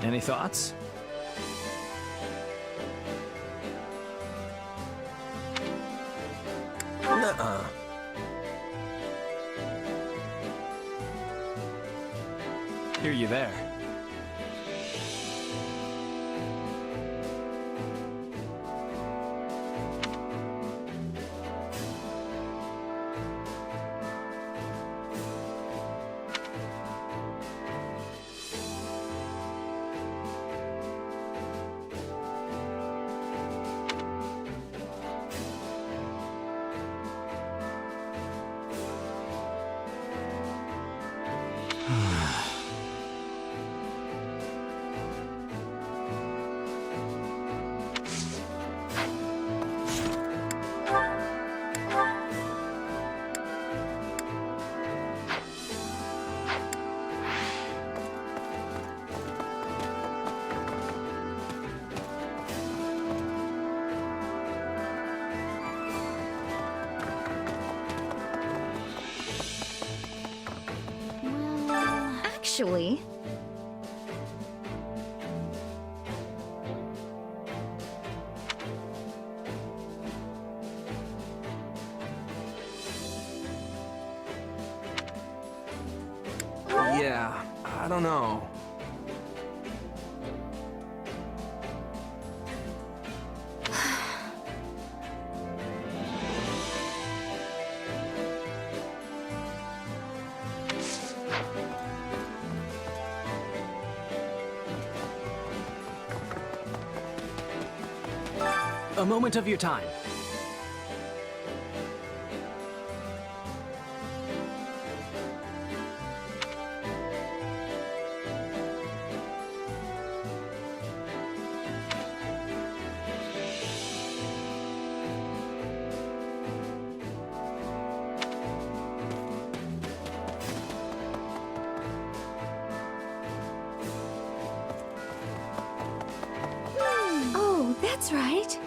Any thoughts? Nuh-uh. Hear you there. Actually... Yeah, I don't know. A moment of your time. Oh, that's right.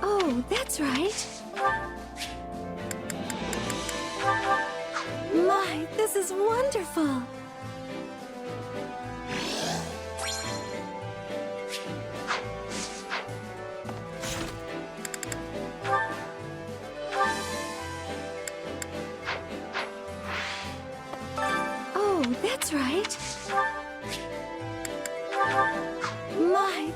Oh, that's right. My, this is wonderful. Oh, that's right. My.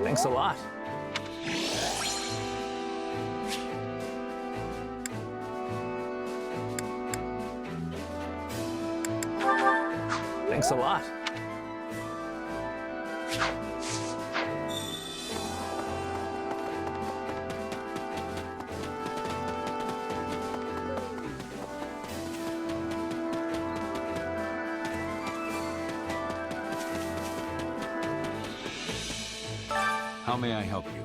Thanks a lot. Thanks a lot. How may I help you?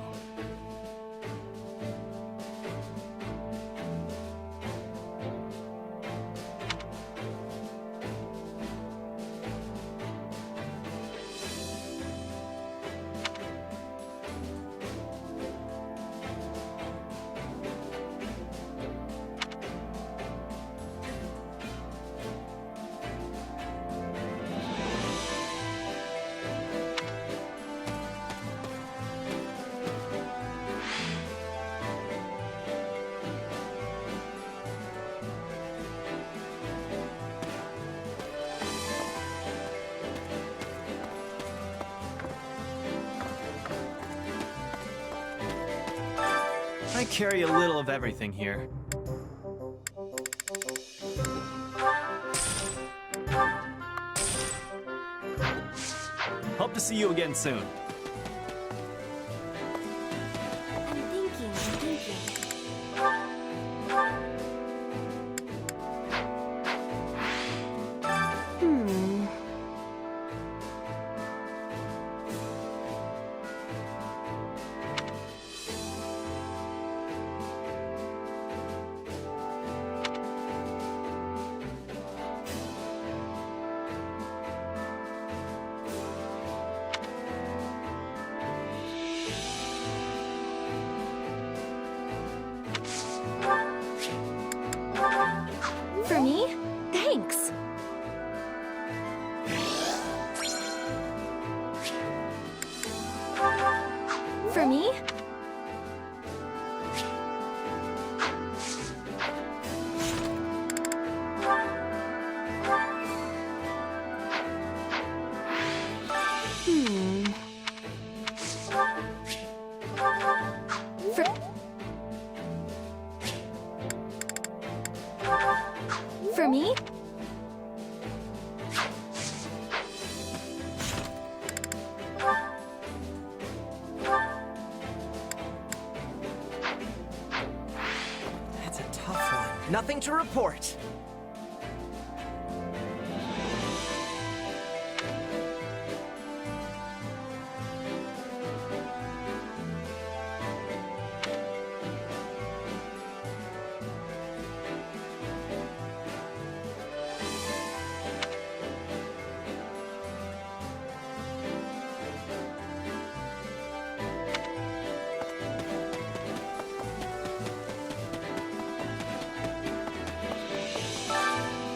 I carry a little of everything here. Hope to see you again soon. I'm thinking. For me? Thanks. For me? For me? That's a tough one. Nothing to report.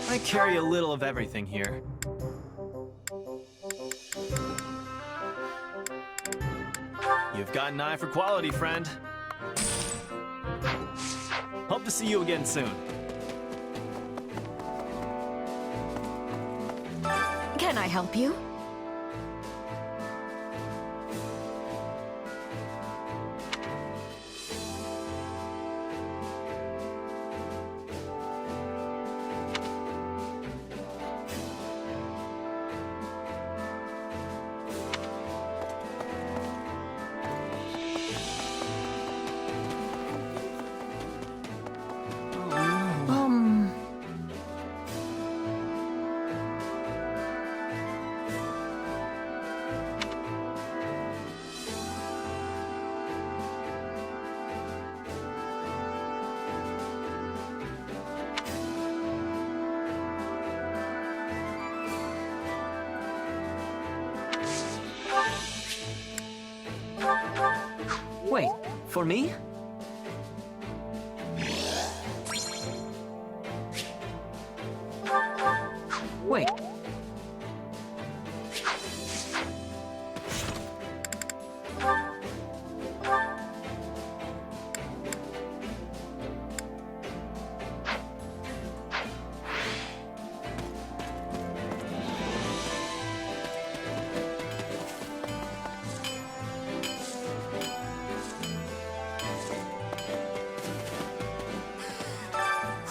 I carry a little of everything here. You've got an eye for quality, friend. Hope to see you again soon. Can I help you? Wait, for me? Wait.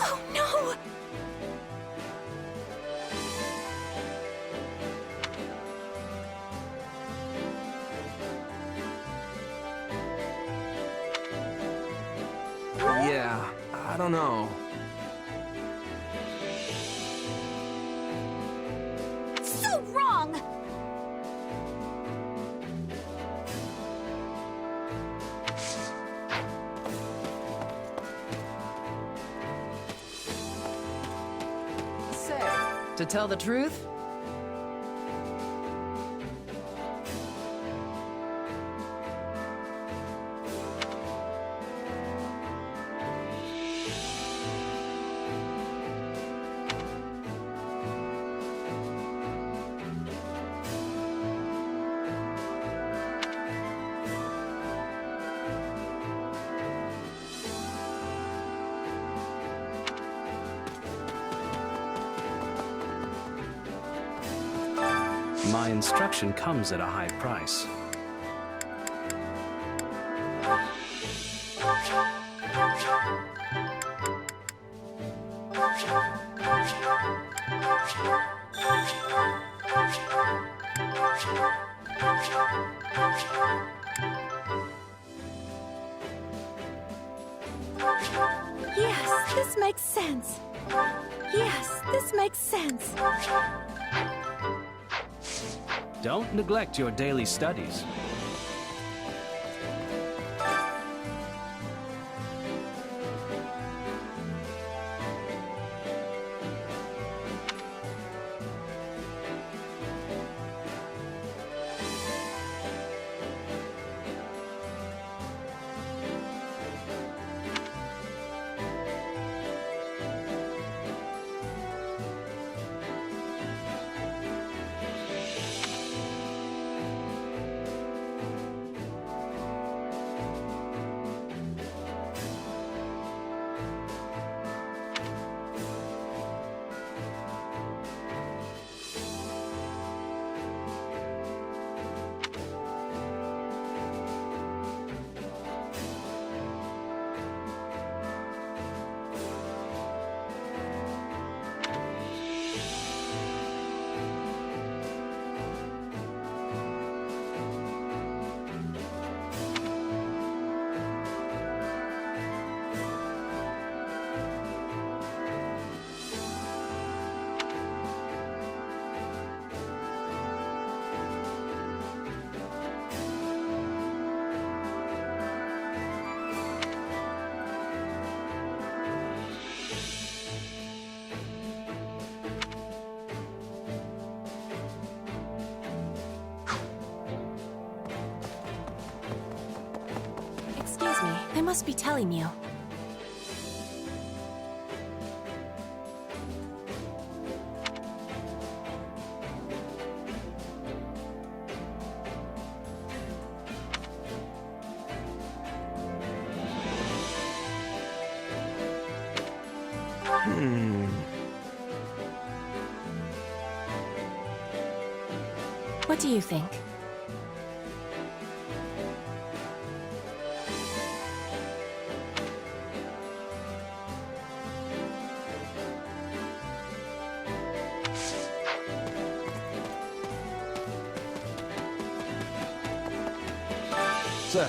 Oh no! Yeah, I don't know. So wrong! Say, to tell the truth, My instruction comes at a high price. Yes, this makes sense. Yes, this makes sense. Don't neglect your daily studies. Excuse me, I must be telling you. What do you think? Sir.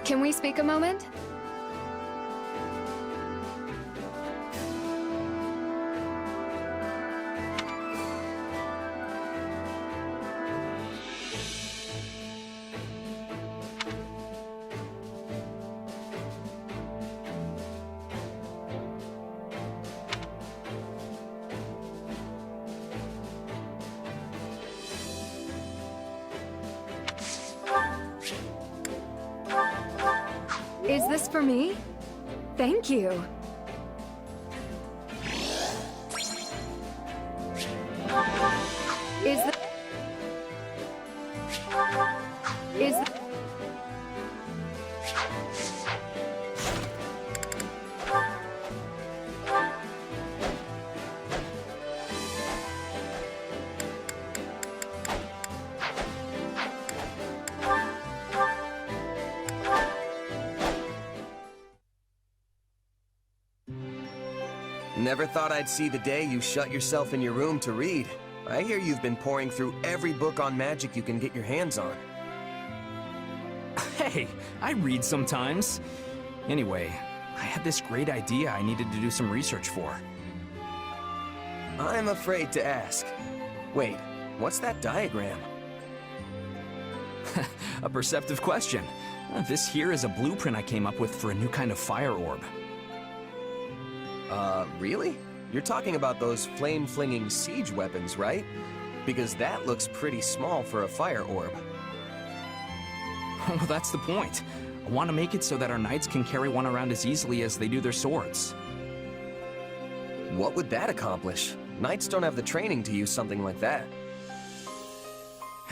Can we speak a moment? Is this for me? Thank you. Is the... Is the... Never thought I'd see the day you shut yourself in your room to read. I hear you've been pouring through every book on magic you can get your hands on. Hey, I read sometimes. Anyway, I had this great idea I needed to do some research for. I'm afraid to ask. Wait, what's that diagram? A perceptive question. This here is a blueprint I came up with for a new kind of fire orb. Really? You're talking about those flame-flinging siege weapons, right? Because that looks pretty small for a fire orb. Well, that's the point. I want to make it so that our knights can carry one around as easily as they do their swords. What would that accomplish? Knights don't have the training to use something like that.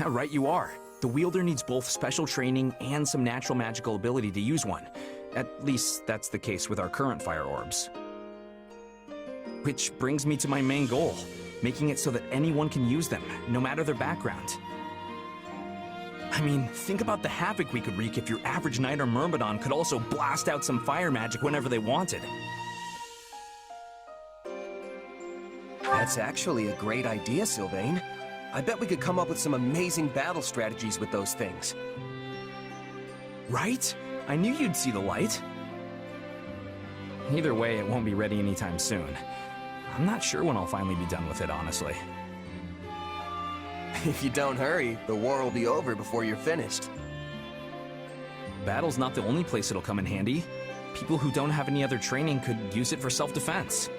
Right you are. The wielder needs both special training and some natural magical ability to use one. At least that's the case with our current fire orbs. Which brings me to my main goal, making it so that anyone can use them, no matter their background. I mean, think about the havoc we could wreak if your average knight or myrmidon could also blast out some fire magic whenever they wanted. That's actually a great idea, Sylvain. I bet we could come up with some amazing battle strategies with those things. Right? I knew you'd see the light. Either way, it won't be ready anytime soon. I'm not sure when I'll finally be done with it, honestly. If you don't hurry, the war will be over before you're finished. Battle's not the only place it'll come in handy. People who don't have any other training could use it for self-defense.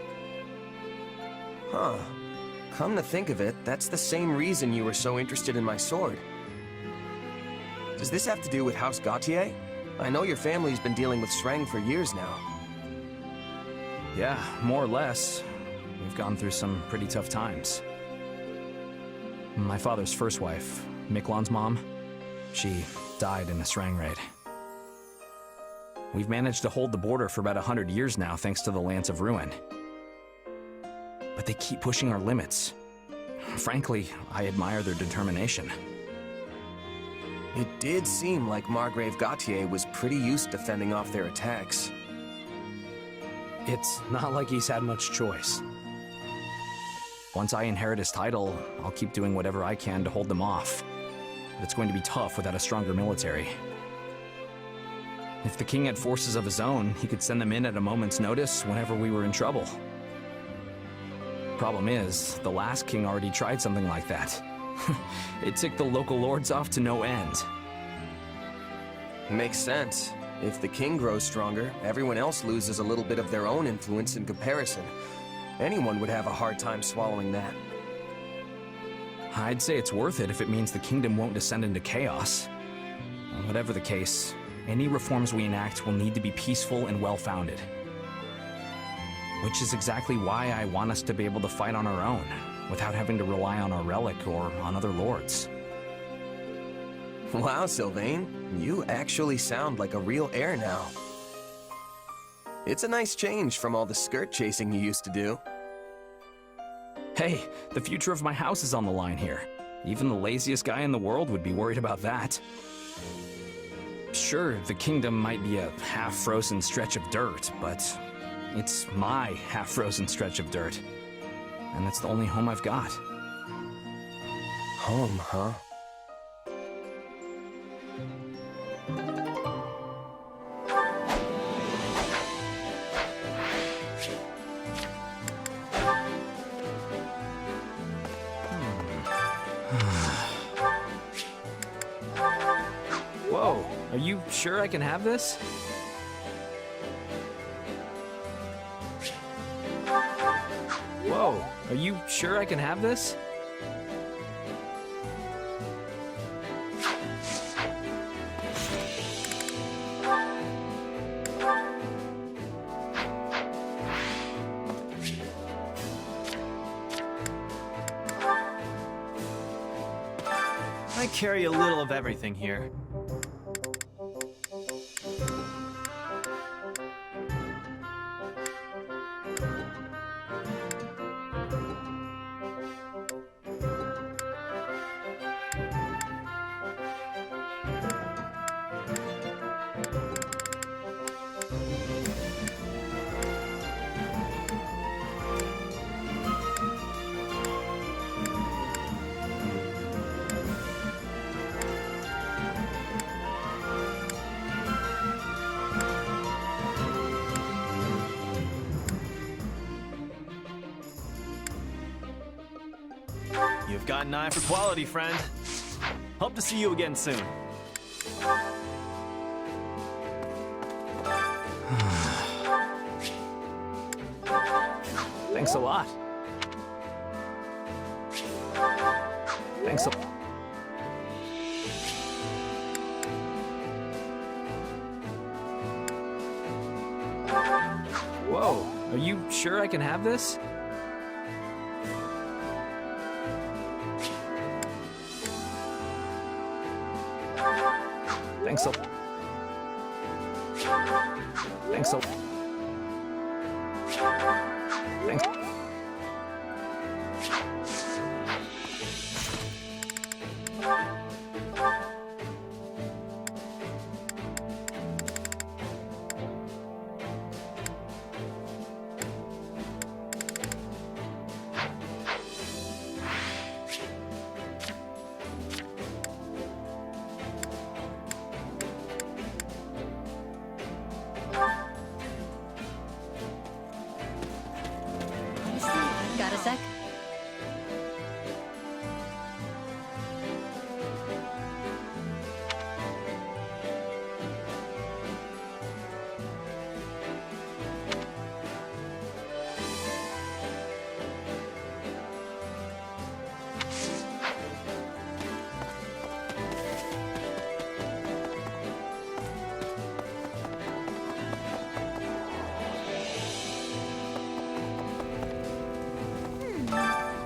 Huh. Come to think of it, that's the same reason you were so interested in my sword. Does this have to do with House Gautier? I know your family's been dealing with Shreng for years now. Yeah, more or less. We've gone through some pretty tough times. My father's first wife, Miklon's mom, she died in a Shreng raid. We've managed to hold the border for about 100 years now thanks to the Lance of Ruin. But they keep pushing our limits. Frankly, I admire their determination. It did seem like Margrave Gautier was pretty used to fending off their attacks. It's not like he's had much choice. Once I inherit his title, I'll keep doing whatever I can to hold them off. But it's going to be tough without a stronger military. If the king had forces of his own, he could send them in at a moment's notice whenever we were in trouble. Problem is, the last king already tried something like that. It ticked the local lords off to no end. Makes sense. If the king grows stronger, everyone else loses a little bit of their own influence in comparison. Anyone would have a hard time swallowing that. I'd say it's worth it if it means the kingdom won't descend into chaos. Whatever the case, any reforms we enact will need to be peaceful and well-founded. Which is exactly why I want us to be able to fight on our own, without having to rely on our relic or on other lords. Wow, Sylvain, you actually sound like a real heir now. It's a nice change from all the skirt chasing you used to do. Hey, the future of my house is on the line here. Even the laziest guy in the world would be worried about that. Sure, the kingdom might be a half-frozen stretch of dirt, but it's my half-frozen stretch of dirt. And that's the only home I've got. Home, huh? Whoa, are you sure I can have this? Whoa, are you sure I can have this? I carry a little of everything here. You've got an eye for quality, friend. Hope to see you again soon. Thanks a lot. Thanks a lot. Whoa, are you sure I can have this? Thanks a lot. Thanks a lot. Thanks. Got a sec?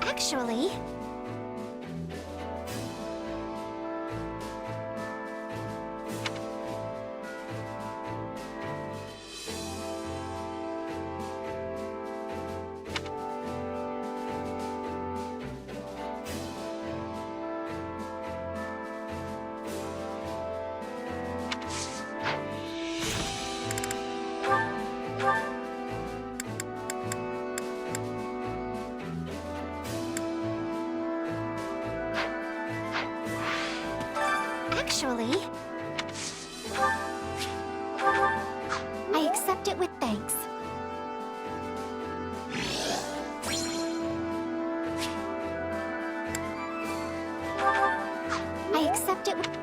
Actually... Actually... I accept it with thanks. I accept it with...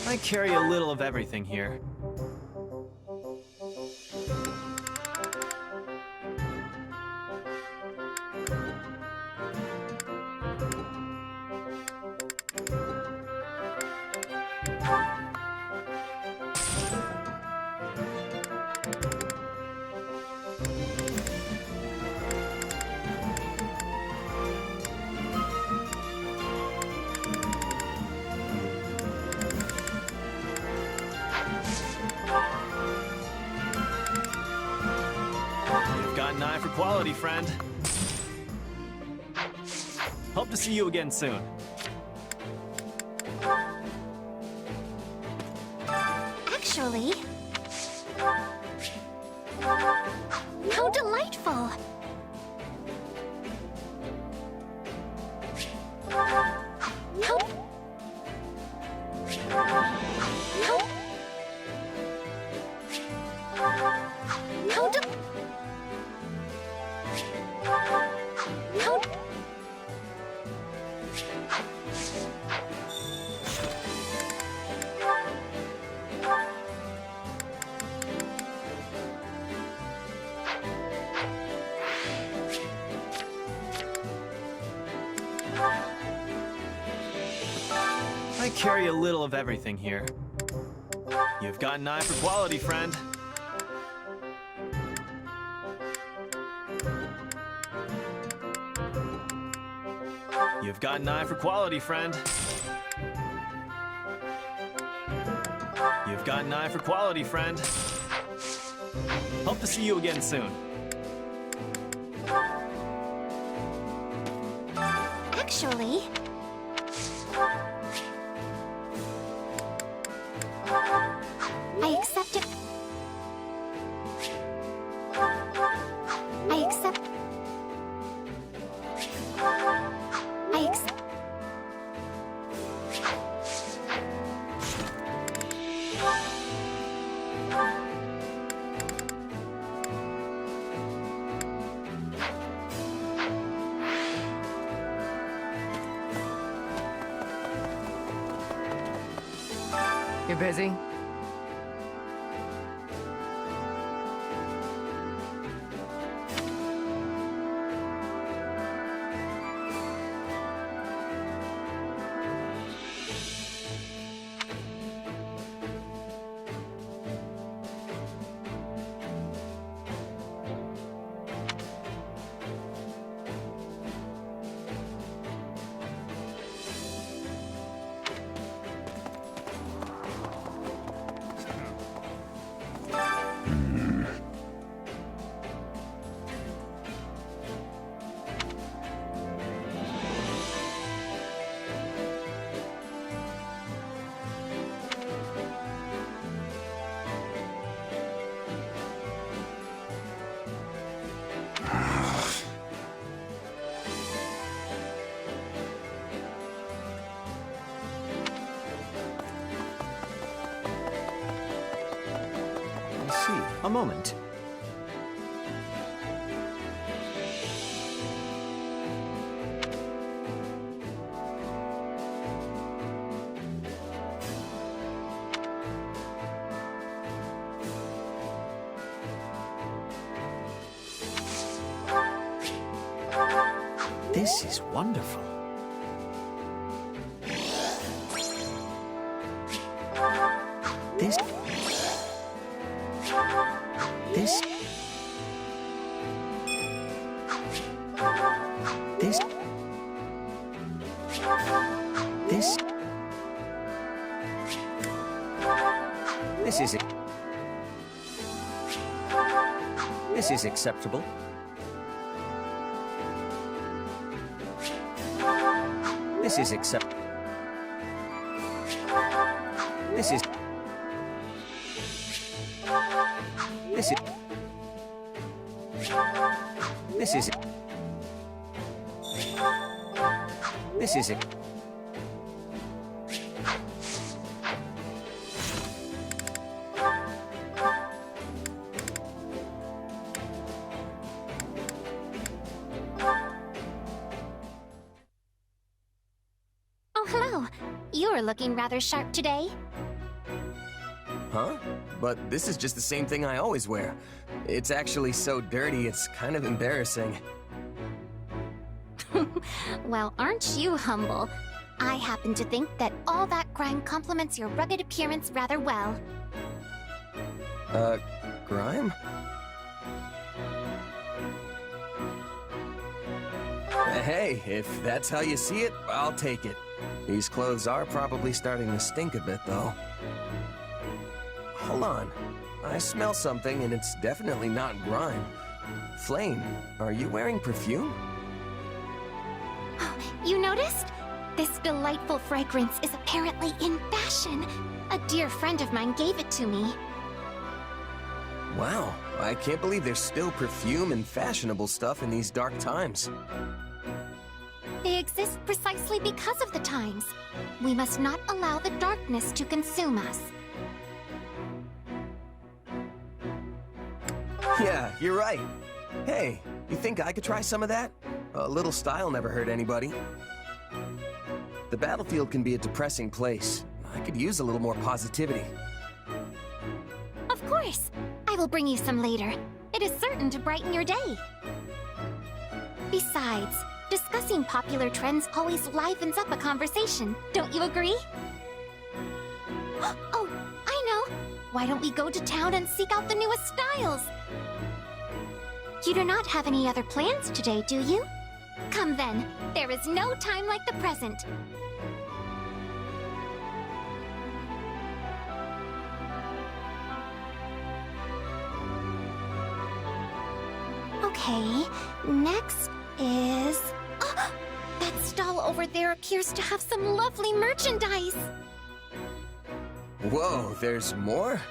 I carry a little of everything here. You've got an eye for quality, friend. Hope to see you again soon. Actually... How delightful! How... How de... How... I carry a little of everything here. You've got an eye for quality, friend. You've got an eye for quality, friend. You've got an eye for quality, friend. Hope to see you again soon. Actually... I accept it... I accept... I accept... You busy? A moment. This is wonderful. This. This. This. This. This is it. This is acceptable. This is accept. This is. This is. This is. This is it. Oh, hello. You're looking rather sharp today. Huh? But this is just the same thing I always wear. It's actually so dirty, it's kind of embarrassing. Well, aren't you humble? I happen to think that all that grime complements your rugged appearance rather well. Grime? Hey, if that's how you see it, I'll take it. These clothes are probably starting to stink a bit, though. Hold on. I smell something, and it's definitely not grime. Flame, are you wearing perfume? You noticed? This delightful fragrance is apparently in fashion. A dear friend of mine gave it to me. Wow, I can't believe there's still perfume and fashionable stuff in these dark times. They exist precisely because of the times. We must not allow the darkness to consume us. Yeah, you're right. Hey, you think I could try some of that? A little style never hurt anybody. The battlefield can be a depressing place. I could use a little more positivity. Of course. I will bring you some later. It is certain to brighten your day. Besides, discussing popular trends always livens up a conversation. Don't you agree? Oh, I know. Why don't we go to town and seek out the newest styles? You do not have any other plans today, do you? Come then. There is no time like the present. Okay, next is... Oh, that stall over there appears to have some lovely merchandise. Whoa, there's more?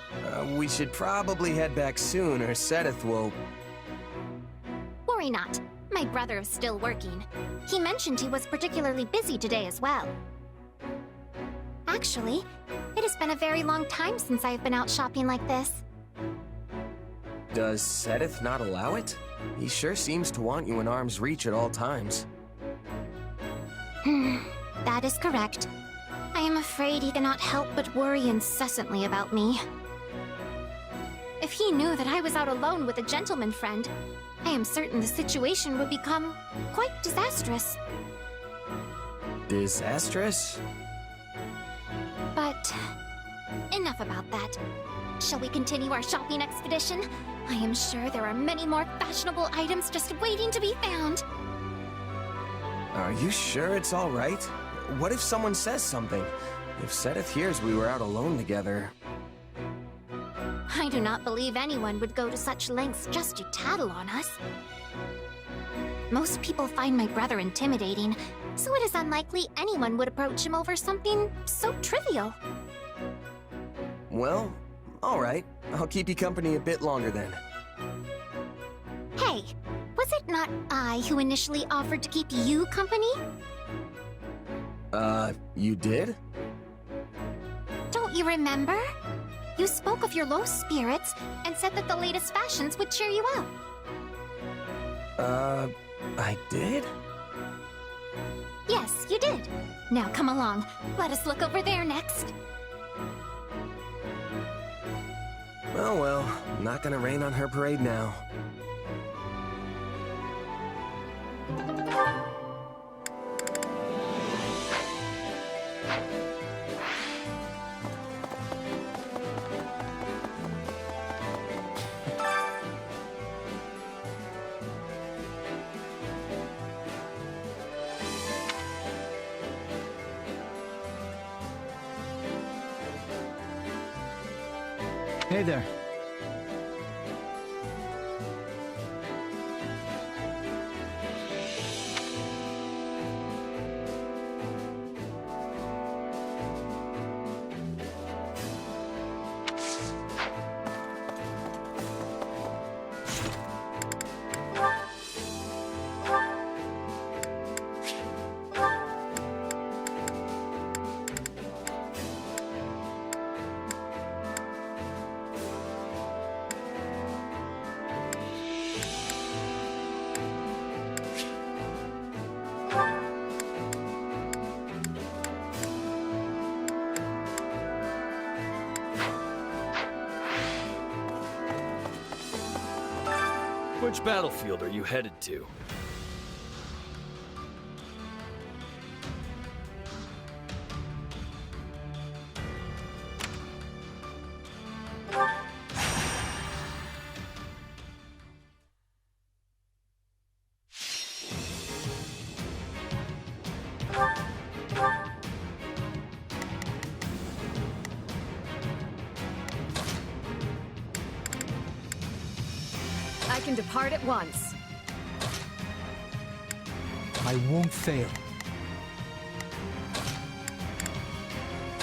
We should probably head back soon, or Sedith will... Worry not. My brother is still working. He mentioned he was particularly busy today as well. Actually, it has been a very long time since I've been out shopping like this. Does Sedith not allow it? He sure seems to want you in arm's reach at all times. That is correct. I am afraid he cannot help but worry incessantly about me. If he knew that I was out alone with a gentleman friend, I am certain the situation would become quite disastrous. Disastrous? But enough about that. Shall we continue our shopping expedition? I am sure there are many more fashionable items just waiting to be found. Are you sure it's all right? What if someone says something? If Seth hears we were out alone together... I do not believe anyone would go to such lengths just to tattle on us. Most people find my brother intimidating, so it is unlikely anyone would approach him over something so trivial. Well, all right. I'll keep you company a bit longer then. Hey, was it not I who initially offered to keep you company? You did? Don't you remember? You spoke of your low spirits and said that the latest fashions would cheer you up. I did? Yes, you did. Now come along. Let us look over there next. Oh well, not gonna rain on her parade now. Hey there. Which battlefield are you headed to? I can depart at once. I won't fail.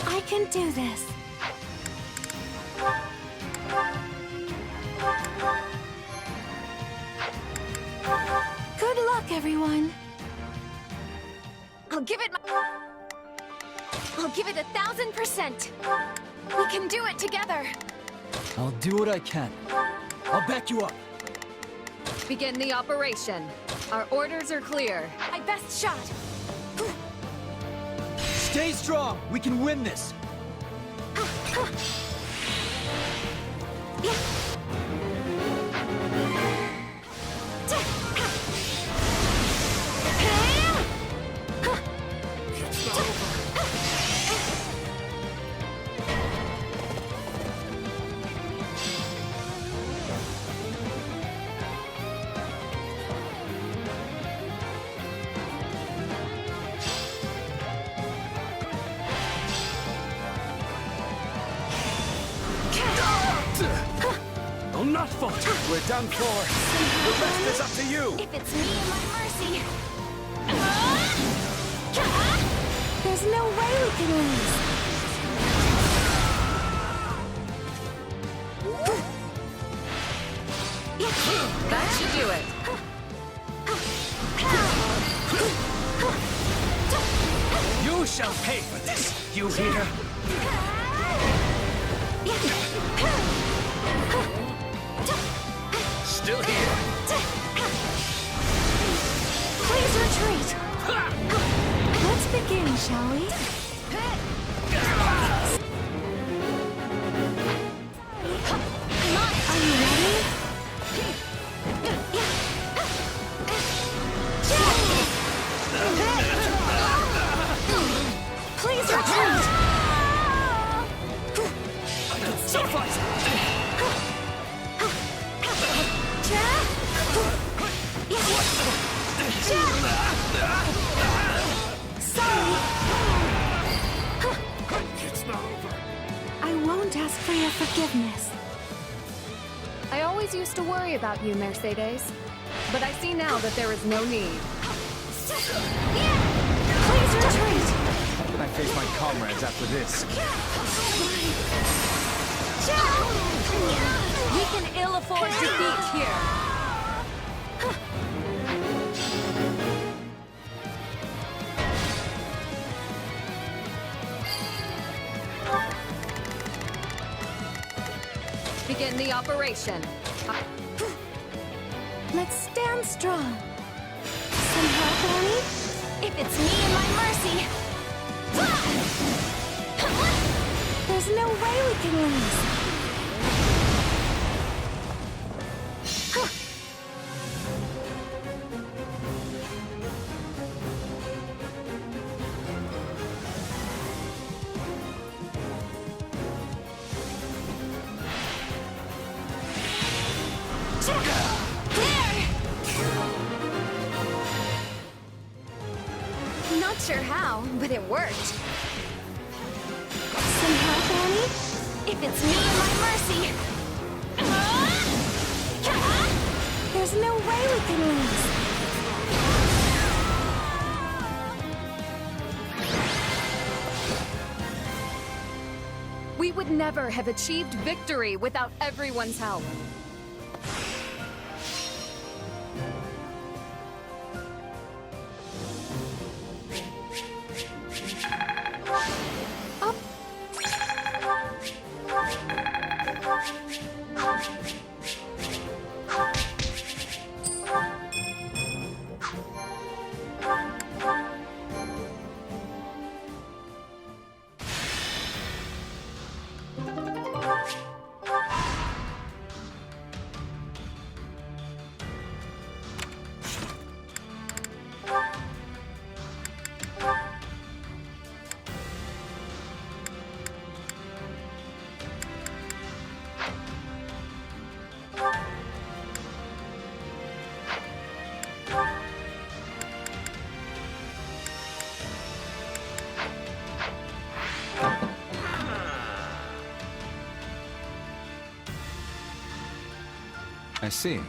I can do this. Good luck, everyone. I'll give it 1,000%. We can do it together. I'll do what I can. I'll back you up. Begin the operation. Our orders are clear. My best shot. Stay strong. We can win this. I'll not falter. We're done for. The rest is up to you. If it's me and my mercy. There's no way we can lose. That should do it. You shall pay for this. You hear? Still here. Please retreat. Let's begin, shall we? Sorry. I won't ask for your forgiveness. I always used to worry about you, Mercedes. But I see now that there is no need. Please retreat. How can I face my comrades after this? We can ill afford defeat here. Begin the operation. Let's stand strong. Some help, Annie? If it's me and my mercy. There's no way we can lose. Not sure how, but it worked. Some help, Annie? If it's me and my mercy. There's no way we can lose. We would never have achieved victory without everyone's help. I see.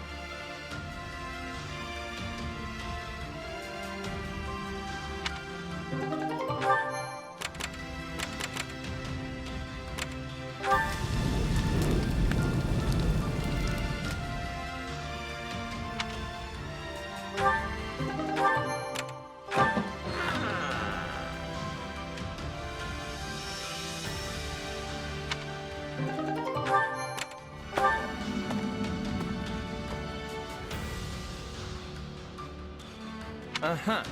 Uh-huh.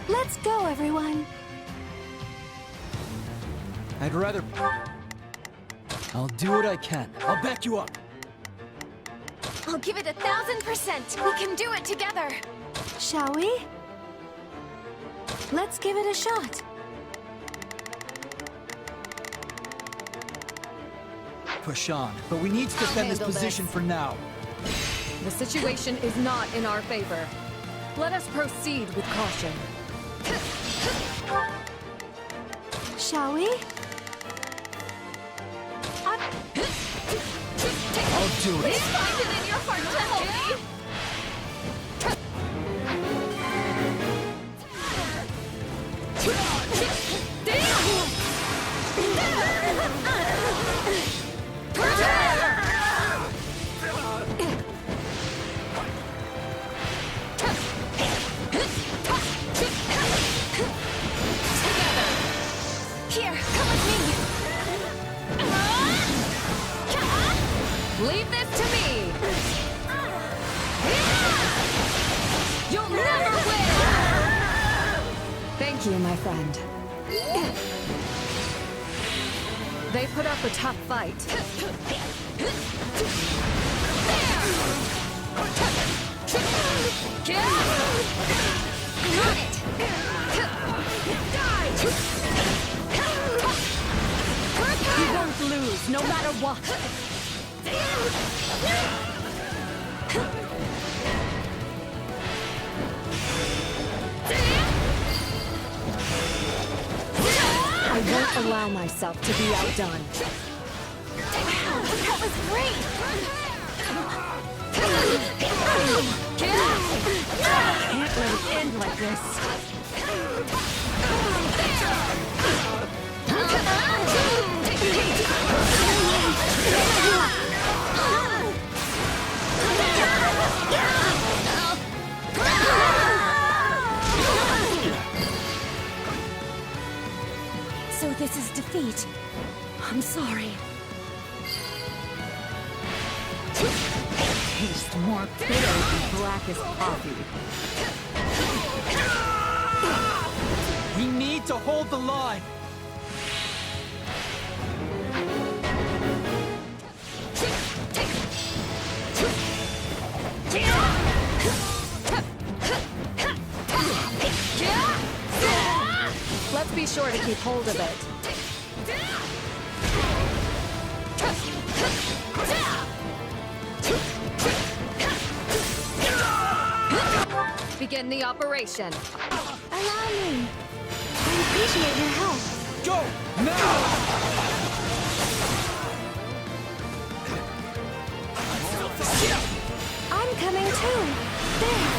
Let's go, everyone. I'd rather... I'll do what I can. I'll back you up. I'll give it 1,000%. We can do it together. Shall we? Let's give it a shot. Push on, but we need to defend this handle position this. for now. The situation is not in our favor. Let us proceed with caution. Shall we? I'll do it. Please find it in your heart to help me. you, my friend. They put up a tough fight. I'm on it! You won't lose, no matter what. I won't allow myself to be outdone. Wow, that was great! Can't let it end like this. So this is defeat. I'm sorry. Taste more bitter than blackest coffee. We need to hold the line. Let's be sure to keep hold of it. Begin the operation. Allow me. I appreciate your help. Go now! I'm coming too. There.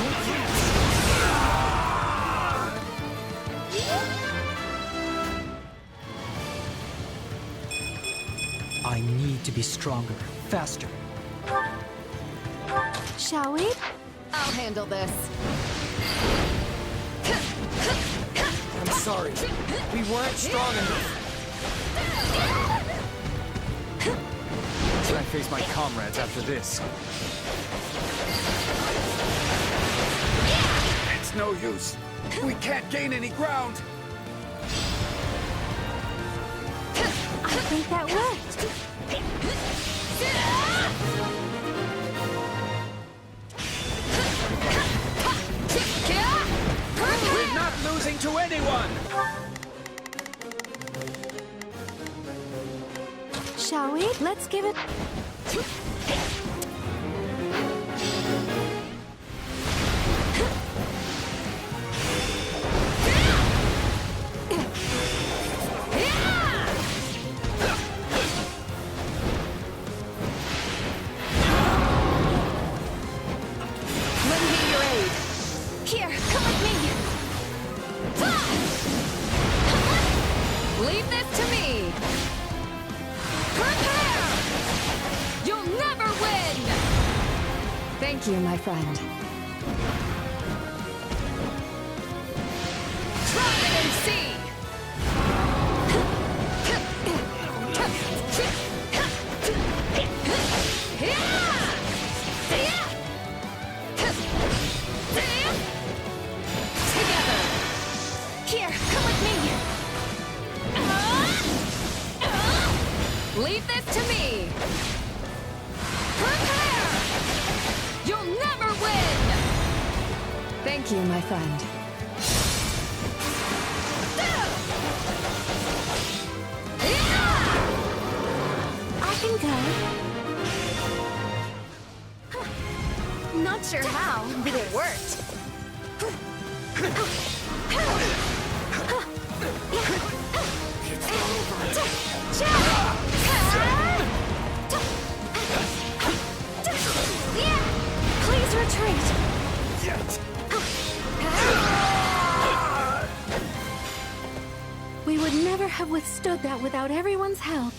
I need to be stronger, faster. Shall we? I'll handle this. I'm sorry. We weren't strong enough. I face my comrades after this. It's no use. We can't gain any ground. I think that worked. We're not losing to anyone. Shall we? Let's give it... Here, come with me! Leave this to me! Prepare! You'll never win! Thank you, my friend. Try it and see! Together! Here, come with me! Leave this to me! Prepare! You'll never win! Thank you, my friend. I can go. Not sure how, but it worked. Please retreat. We would never have withstood that without everyone's help.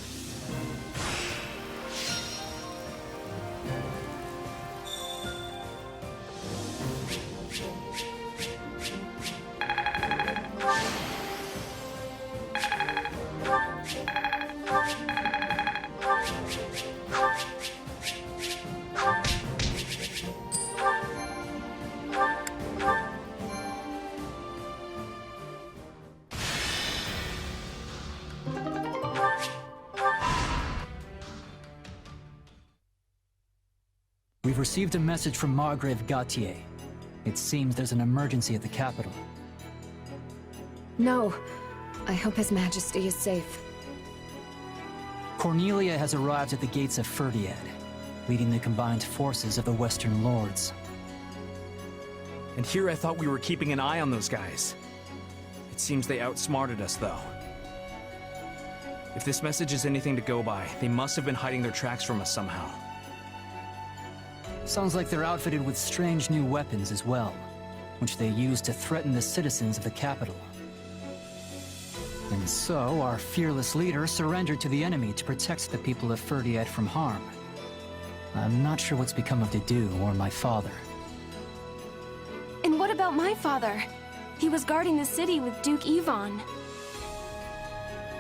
We've received a message from Margrave Gautier. It seems there's an emergency at the capital. No. I hope His Majesty is safe. Cornelia has arrived at the gates of Ferdiad, leading the combined forces of the Western Lords. And here I thought we were keeping an eye on those guys. It seems they outsmarted us, though. If this message is anything to go by, they must have been hiding their tracks from us somehow. Sounds like they're outfitted with strange new weapons as well, which they use to threaten the citizens of the capital. And so, our fearless leader surrendered to the enemy to protect the people of Ferdiad from harm. I'm not sure what's become of Dedu or my father. And what about my father? He was guarding the city with Duke Ivan.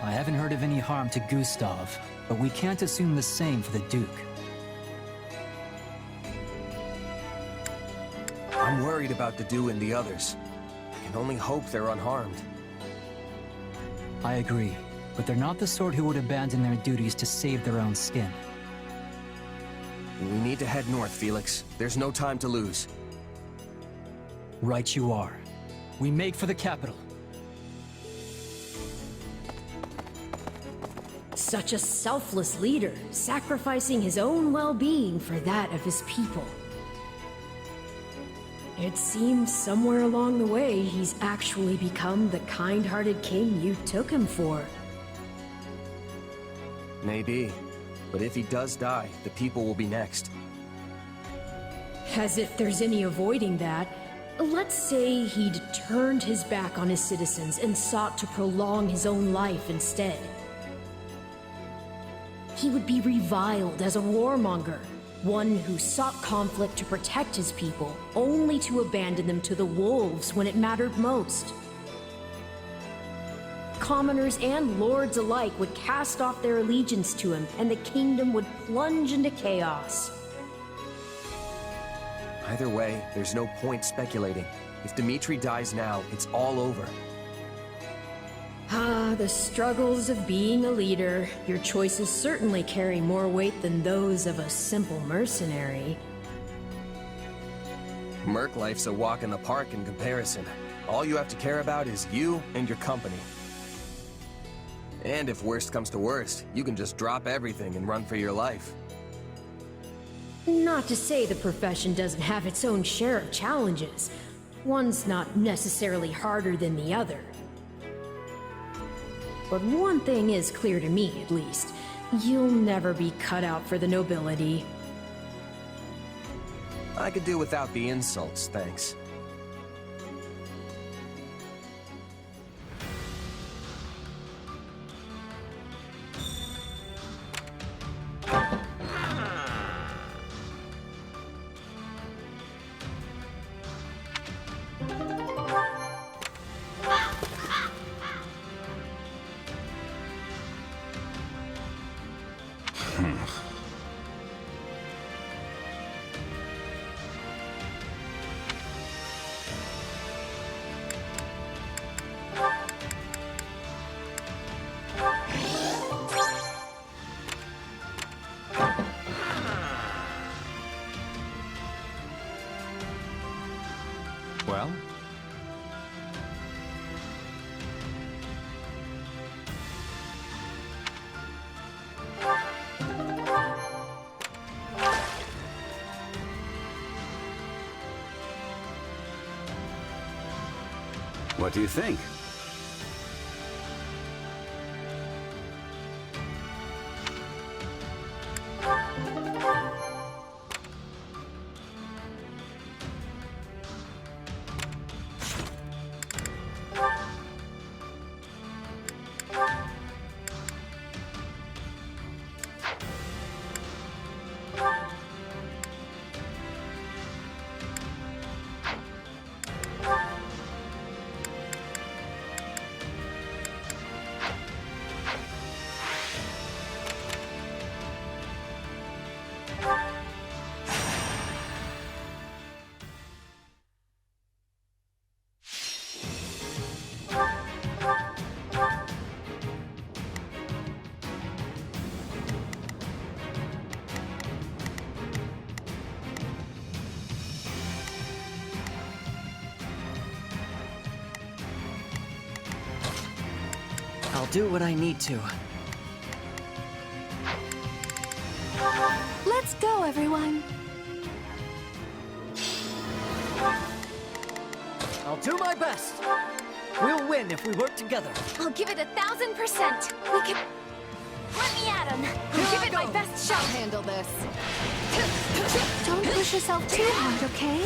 I haven't heard of any harm to Gustav, but we can't assume the same for the Duke. I'm worried about Dedu and the others. I can only hope they're unharmed. I agree, but they're not the sort who would abandon their duties to save their own skin. We need to head north, Felix. There's no time to lose. Right you are. We make for the capital. Such a selfless leader, sacrificing his own well-being for that of his people. It seems somewhere along the way he's actually become the kind-hearted king you took him for. Maybe. But if he does die, the people will be next. As if there's any avoiding that. Let's say he'd turned his back on his citizens and sought to prolong his own life instead. He would be reviled as a warmonger, one who sought conflict to protect his people, only to abandon them to the wolves when it mattered most. Commoners and lords alike would cast off their allegiance to him, and the kingdom would plunge into chaos. Either way, there's no point speculating. If Dimitri dies now, it's all over. Ah, the struggles of being a leader. Your choices certainly carry more weight than those of a simple mercenary. Merc life's a walk in the park in comparison. All you have to care about is you and your company. And if worst comes to worst, you can just drop everything and run for your life. Not to say the profession doesn't have its own share of challenges. One's not necessarily harder than the other. But one thing is clear to me, at least. You'll never be cut out for the nobility. I could do without the insults, thanks. Well? What do you think? I'll do what I need to. Let's go, everyone. I'll do my best. We'll win if we work together. I'll give it 1,000%. We can... Let me at him. I'll give it my best shot. Handle this. Don't push yourself too hard, okay?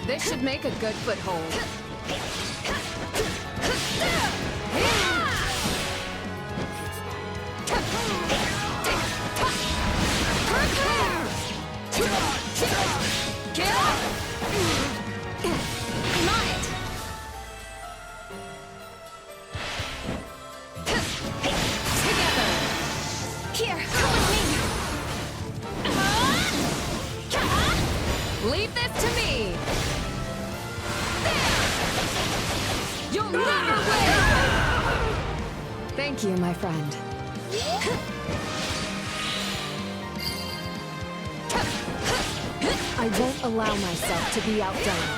This should make a good foothold. I'm on it. Together. Here, come with me. Leave this to me. You'll never win! Thank you, my friend. I won't allow myself to be outdone.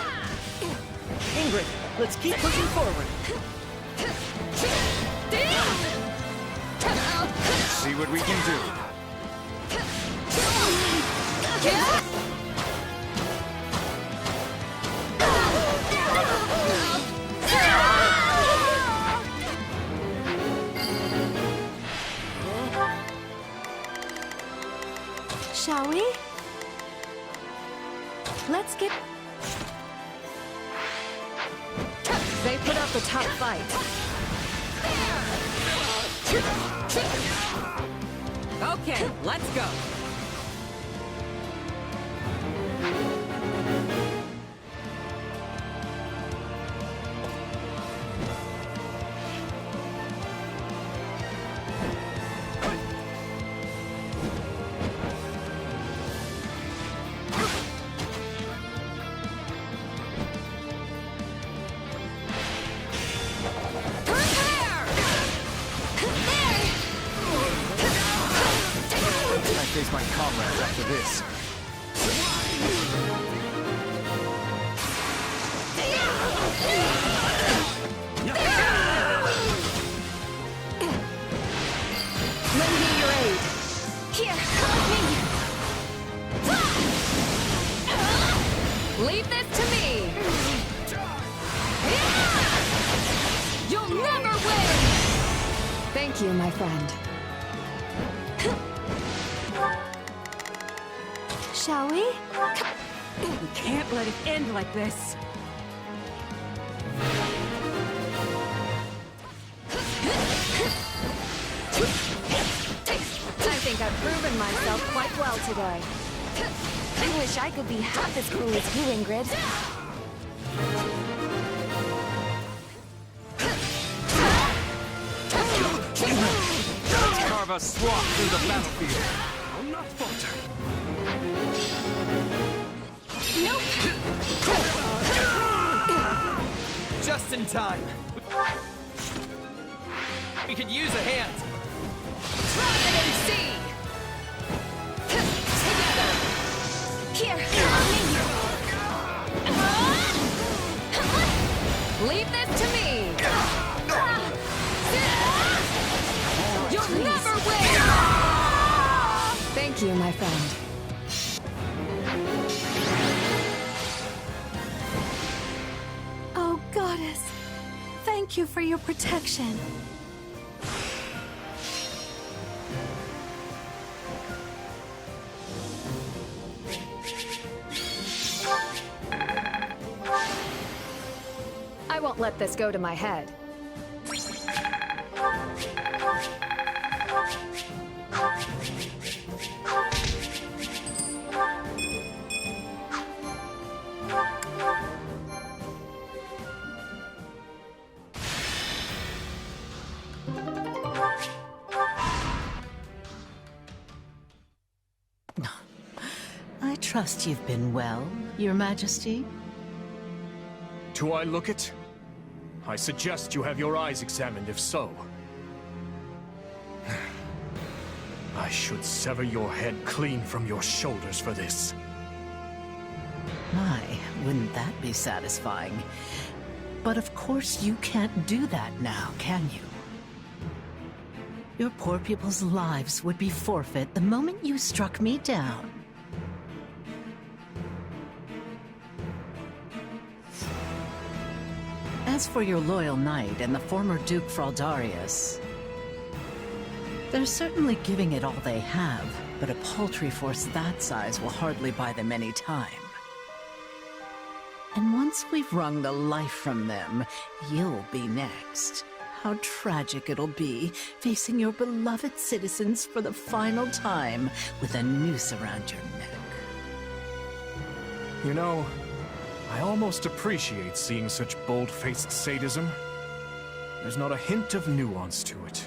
Ingrid, let's keep pushing forward. See what we can do. Shall we? Let's get... They put up a tough fight. Okay, let's go. Face my comrades after this. Lend me your aid. Here, come with me. Leave this to me. You'll never win! Thank you, my friend. Shall we? We can't let it end like this. I think I've proven myself quite well today. I wish I could be half as cool as you, Ingrid. Let's carve a swath through the battlefield. I'll not falter. Nope. Just in time. We could use a hand. Let him see! Together! Here, come with me. Leave this to me! You'll never win! Thank you, my friend. Oh, Goddess. Thank you for your protection. I won't let this go to my head. I trust you've been well, Your Majesty? Do I look it? I suggest you have your eyes examined if so. I should sever your head clean from your shoulders for this. My, wouldn't that be satisfying? But of course you can't do that now, can you? Your poor people's lives would be forfeit the moment you struck me down. As for your loyal knight and the former Duke Fraldarius, they're certainly giving it all they have, but a paltry force that size will hardly buy them any time. And once we've wrung the life from them, you'll be next. How tragic it'll be, facing your beloved citizens for the final time with a noose around your neck. You know, I almost appreciate seeing such bold-faced sadism. There's not a hint of nuance to it.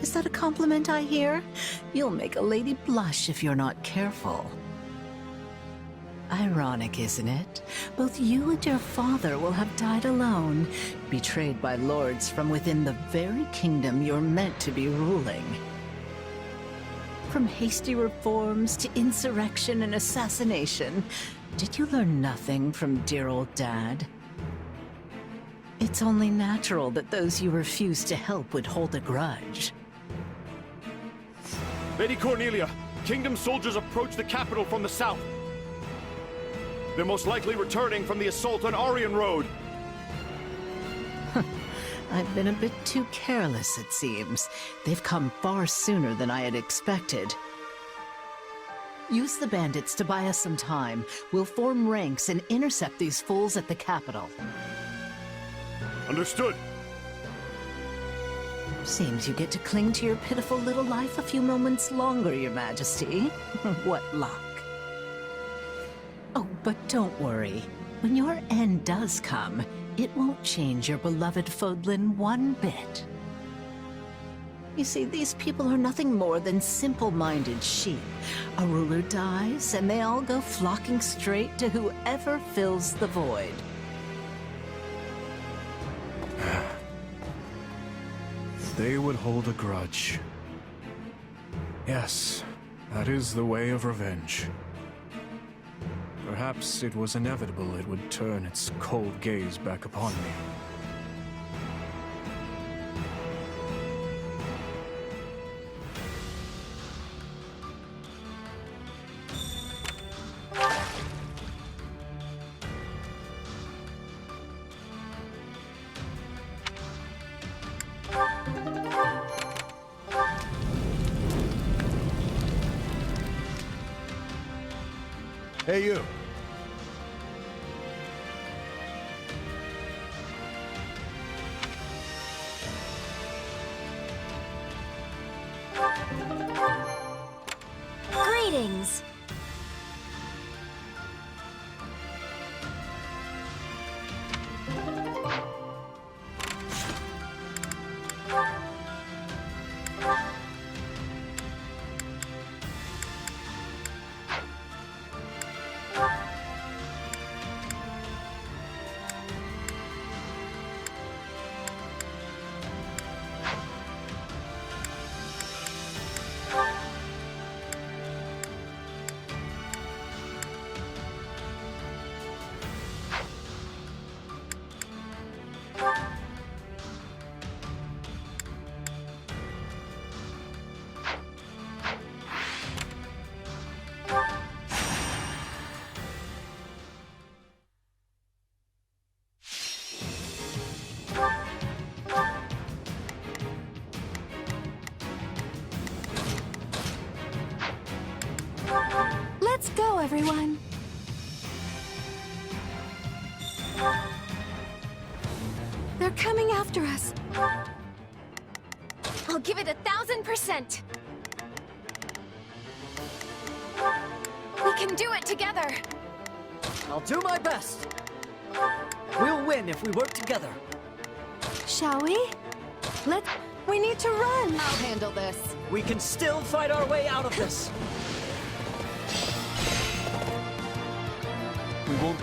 Is that a compliment I hear? You'll make a lady blush if you're not careful. Ironic, isn't it? Both you and your father will have died alone, betrayed by lords from within the very kingdom you're meant to be ruling. From hasty reforms to insurrection and assassination, did you learn nothing from dear old Dad? It's only natural that those you refuse to help would hold a grudge. Lady Cornelia, Kingdom soldiers approach the capital from the south. They're most likely returning from the assault on Arian Road. I've been a bit too careless, it seems. They've come far sooner than I had expected. Use the bandits to buy us some time. We'll form ranks and intercept these fools at the capital. Understood. Seems you get to cling to your pitiful little life a few moments longer, Your Majesty. What luck. Oh, but don't worry. When your end does come, it won't change your beloved Fodlan one bit. You see, these people are nothing more than simple-minded sheep. A ruler dies, and they all go flocking straight to whoever fills the void. They would hold a grudge. Yes, that is the way of revenge. Perhaps it was inevitable it would turn its cold gaze back upon me. Hey, you. Greetings. Let's go, everyone. They're coming after us. I'll give it 1,000%. We can do it together. I'll do my best. We'll win if we work together. Shall we? We need to run. I'll handle this. We can still fight our way out of this.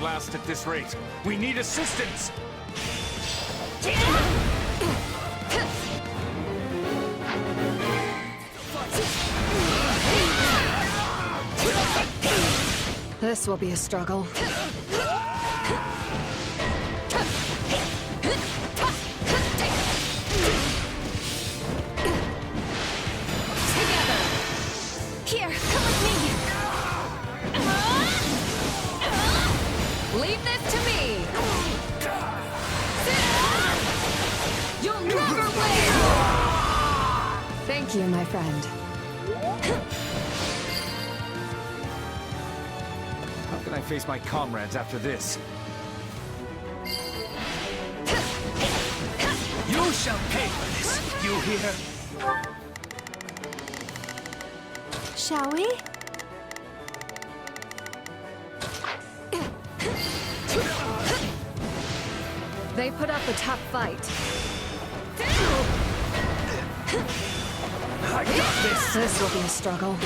last at this rate. We need assistance! This will be a struggle. Here, come with me! Leave this to me! You'll never win! Thank you, my friend. How can I face my comrades after this? You shall pay for this, you hear? Shall we? They put up a tough fight. I got this! This will be a struggle.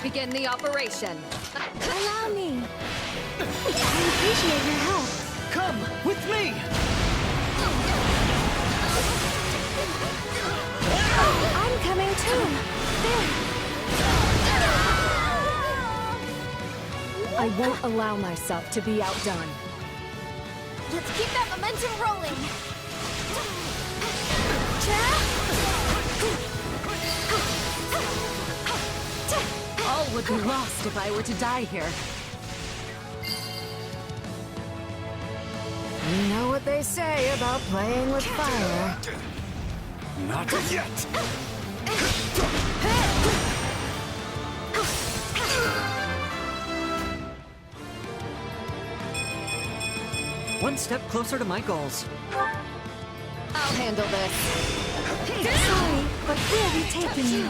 Begin the operation. Allow me. I appreciate your help. Come with me! I'm coming too. There. I won't allow myself to be outdone. Let's keep that momentum rolling. All would be lost if I were to die here. You know what they say about playing with fire. Not yet! One step closer to my goals. I'll handle this. Sorry, but where are we taking you?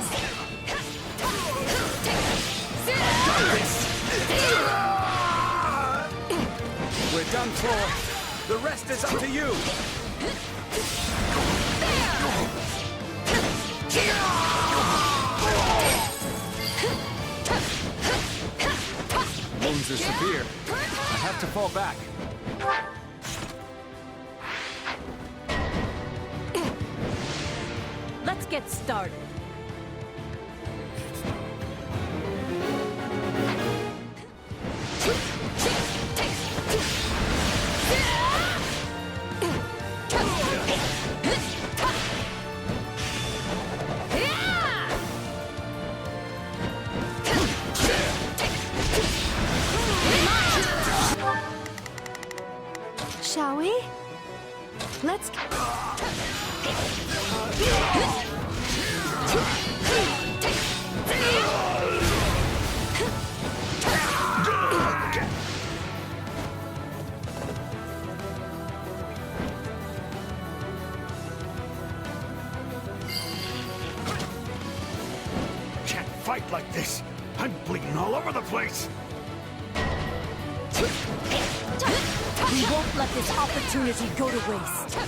We're done for. The rest is up to you. Wounds are severe. I have to fall back. Let's get started. Shall we? Let's... Can't fight like this. I'm bleeding all over the place. We won't let this opportunity go to waste.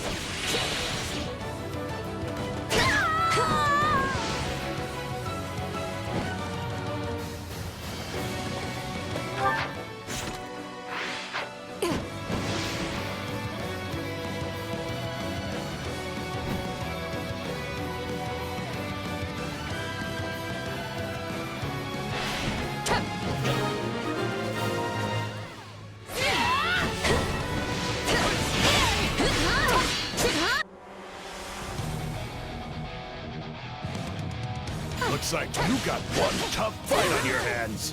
Looks like you got one tough fight on your hands.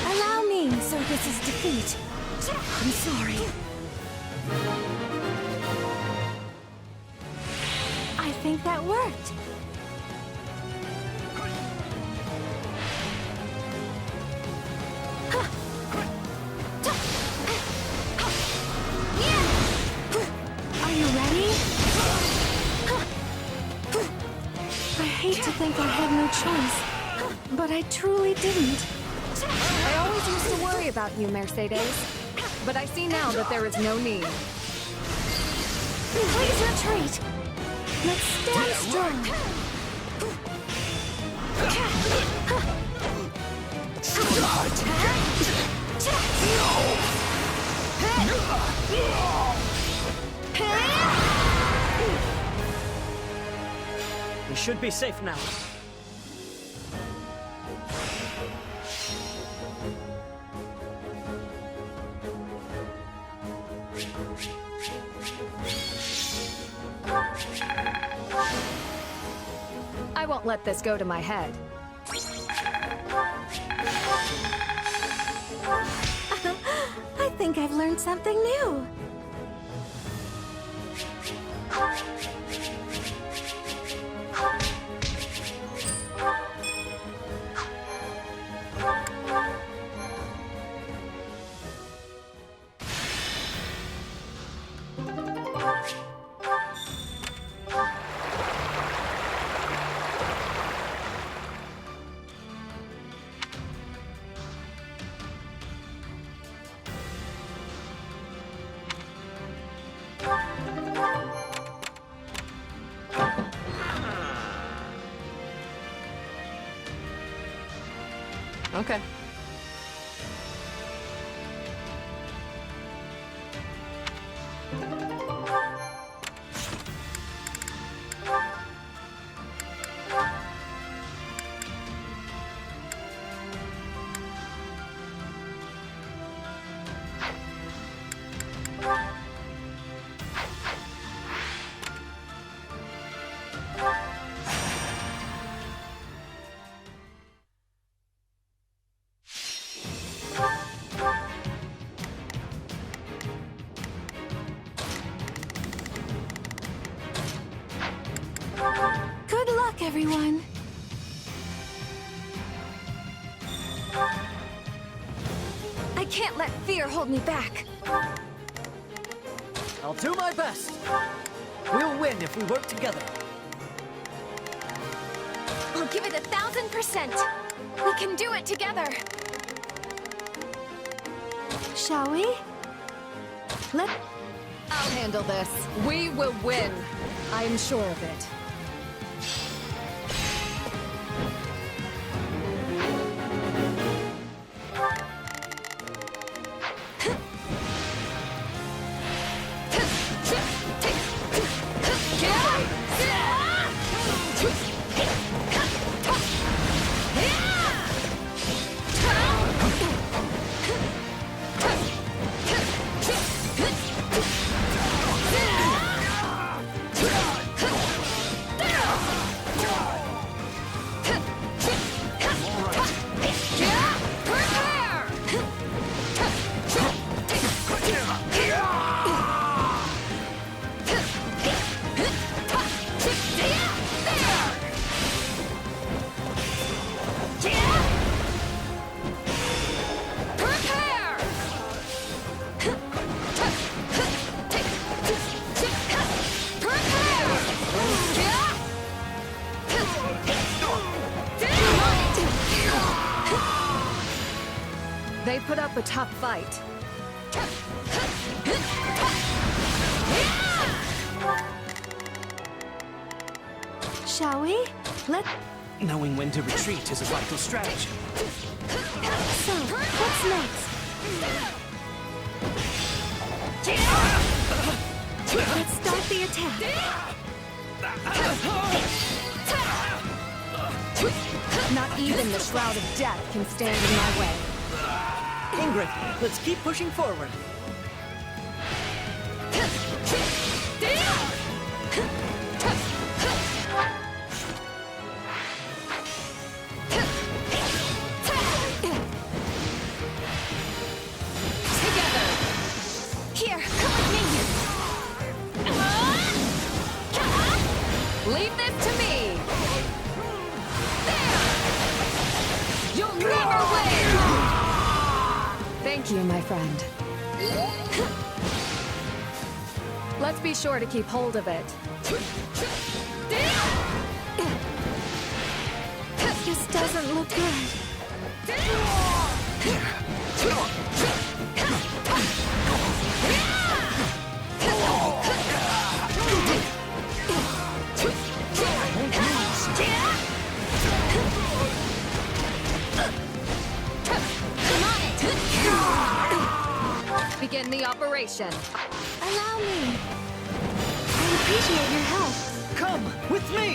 Allow me, so this is defeat. I'm sorry. think that worked. Are you ready? I hate to think I had no choice, but I truly didn't. I always used to worry about you, Mercedes. But I see now that there is no need. Please retreat. Let's stand strong. We should be safe now. I won't let this go to my head. I think I've learned something new. Okay. Good luck, everyone. I can't let fear hold me back. I'll do my best. We'll win if we work together. I'll give it 1,000%. We can do it together. Shall we? I'll handle this. We will win. I am sure of it. They put up a tough fight. Shall we? Knowing when to retreat is a vital strategy. So, what's next? Let's start the attack. Not even the Shroud of Death can stand in my way. Ingrid, let's keep pushing forward. Leave Thank you, my friend. Let's be sure to keep hold of it. This doesn't look good. Begin the operation. Allow me. I appreciate your help. Come with me!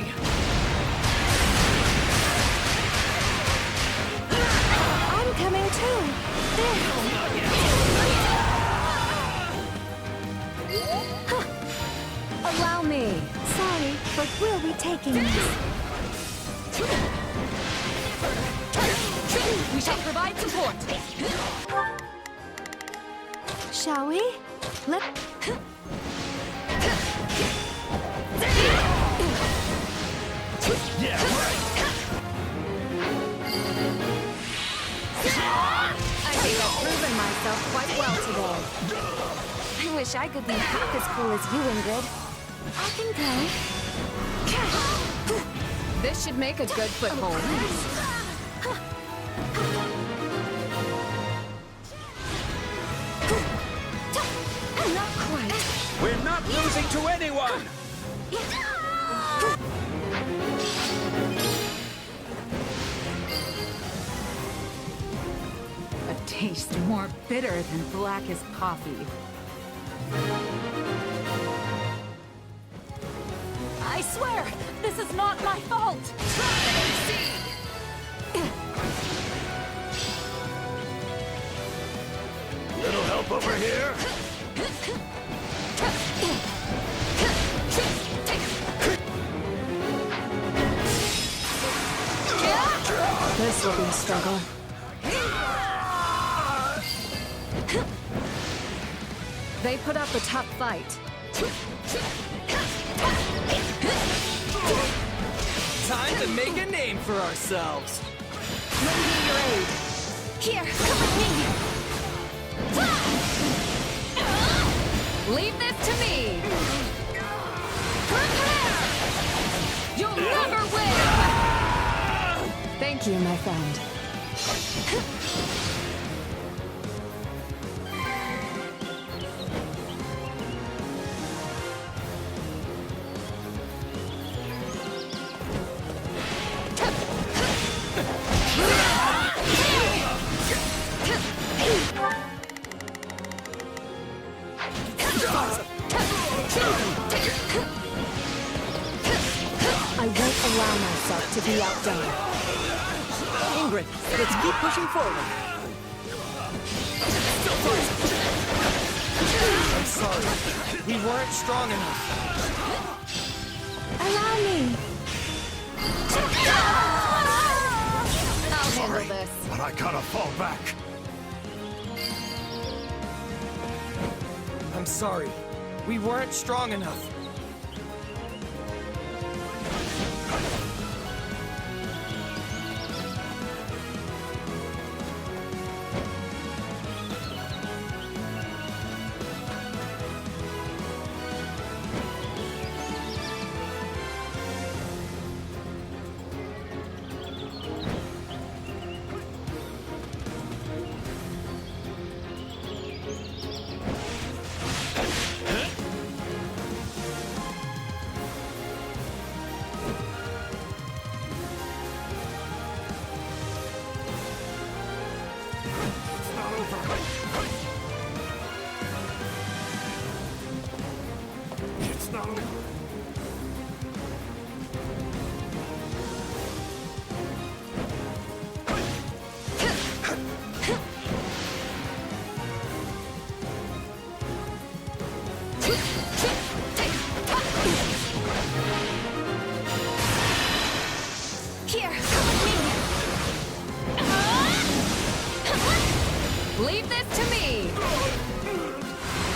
I'm coming too. There. Allow me. Sorry, but we'll be taking this. We shall provide support. Shall we? Let... Yeah, right. I think I've proven myself quite well today. I wish I could be half as cool as you, Ingrid. I can go. This should make a good foothold. Not quite. We're not losing to anyone! A taste more bitter than blackest coffee. I swear, this is not my fault! Little help over here? This will be a struggle. They put up a tough fight. Time to make a name for ourselves. Lend me your aid. Here, come with me. Leave this to me. Prepare! You'll never win! Thank you, my friend. I won't allow myself to be outdone. Ingrid, let's keep pushing forward. I'm sorry. We weren't strong enough. Allow me. I'll handle this. But I gotta fall back. I'm sorry. We weren't strong enough. Here, come with me. Leave this to me.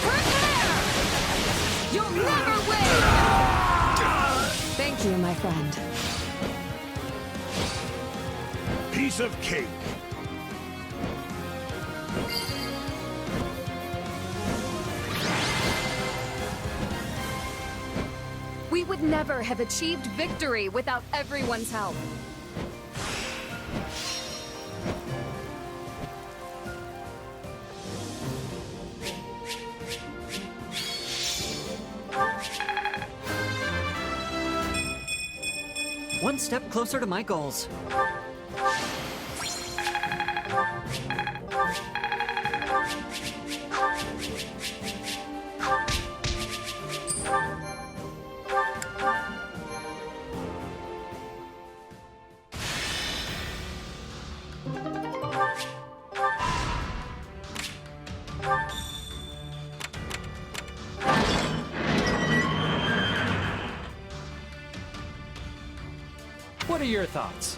Prepare! You'll never win! Thank you, my friend. Piece of cake. would never have achieved victory without everyone's help. One step closer to my goals. What are your thoughts?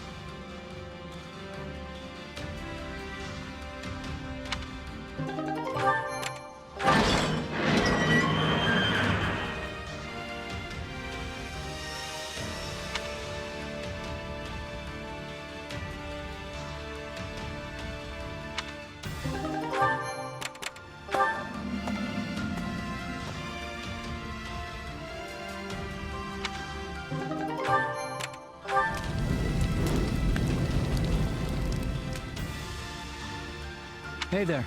Hey there.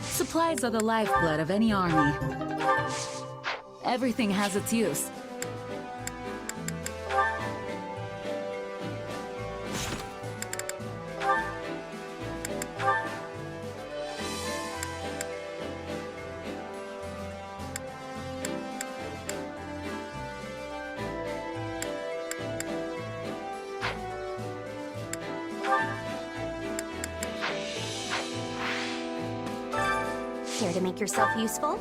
Supplies are the lifeblood of any army. Everything has its use. Care to make yourself useful?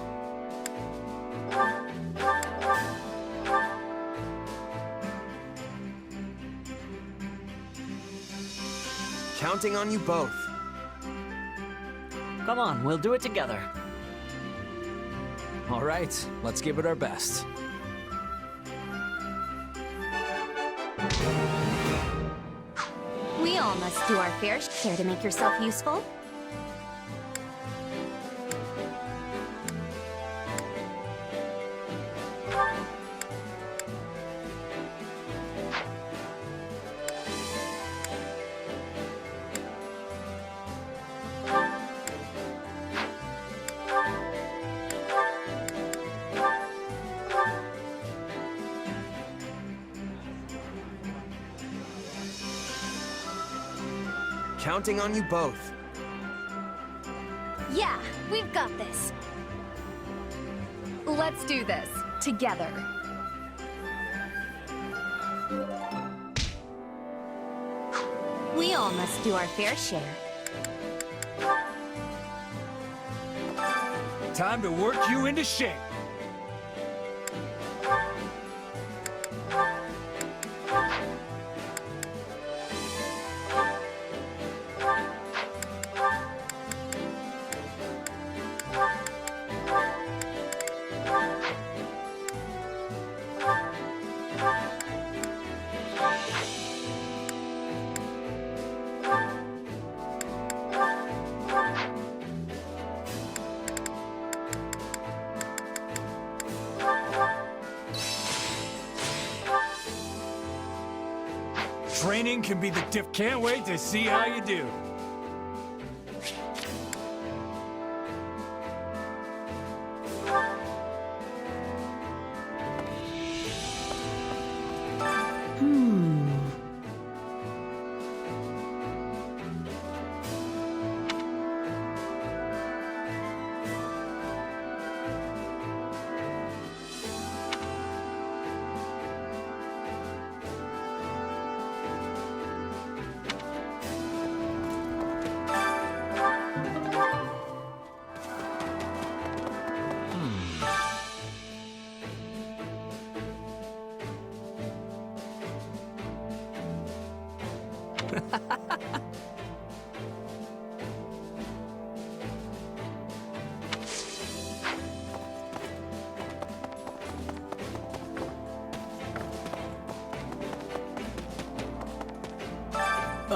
Counting on you both. Come on, we'll do it together. All right, let's give it our best. We all must do our fair share to make yourself useful. Counting on you both. Yeah, we've got this. Let's do this together. We all must do our fair share. Time to work you into shape. Training can be the diff. Can't wait to see how you do.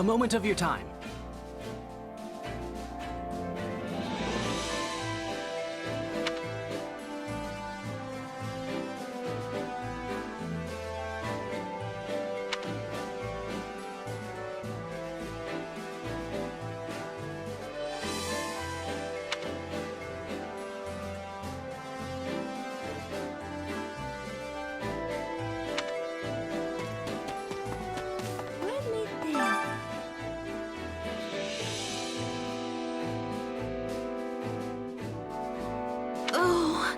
A moment of your time. Let me think. Oh.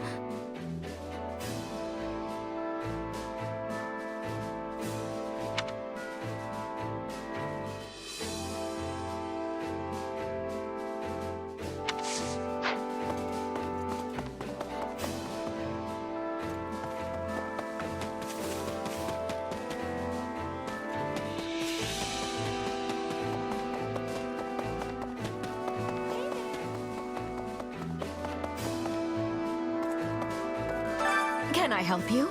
Can I help you?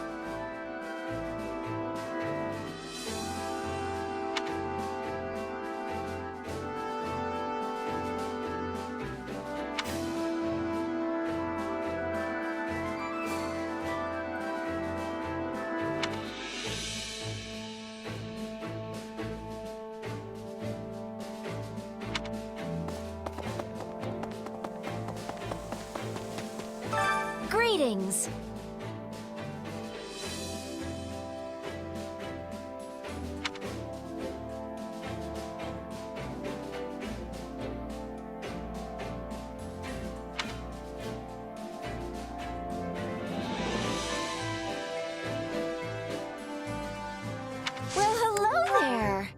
Greetings. Well, hello there.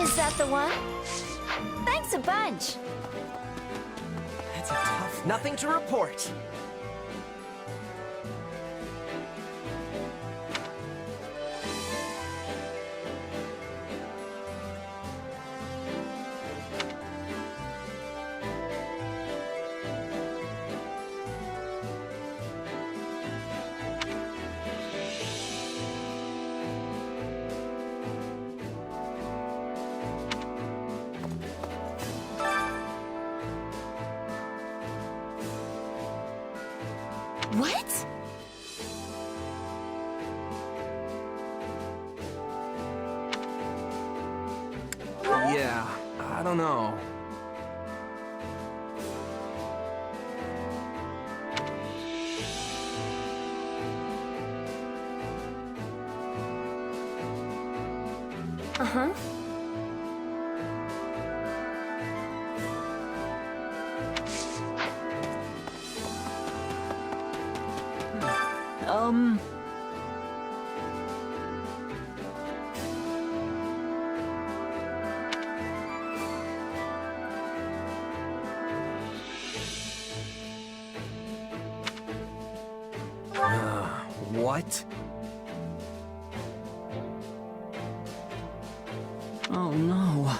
Is that the one? Thanks a bunch. That's a tough. Nothing to report. What? Yeah, I don't know. Uh-huh. What? Oh no.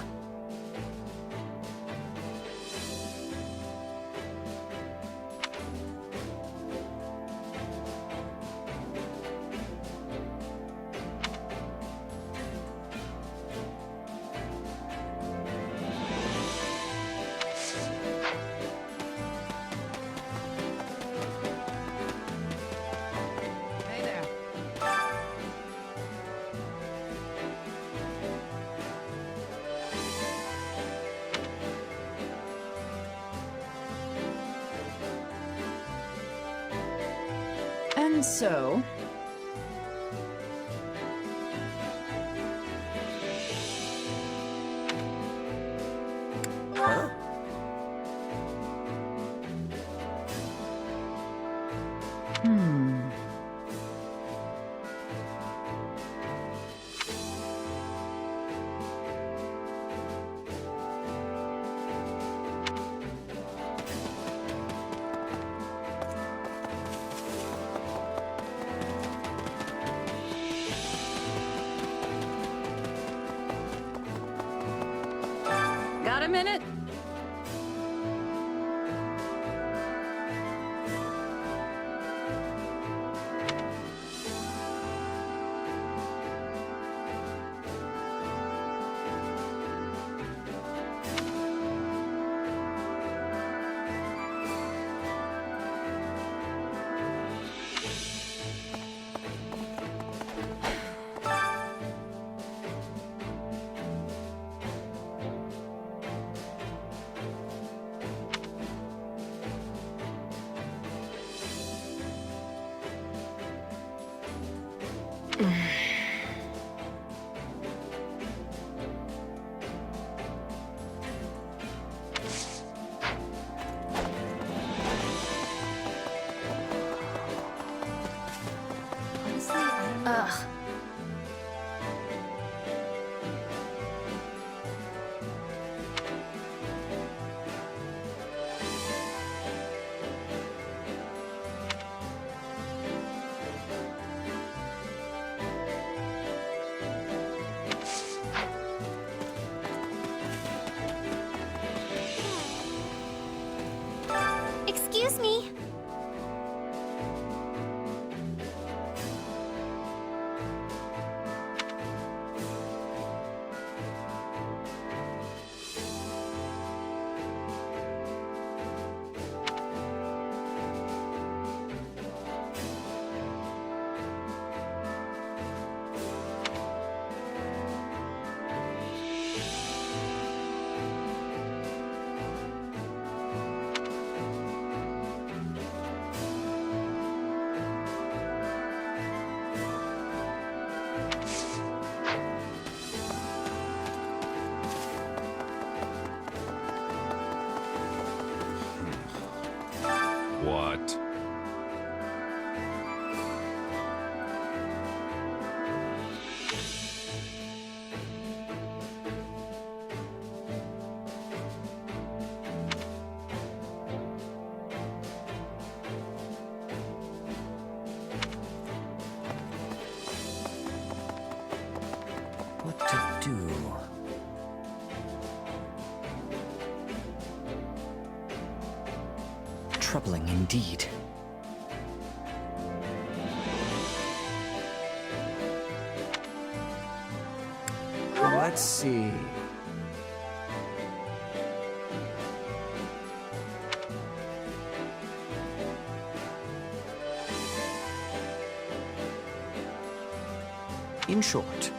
Hey there. And so, Huh? a minute? Ugh. Excuse me. What? What to do? Troubling indeed. Let's see. In short,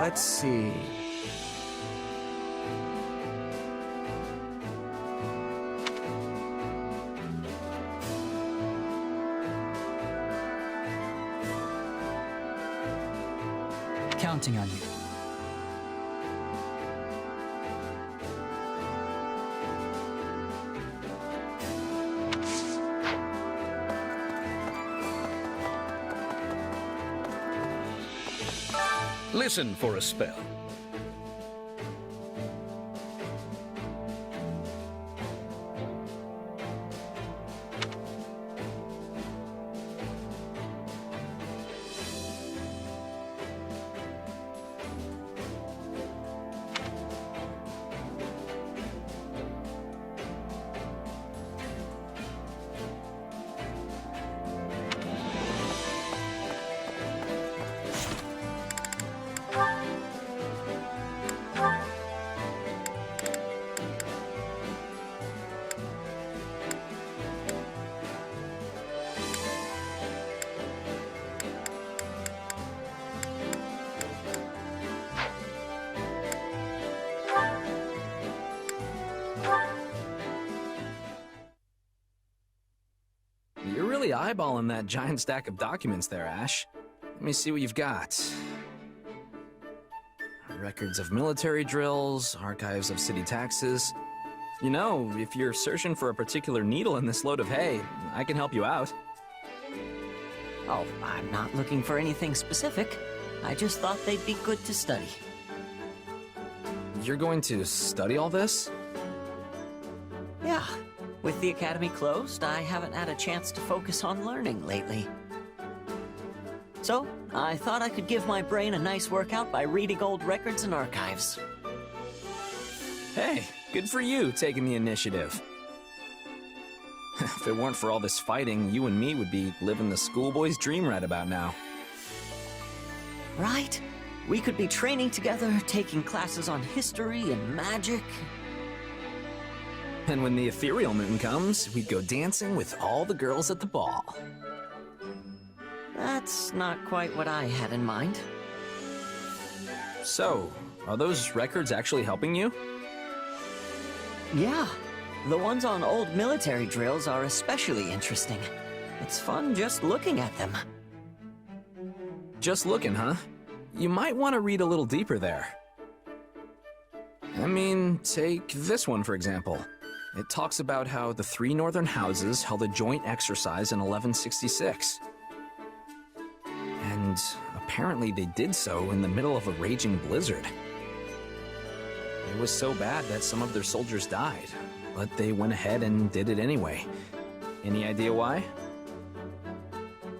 Let's see. counting on you. Listen for a spell. You're really eyeballing that giant stack of documents there, Ash. Let me see what you've got. Records of military drills, archives of city taxes. You know, if you're searching for a particular needle in this load of hay, I can help you out. Oh, I'm not looking for anything specific. I just thought they'd be good to study. You're going to study all this? Yeah. With the academy closed, I haven't had a chance to focus on learning lately. So, I thought I could give my brain a nice workout by reading old records and archives. Hey, good for you taking the initiative. If it weren't for all this fighting, you and me would be living the schoolboy's dream right about now. Right? We could be training together, taking classes on history and magic. And when the ethereal moon comes, we'd go dancing with all the girls at the ball. That's not quite what I had in mind. So, are those records actually helping you? Yeah. The ones on old military drills are especially interesting. It's fun just looking at them. Just looking, huh? You might want to read a little deeper there. I mean, take this one for example. It talks about how the 3 northern houses held a joint exercise in 1166. And apparently they did so in the middle of a raging blizzard. It was so bad that some of their soldiers died, but they went ahead and did it anyway. Any idea why?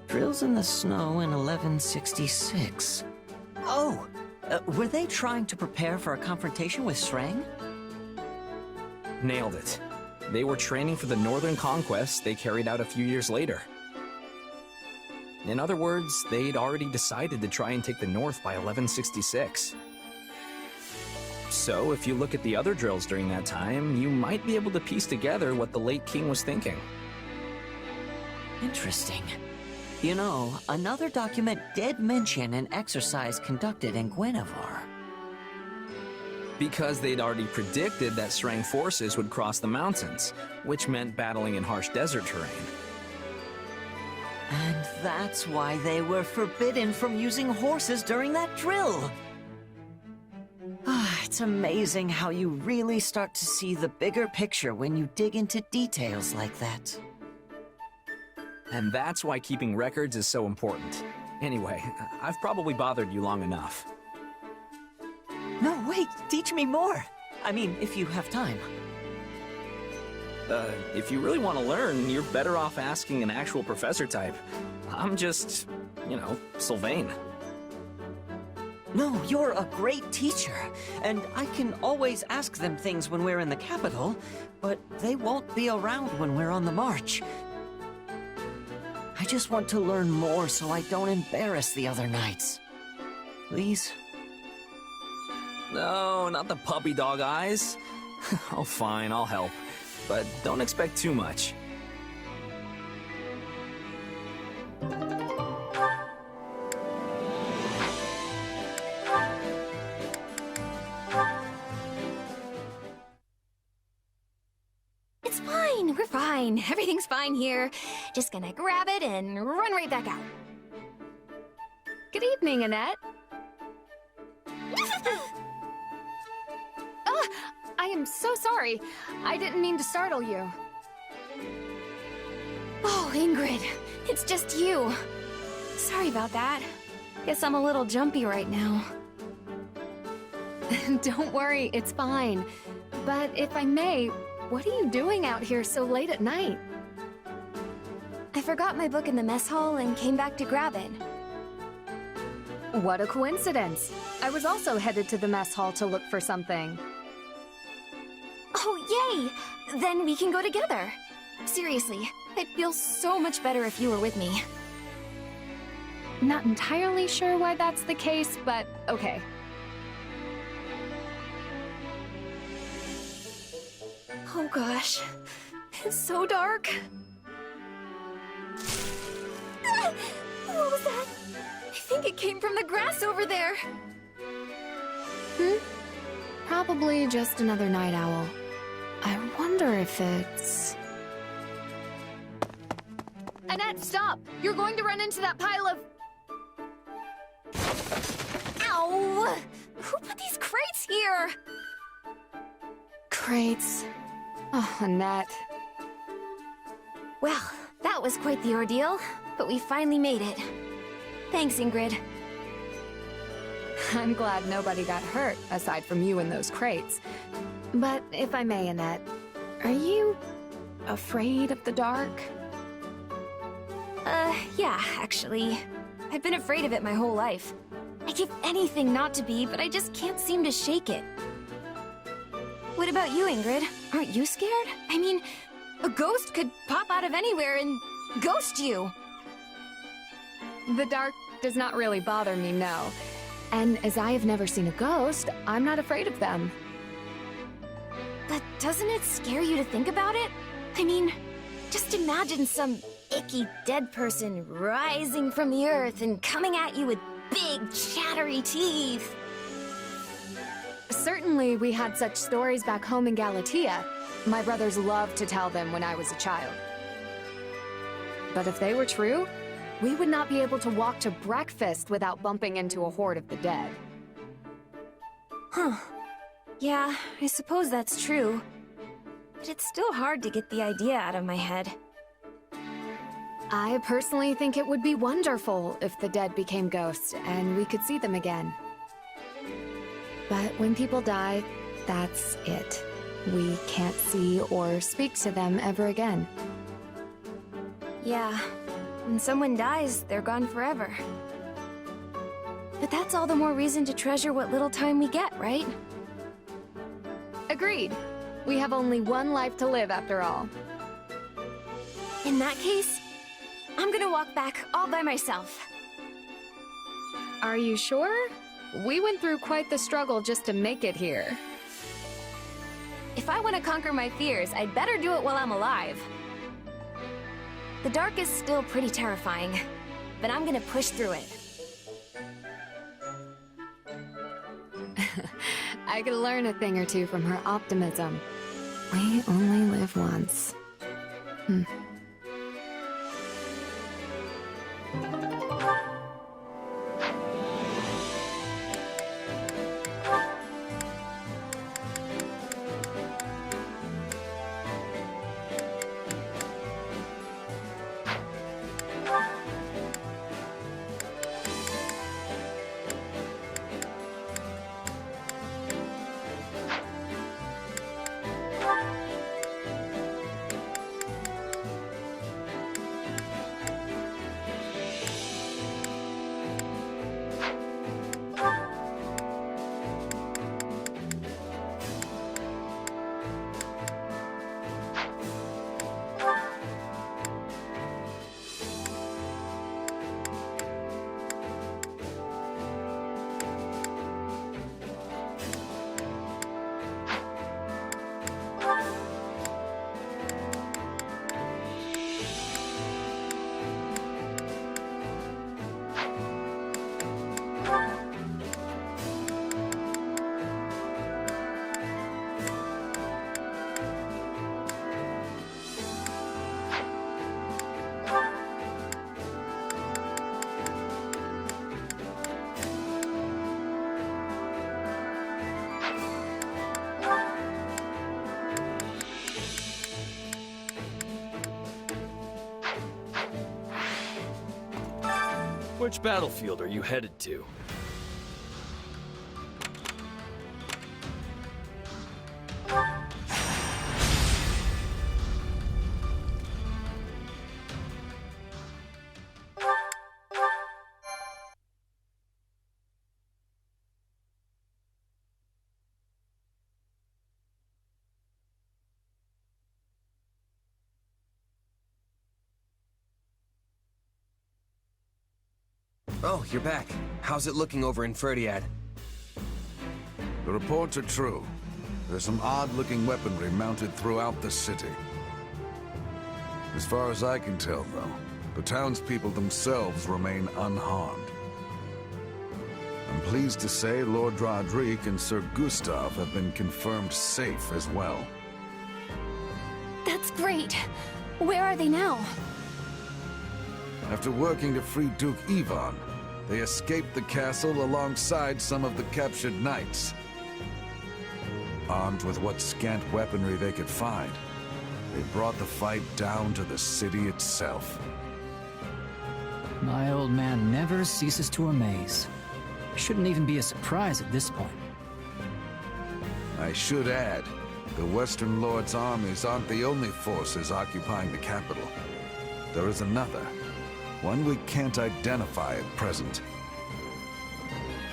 Drills in the snow in 1166. Oh! Were they trying to prepare for a confrontation with Shrang? Nailed it. They were training for the northern conquest they carried out a few years later. In other words, they'd already decided to try and take the north by 1166. So, if you look at the other drills during that time, you might be able to piece together what the late king was thinking. Interesting. You know, another document did mention an exercise conducted in Guinevere. Because they'd already predicted that Shrang forces would cross the mountains, which meant battling in harsh desert terrain. And that's why they were forbidden from using horses during that drill. It's amazing how you really start to see the bigger picture when you dig into details like that. And that's why keeping records is so important. Anyway, I've probably bothered you long enough. No, wait, teach me more. I mean, if you have time. If you really want to learn, you're better off asking an actual professor type. I'm just, you know, Sylvain. No, you're a great teacher, and I can always ask them things when we're in the capital, but they won't be around when we're on the march. I just want to learn more so I don't embarrass the other knights. Please? No, not the puppy dog eyes. Oh, fine, I'll help. But don't expect too much. It's fine, we're fine. Everything's fine here. Just gonna grab it and run right back out. Good evening, Annette. I am so sorry. I didn't mean to startle you. Oh, Ingrid, it's just you. Sorry about that. Guess I'm a little jumpy right now. Don't worry, it's fine. But if I may, what are you doing out here so late at night? I forgot my book in the mess hall and came back to grab it. What a coincidence. I was also headed to the mess hall to look for something. Oh, yay! Then we can go together. Seriously, I'd feel so much better if you were with me. Not entirely sure why that's the case, but okay. Oh gosh, it's so dark. Ah! What was that? I think it came from the grass over there. Probably just another night owl. I wonder if it's... Annette, stop! You're going to run into that pile of... Ow! Who put these crates here? Crates. Oh, Annette. Well, that was quite the ordeal, but we finally made it. Thanks, Ingrid. I'm glad nobody got hurt, aside from you and those crates. But if I may, Annette, are you afraid of the dark? Yeah, actually. I've been afraid of it my whole life. I give anything not to be, but I just can't seem to shake it. What about you, Ingrid? Aren't you scared? I mean, a ghost could pop out of anywhere and ghost you. The dark does not really bother me, no. And as I have never seen a ghost, I'm not afraid of them. But doesn't it scare you to think about it? I mean, just imagine some icky dead person rising from the earth and coming at you with big, chattery teeth. Certainly, we had such stories back home in Galatea. My brothers loved to tell them when I was a child. But if they were true, we would not be able to walk to breakfast without bumping into a horde of the dead. Huh. Yeah, I suppose that's true. But it's still hard to get the idea out of my head. I personally think it would be wonderful if the dead became ghosts and we could see them again. But when people die, that's it. We can't see or speak to them ever again. Yeah, when someone dies, they're gone forever. But that's all the more reason to treasure what little time we get, right? Agreed. We have only one life to live after all. In that case, I'm gonna walk back all by myself. Are you sure? We went through quite the struggle just to make it here. If I want to conquer my fears, I'd better do it while I'm alive. The dark is still pretty terrifying, but I'm gonna push through it. I could learn a thing or two from her optimism. We only live once. Which battlefield are you headed to? Oh, you're back. How's it looking over in Ferdiad? The reports are true. There's some odd-looking weaponry mounted throughout the city. As far as I can tell, though, the townspeople themselves remain unharmed. I'm pleased to say Lord Roderick and Sir Gustav have been confirmed safe as well. That's great. Where are they now? After working to free Duke Ivan, They escaped the castle alongside some of the captured knights. Armed with what scant weaponry they could find, they brought the fight down to the city itself. My old man never ceases to amaze. Shouldn't even be a surprise at this point. I should add, the Western Lord's armies aren't the only forces occupying the capital. There is another, one we can't identify at present.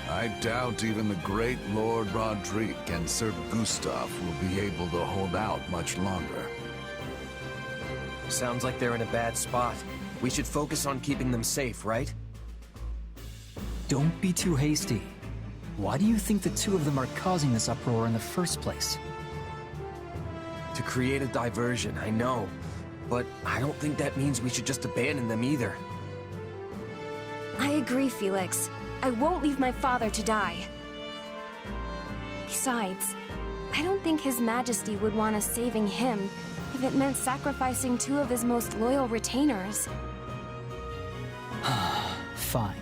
I doubt even the great Lord Roderick and Sir Gustav will be able to hold out much longer. Sounds like they're in a bad spot. We should focus on keeping them safe, right? Don't be too hasty. Why do you think the two of them are causing this uproar in the first place? To create a diversion, I know. But I don't think that means we should just abandon them either. I agree, Felix. I won't leave my father to die. Besides, I don't think His Majesty would want us saving him if it meant sacrificing two of his most loyal retainers. Fine.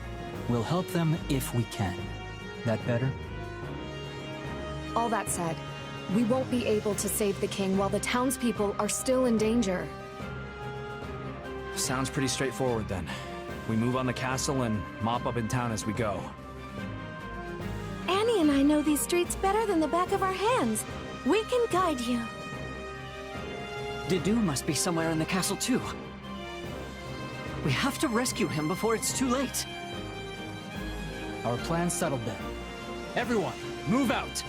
We'll help them if we can. That better? All that said, we won't be able to save the king while the townspeople are still in danger. Sounds pretty straightforward then. We move on the castle and mop up in town as we go. Annie and I know these streets better than the back of our hands. We can guide you. Didu must be somewhere in the castle too. We have to rescue him before it's too late. Our plan's settled then. Everyone, move out!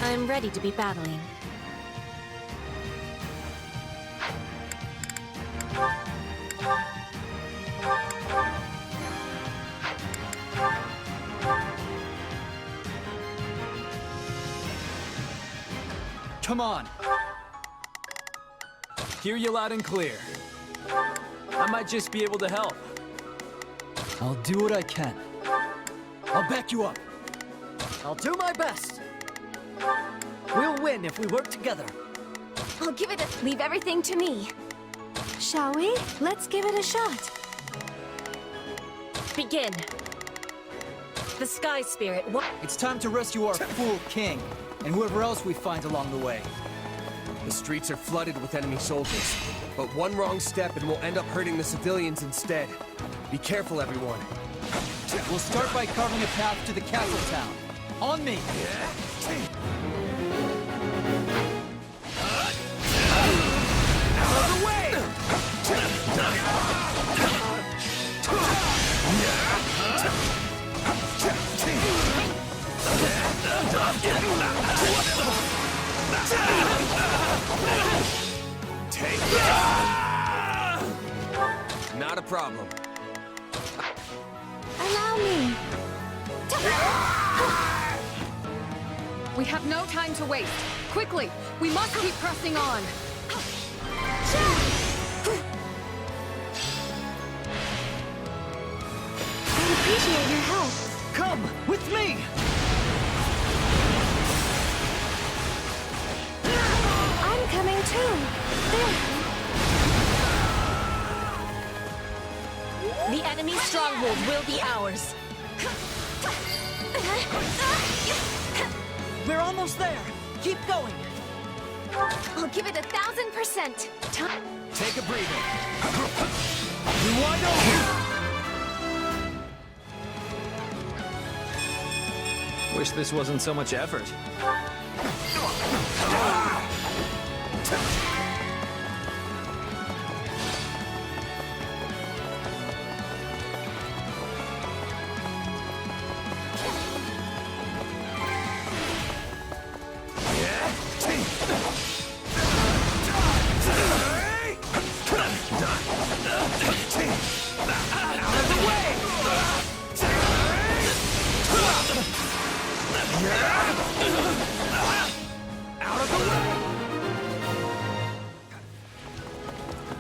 I'm ready to be battling. Come on. Hear you loud and clear. I might just be able to help. I'll do what I can. I'll back you up. I'll do my best. We'll win if we work together. I'll give it a... Leave everything to me. Shall we? Let's give it a shot. Begin. The Sky Spirit, what? It's time to rescue our fool king, and whoever else we find along the way. The streets are flooded with enemy soldiers, but one wrong step and we'll end up hurting the civilians instead. Be careful, everyone. We'll start by carving a path to the castle town. On me! Out of the way! Take that! Not a problem. Allow me. We have no time to waste. Quickly, we must keep pressing on. I appreciate your help. Come with me! I'm coming too. There. The enemy's stronghold will be ours. We're almost there. Keep going. I'll give it 1,000%. Take a breather. You're wide open! Wish this wasn't so much effort.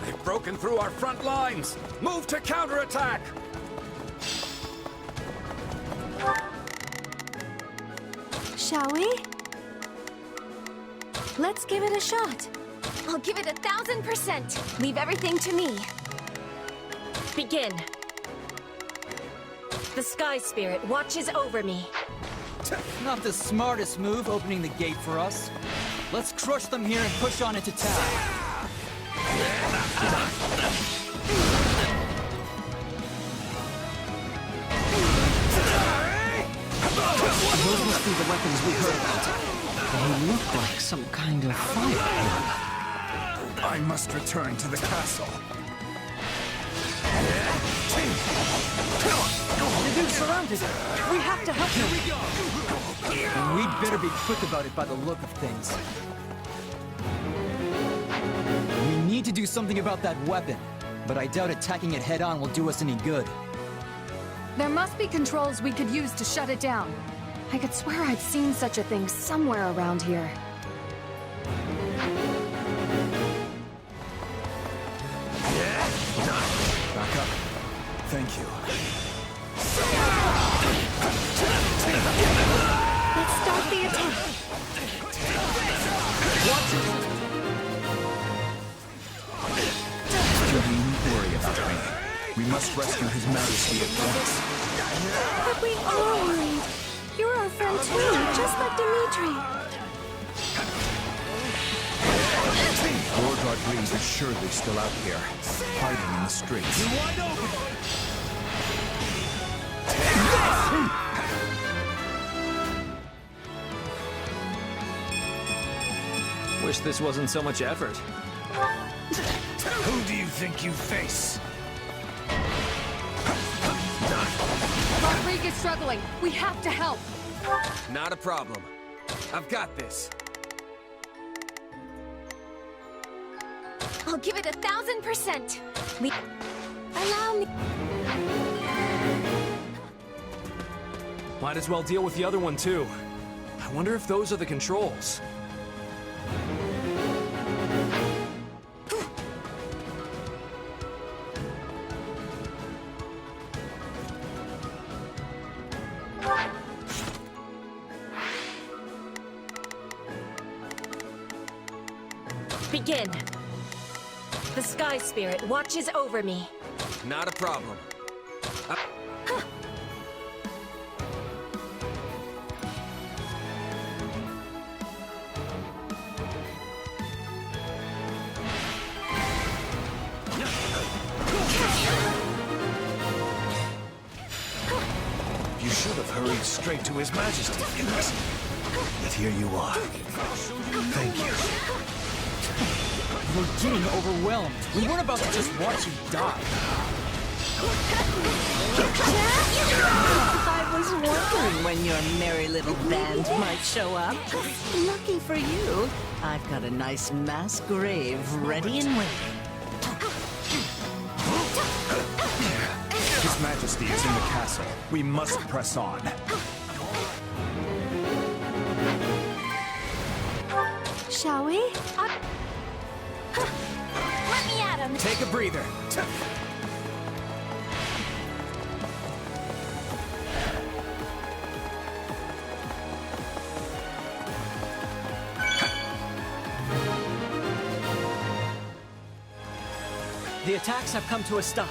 They've broken through our front lines! Move to counterattack! Shall we? Let's give it a shot. I'll give it 1,000%. Leave everything to me. Begin. The Sky Spirit watches over me. Not the smartest move, opening the gate for us. Let's crush them here and push on into town. Those must be the weapons we heard about. They look like some kind of fire. I must return to the castle. The dude's surrounded. We have to help him. And we'd better be quick about it by the look of things. We need to do something about that weapon, but I doubt attacking it head-on will do us any good. There must be controls we could use to shut it down. I could swear I've seen such a thing somewhere around here. Back up. Thank you. Let's start the attack. You needn't worry about me. We must rescue His Majesty at once. But we are worried. You're our friend too, just like Dimitri. Lord Rodriguez is surely still out here, hiding in the streets. Wish this wasn't so much effort. Who do you think you face? Rodriguez is struggling. We have to help. Not a problem. I've got this. I'll give it 1,000%. Allow me. Might as well deal with the other one, too. I wonder if those are the controls. Begin. The Sky Spirit watches over me. Not a problem. You should have hurried straight to His Majesty. But here you are. Thank you. We're getting overwhelmed. We weren't about to just watch you die. I was wondering when your merry little band might show up. Lucky for you, I've got a nice mass grave ready and waiting. His Majesty is in the castle. We must press on. Shall we? Let me at him. Take a breather. The attacks have come to a stop.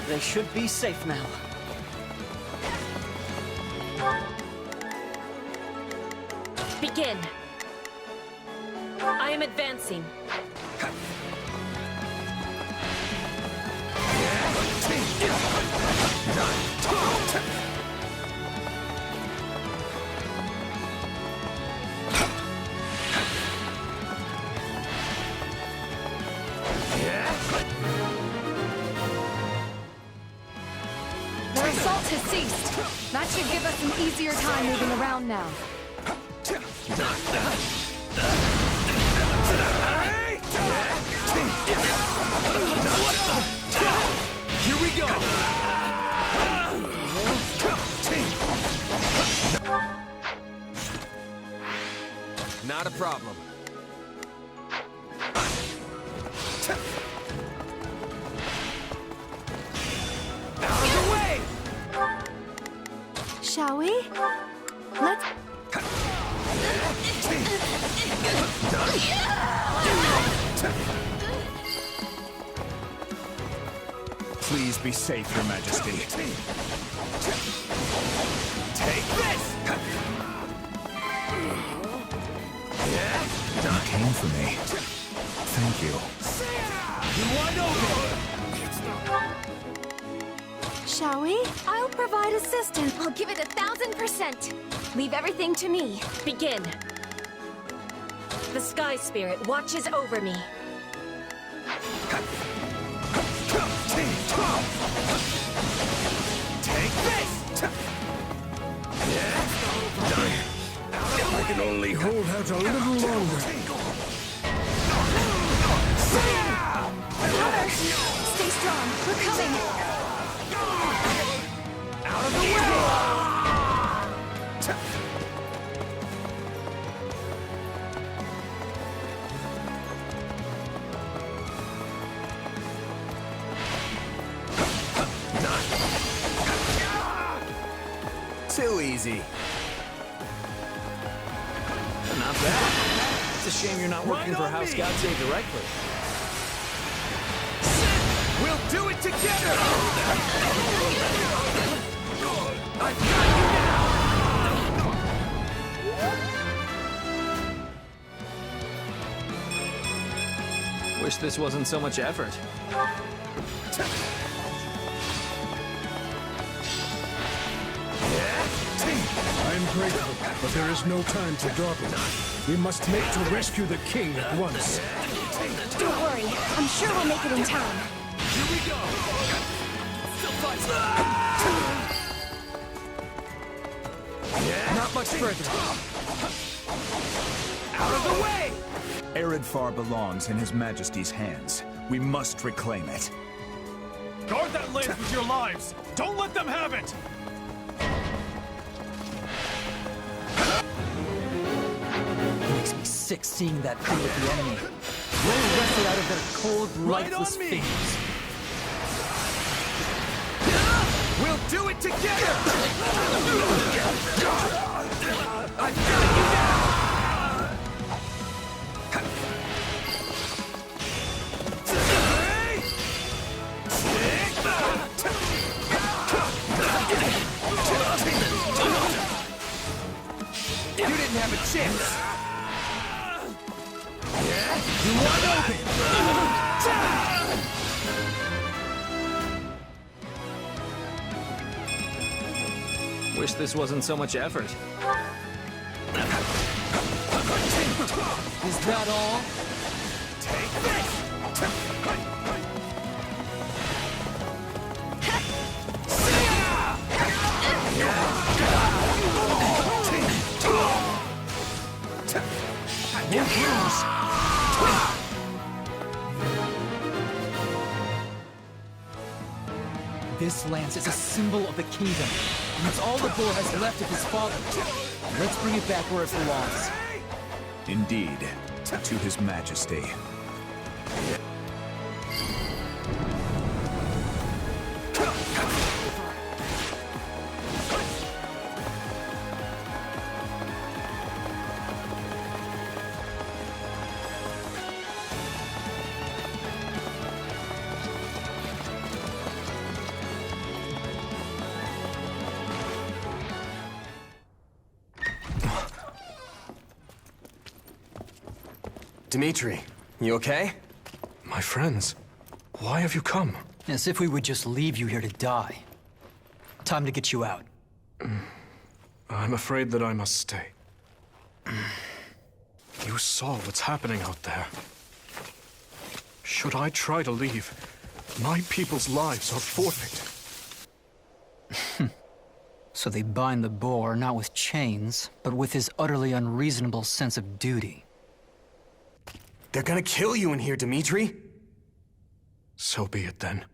They should be safe now. Begin. I am advancing. Their assault has ceased. That should give us an easier time moving around now. Here we go! Not a problem. Out of the way! Shall we? Let's... Please be safe, Your Majesty. Take this! You came for me. Thank you. Shall we? I'll provide assistance. I'll give it 1,000%. Leave everything to me. Begin. The Sky Spirit watches over me. Take this! I can only hold out a little longer. Mother! Stay strong. We're coming. Out of the way! Too easy. Not bad. It's a shame you're not working for House Gautier directly. We'll do it together! I've got you now! Wish this wasn't so much effort. I'm grateful, but there is no time to dawdle. We must make to rescue the king at once. Don't worry. I'm sure we'll make it in time. Here we go! Not much further. Out of the way! Areadbhar belongs in His Majesty's hands. We must reclaim it. Guard that land with your lives! Don't let them have it! It makes me sick seeing that thing with the enemy. Roll wrestle out of their cold, lifeless fingers. We'll do it together! I'm feeling you now! You didn't have a chance! You're wide open! Wish this wasn't so much effort. Is that all? Take this! This lance is a symbol of the kingdom, and it's all the boar has left of his father. Let's bring it back where it belongs. Indeed, to His Majesty. Dimitri, you okay? My friends, why have you come? As if we would just leave you here to die. Time to get you out. I'm afraid that I must stay. You saw what's happening out there. Should I try to leave, my people's lives are forfeit. So they bind the boar not with chains, but with his utterly unreasonable sense of duty. They're gonna kill you in here, Dimitri. So be it then.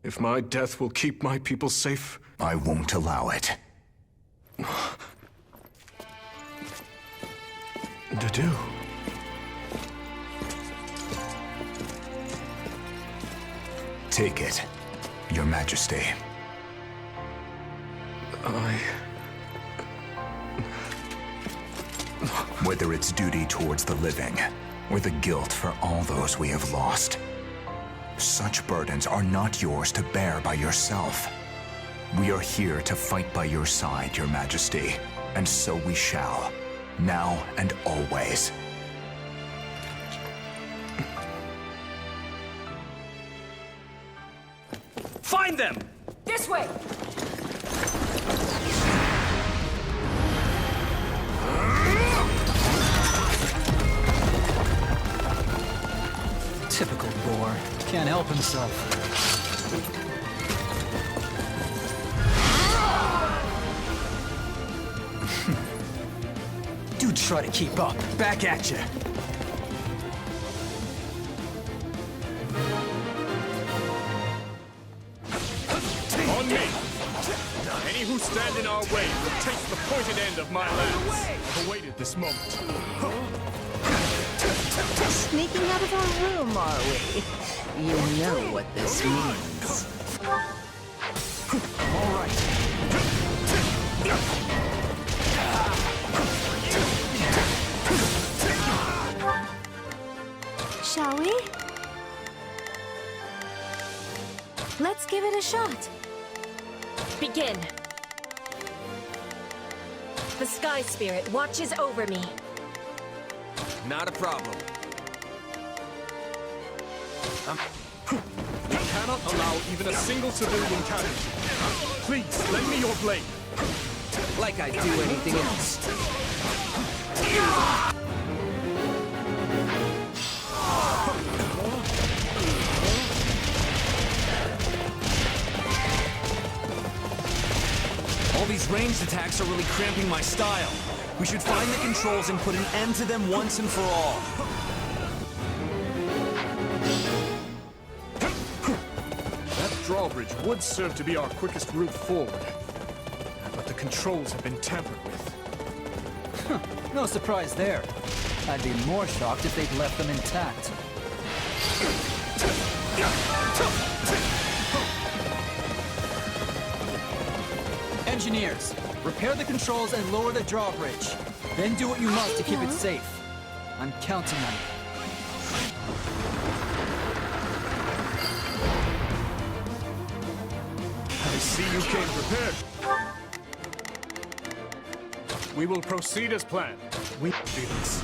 If my death will keep my people safe, I won't allow it. Dedu. Take it, Your Majesty. Whether it's duty towards the living, or the guilt for all those we have lost, such burdens are not yours to bear by yourself. We are here to fight by your side, Your Majesty, and so we shall, now and always. Find them! This way! Typical boar. Can't help himself. Do try to keep up. Back at you. On me! Any who stand in our way will taste the pointed end of my lance. I've awaited this moment. Sneaking out of our room, are we? You know what this means. All right. Shall we? Let's give it a shot. Begin. The Sky Spirit watches over me. Not a problem. We cannot allow even a single civilian casualty. Please, lend me your blade. Like I'd do anything else. All these ranged attacks are really cramping my style. We should find the controls and put an end to them once and for all. That drawbridge would serve to be our quickest route forward. But the controls have been tampered with. No surprise there. I'd be more shocked if they'd left them intact. Engineers, repair the controls and lower the drawbridge. Then do what you must to keep it safe. I'm counting on you. I see you came prepared. We will proceed as planned. We do this.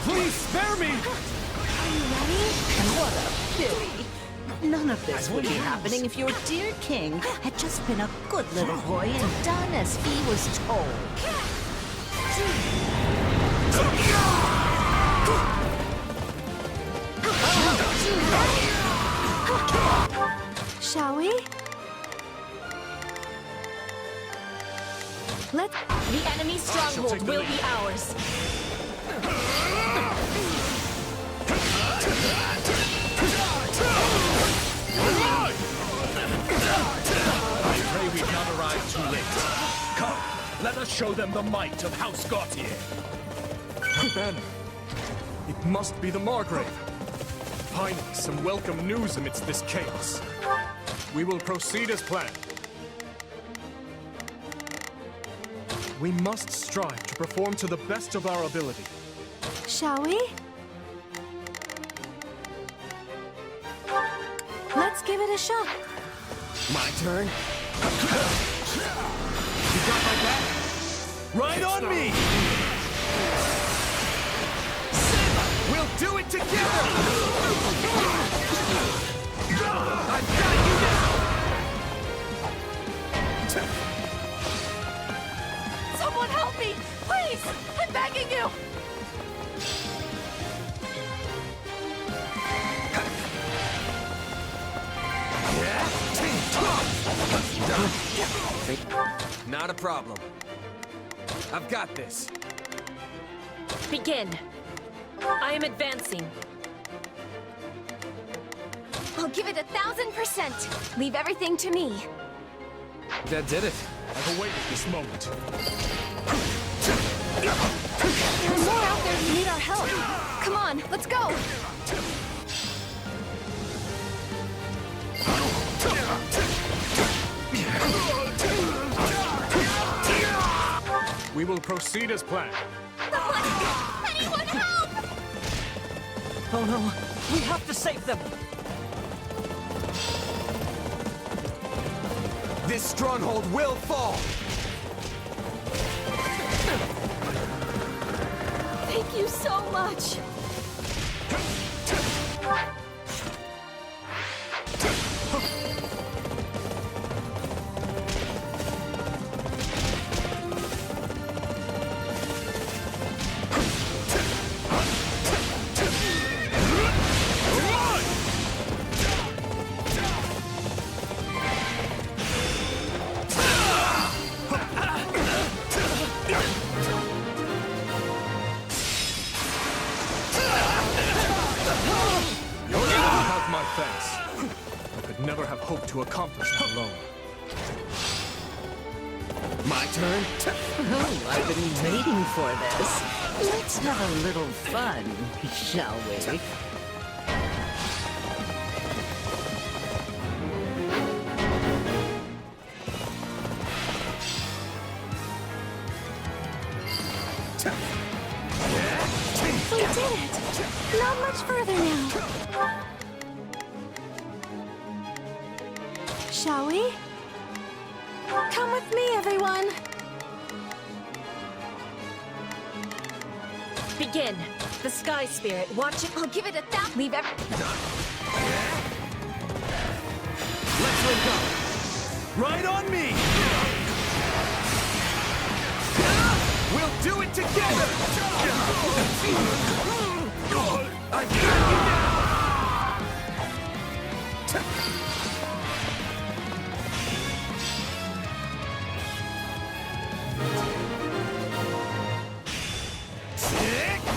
Please spare me! Are you ready? What a pity. None of this would be happening if your dear king had just been a good little boy and done as he was told. Shall we? The enemy's stronghold will be ours. I pray we've not arrived too late. Come, let us show them the might of House Gautier. Ben, it must be the Margrave. Finally, some welcome news amidst this chaos. We will proceed as planned. We must strive to perform to the best of our ability. Shall we? Let's give it a shot. My turn? You got my back? Right on me! We'll do it together! I've got you now! Someone help me! Please! I'm begging you! Not a problem. I've got this. Begin. I am advancing. I'll give it 1,000%. Leave everything to me. That did it. I've awaited this moment. There are more out there who need our help. Come on, let's go. We will proceed as planned. Anyone help! Oh no, we have to save them! This stronghold will fall! Thank you so much! To accomplish it alone. My turn? Oh, I've been waiting for this. Let's have a little fun, shall we? We did it! Not much further now. Shall we? Come with me, everyone! Begin. The Sky Spirit. Watch it. I'll give it 1,000. Leave every... Let's link up! Right on me! We'll do it together! I've got you now!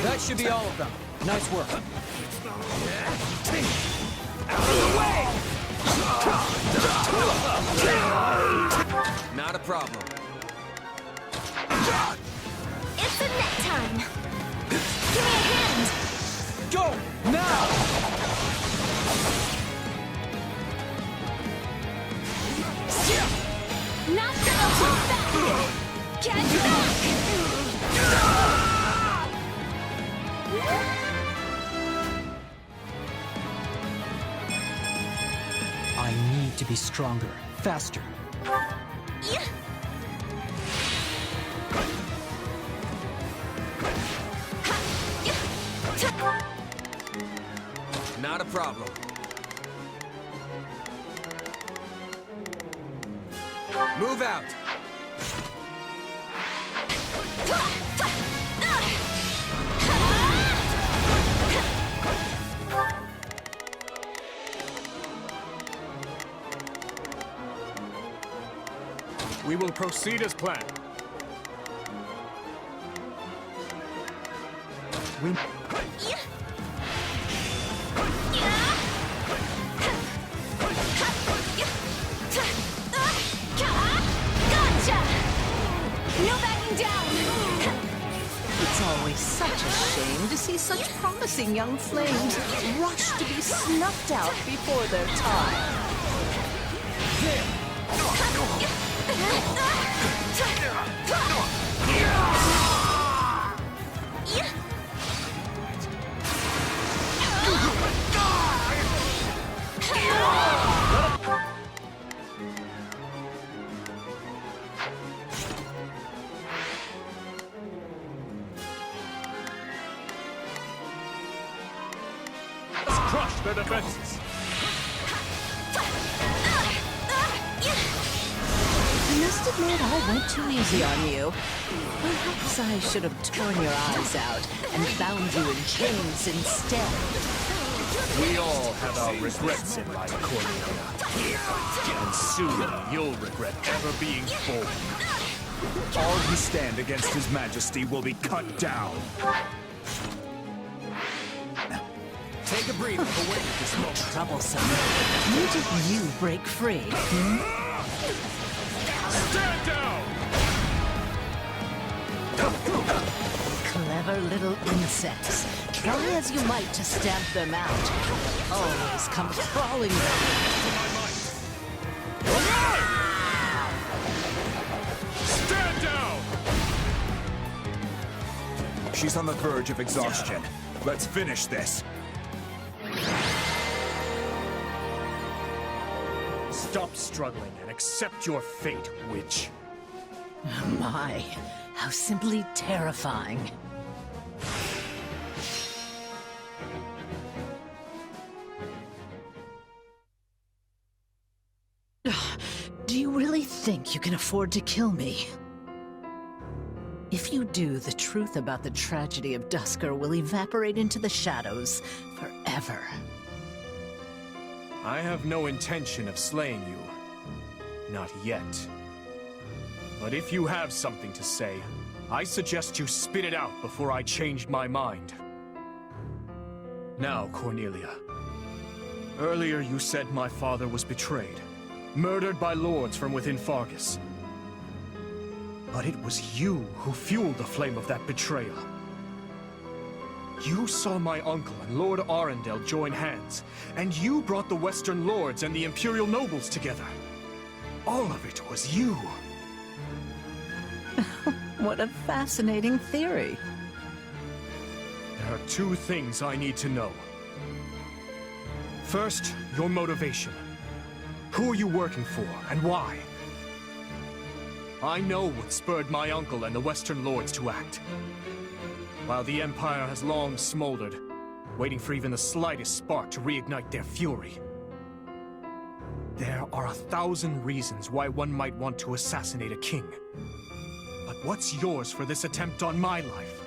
That should be all of them. Nice work. Out of the way! Not a problem. It's a net time. Give me a hand. Go! Now! Not gonna hold back! Catch back! I need to be stronger, faster. Not a problem. Move out! We will proceed as planned. We... Gotcha! No backing down! It's always such a shame to see such promising young flames rush to be snuffed out before their time. Let's crush their defenses. I must admit I went too easy on you. Perhaps I should have torn your eyes out and bound you in chains instead. We all have our regrets in life, Cornelia. And soon you'll regret ever being born. All who stand against His Majesty will be cut down. Take a breather, but wait at this moment. Troublesome. When did you break free? Stand down! Clever little insects. Try as you might to stamp them out. Always come crawling back. Stand down! She's on the verge of exhaustion. Let's finish this. Stop struggling and accept your fate, witch. My, how simply terrifying. Do you really think you can afford to kill me? If you do, the truth about the tragedy of Dusker will evaporate into the shadows forever. I have no intention of slaying you. Not yet. But if you have something to say, I suggest you spit it out before I change my mind. Now, Cornelia. Earlier you said my father was betrayed, murdered by lords from within Fargus. But it was you who fueled the flame of that betrayal. You saw my uncle and Lord Arundel join hands, and you brought the Western Lords and the Imperial nobles together. All of it was you. What a fascinating theory. There are two things I need to know. First, your motivation. Who are you working for, and why? I know what spurred my uncle and the Western Lords to act. While the Empire has long smoldered, waiting for even the slightest spark to reignite their fury. There are 1,000 reasons why one might want to assassinate a king. But what's yours for this attempt on my life?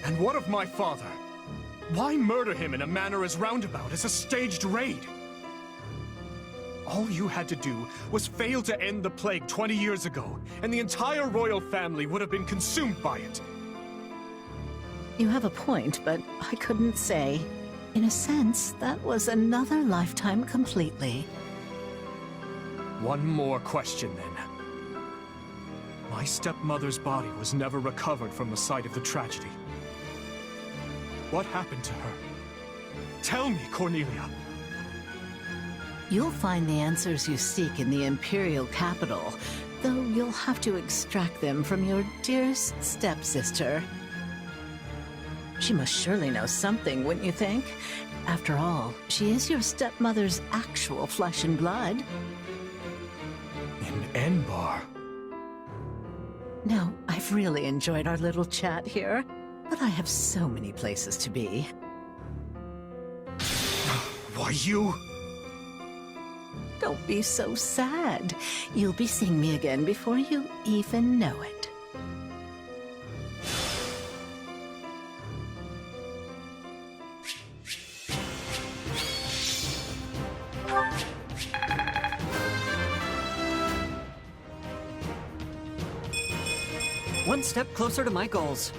And what of my father? Why murder him in a manner as roundabout as a staged raid? All you had to do was fail to end the plague 20 years ago, and the entire royal family would have been consumed by it. You have a point, but I couldn't say. In a sense, that was another lifetime completely. One more question, then. My stepmother's body was never recovered from the site of the tragedy. What happened to her? Tell me, Cornelia! You'll find the answers you seek in the Imperial capital, though you'll have to extract them from your dearest stepsister. She must surely know something, wouldn't you think? After all, she is your stepmother's actual flesh and blood. In Areadbhar. Now, I've really enjoyed our little chat here, but I have so many places to be. Why, you... Don't be so sad. You'll be seeing me again before you even know it. One step closer to my goals.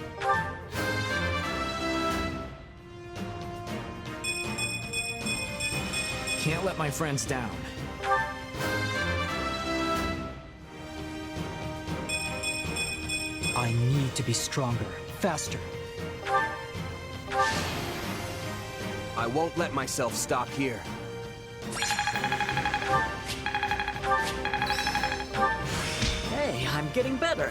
Can't let my friends down. I need to be stronger, faster. I won't let myself stop here. Hey, I'm getting better.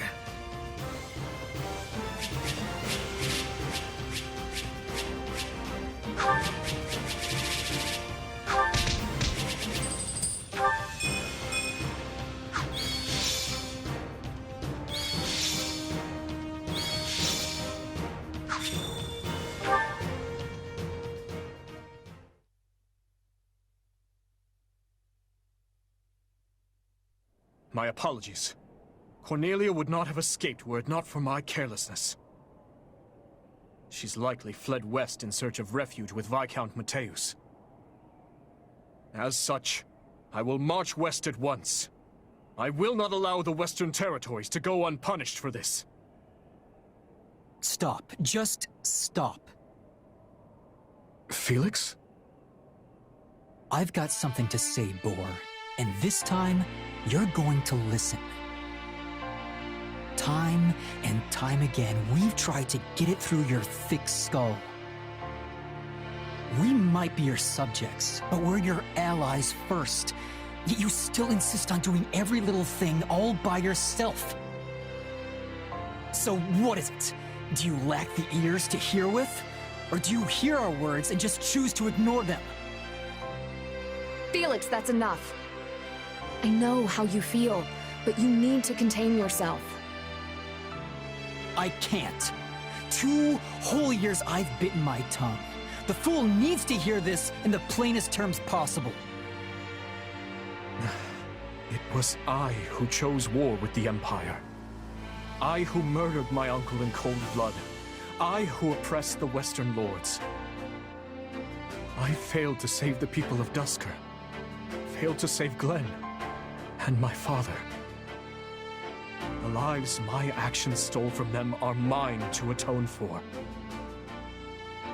My apologies. Cornelia would not have escaped were it not for my carelessness. She's likely fled west in search of refuge with Viscount Mateus. As such, I will march west at once. I will not allow the Western Territories to go unpunished for this. Stop. Just stop. Felix? I've got something to say, Boar. And this time, you're going to listen. Time and time again, we've tried to get it through your thick skull. We might be your subjects, but we're your allies first. Yet you still insist on doing every little thing all by yourself. So what is it? Do you lack the ears to hear with? Or do you hear our words and just choose to ignore them? Felix, that's enough. I know how you feel, but you need to contain yourself. I can't. 2 whole years I've bitten my tongue. The fool needs to hear this in the plainest terms possible. It was I who chose war with the Empire. I who murdered my uncle in cold blood. I who oppressed the Western Lords. I failed to save the people of Duscur. Failed to save Glenn. And my father. The lives my actions stole from them are mine to atone for.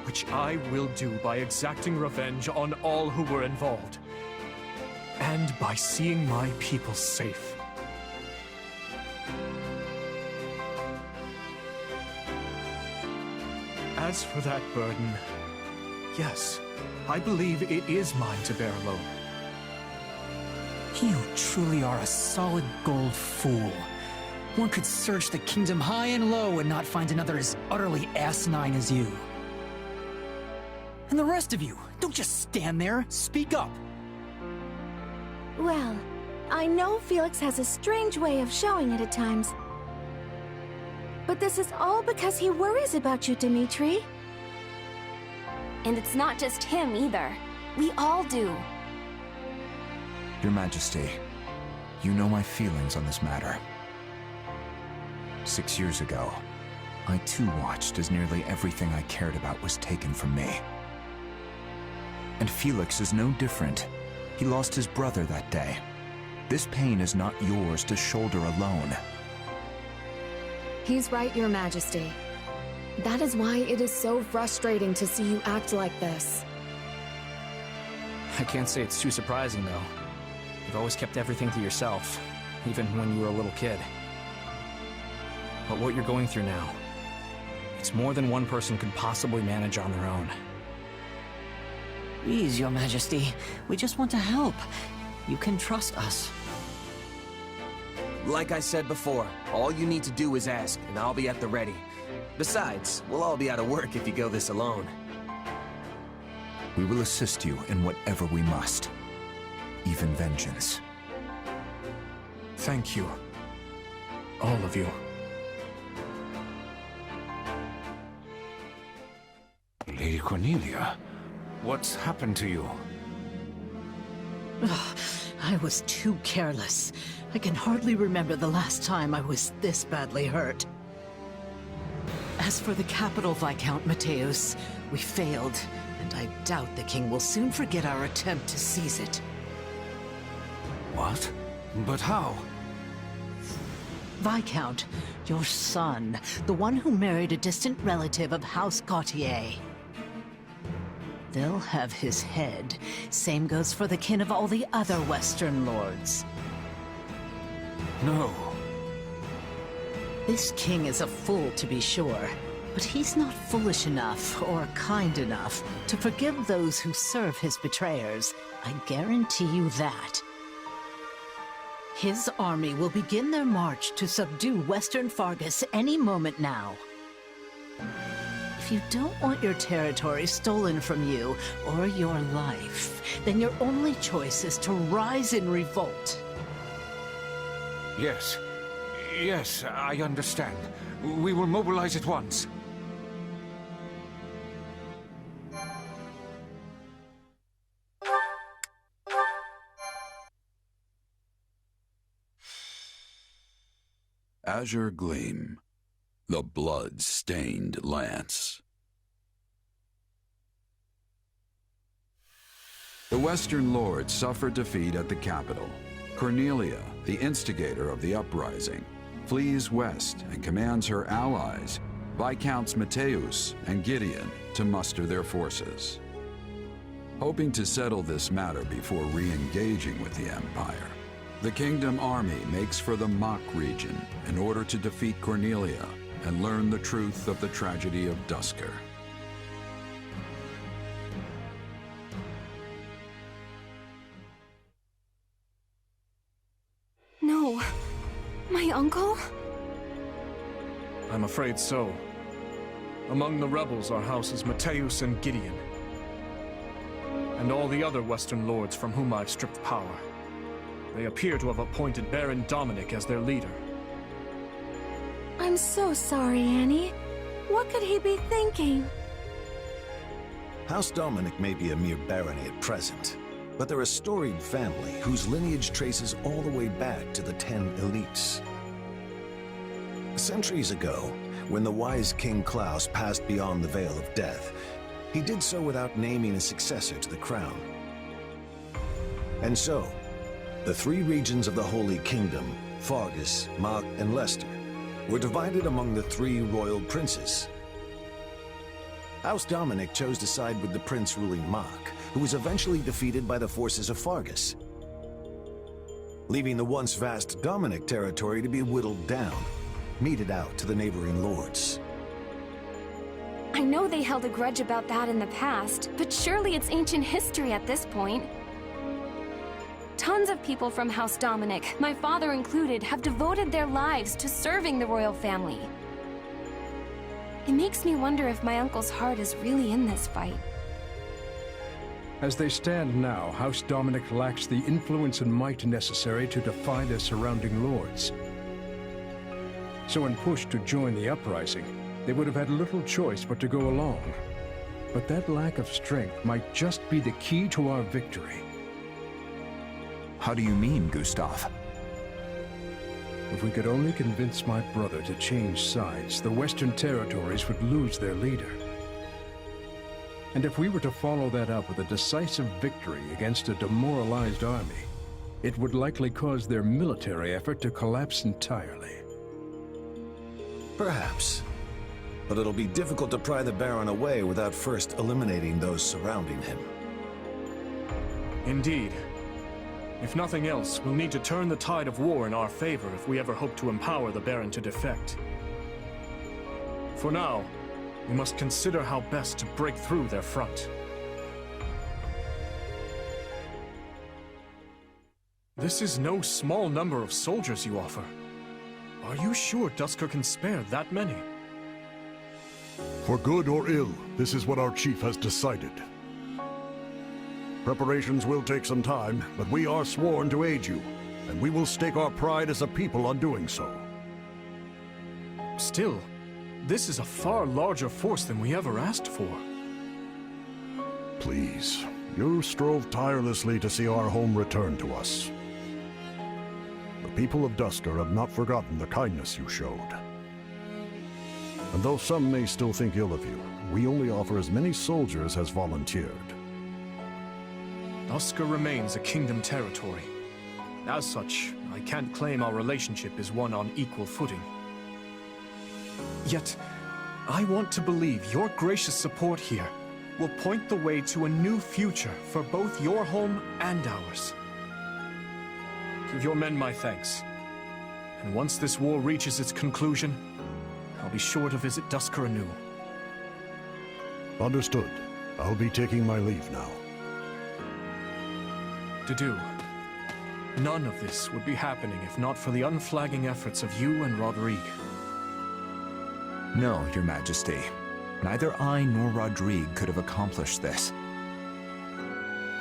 Which I will do by exacting revenge on all who were involved. And by seeing my people safe. As for that burden, yes, I believe it is mine to bear alone. You truly are a solid gold fool. One could search the kingdom high and low and not find another as utterly asinine as you. And the rest of you, don't just stand there, speak up. Well, I know Felix has a strange way of showing it at times. But this is all because he worries about you, Dimitri. And it's not just him either. We all do. Your Majesty, you know my feelings on this matter. 6 years ago, I too watched as nearly everything I cared about was taken from me. And Felix is no different. He lost his brother that day. This pain is not yours to shoulder alone. He's right, Your Majesty. That is why it is so frustrating to see you act like this. I can't say it's too surprising, though. You've always kept everything to yourself, even when you were a little kid. But what you're going through now, it's more than one person could possibly manage on their own. Please, Your Majesty. We just want to help. You can trust us. Like I said before, all you need to do is ask, and I'll be at the ready. Besides, we'll all be out of work if you go this alone. We will assist you in whatever we must, even vengeance. Thank you. All of you. Lady Cornelia, what's happened to you? I was too careless. I can hardly remember the last time I was this badly hurt. As for the capital, Viscount Mateus, we failed, and I doubt the king will soon forget our attempt to seize it. What? But how? Viscount, your son, the one who married a distant relative of House Gautier. They'll have his head. Same goes for the kin of all the other Western lords. No. This king is a fool, to be sure, but he's not foolish enough or kind enough to forgive those who serve his betrayers. I guarantee you that. His army will begin their march to subdue Western Fargus any moment now. If you don't want your territory stolen from you or your life, then your only choice is to rise in revolt. Yes. Yes, I understand. We will mobilize at once. Azure Gleam, the blood-stained lance. The Western Lords suffered defeat at the capital. Cornelia, the instigator of the uprising, flees west and commands her allies, Viscounts Mateus and Gideon, to muster their forces. Hoping to settle this matter before re-engaging with the Empire, the Kingdom army makes for the Mach region in order to defeat Cornelia and learn the truth of the tragedy of Duscur. No. My uncle? I'm afraid so. Among the rebels are houses Mateus and Gideon, and all the other Western lords from whom I've stripped power. They appear to have appointed Baron Dominic as their leader. I'm so sorry, Annie. What could he be thinking? House Dominic may be a mere barony at present, but they're a storied family whose lineage traces all the way back to the 10 elites. Centuries ago, when the wise King Klaus passed beyond the Veil of Death, he did so without naming a successor to the crown. And so, the three regions of the Holy Kingdom, Fargus, Mach, and Leicester, were divided among the three royal princes. House Dominic chose to side with the prince ruling Mach, who was eventually defeated by the forces of Fargus, leaving the once vast Dominic territory to be whittled down, meted out to the neighboring lords. I know they held a grudge about that in the past, but surely it's ancient history at this point. Tons of people from House Dominic, my father included, have devoted their lives to serving the royal family. It makes me wonder if my uncle's heart is really in this fight. As they stand now, House Dominic lacks the influence and might necessary to defy their surrounding lords. So when pushed to join the uprising, they would have had little choice but to go along. But that lack of strength might just be the key to our victory. How do you mean, Gustav? If we could only convince my brother to change sides, the Western territories would lose their leader. And if we were to follow that up with a decisive victory against a demoralized army, it would likely cause their military effort to collapse entirely. Perhaps. but it'll be difficult to pry the Baron away without first eliminating those surrounding him. Indeed. If nothing else, we'll need to turn the tide of war in our favor if we ever hope to empower the Baron to defect. For now, we must consider how best to break through their front. This is no small number of soldiers you offer. Are you sure Duscur can spare that many? For good or ill, this is what our chief has decided. Preparations will take some time, but we are sworn to aid you, and we will stake our pride as a people on doing so. Still, this is a far larger force than we ever asked for. Please, you strove tirelessly to see our home return to us. The people of Duscur have not forgotten the kindness you showed. And though some may still think ill of you, we only offer as many soldiers as volunteered. Duscur remains a kingdom territory. As such, I can't claim our relationship is one on equal footing. Yet, I want to believe your gracious support here will point the way to a new future for both your home and ours. Give your men my thanks. And once this war reaches its conclusion, I'll be sure to visit Duscur anew. Understood. I'll be taking my leave now. Dedue, none of this would be happening if not for the unflagging efforts of you and Rodrigue. No, Your Majesty. Neither I nor Rodrigue could have accomplished this.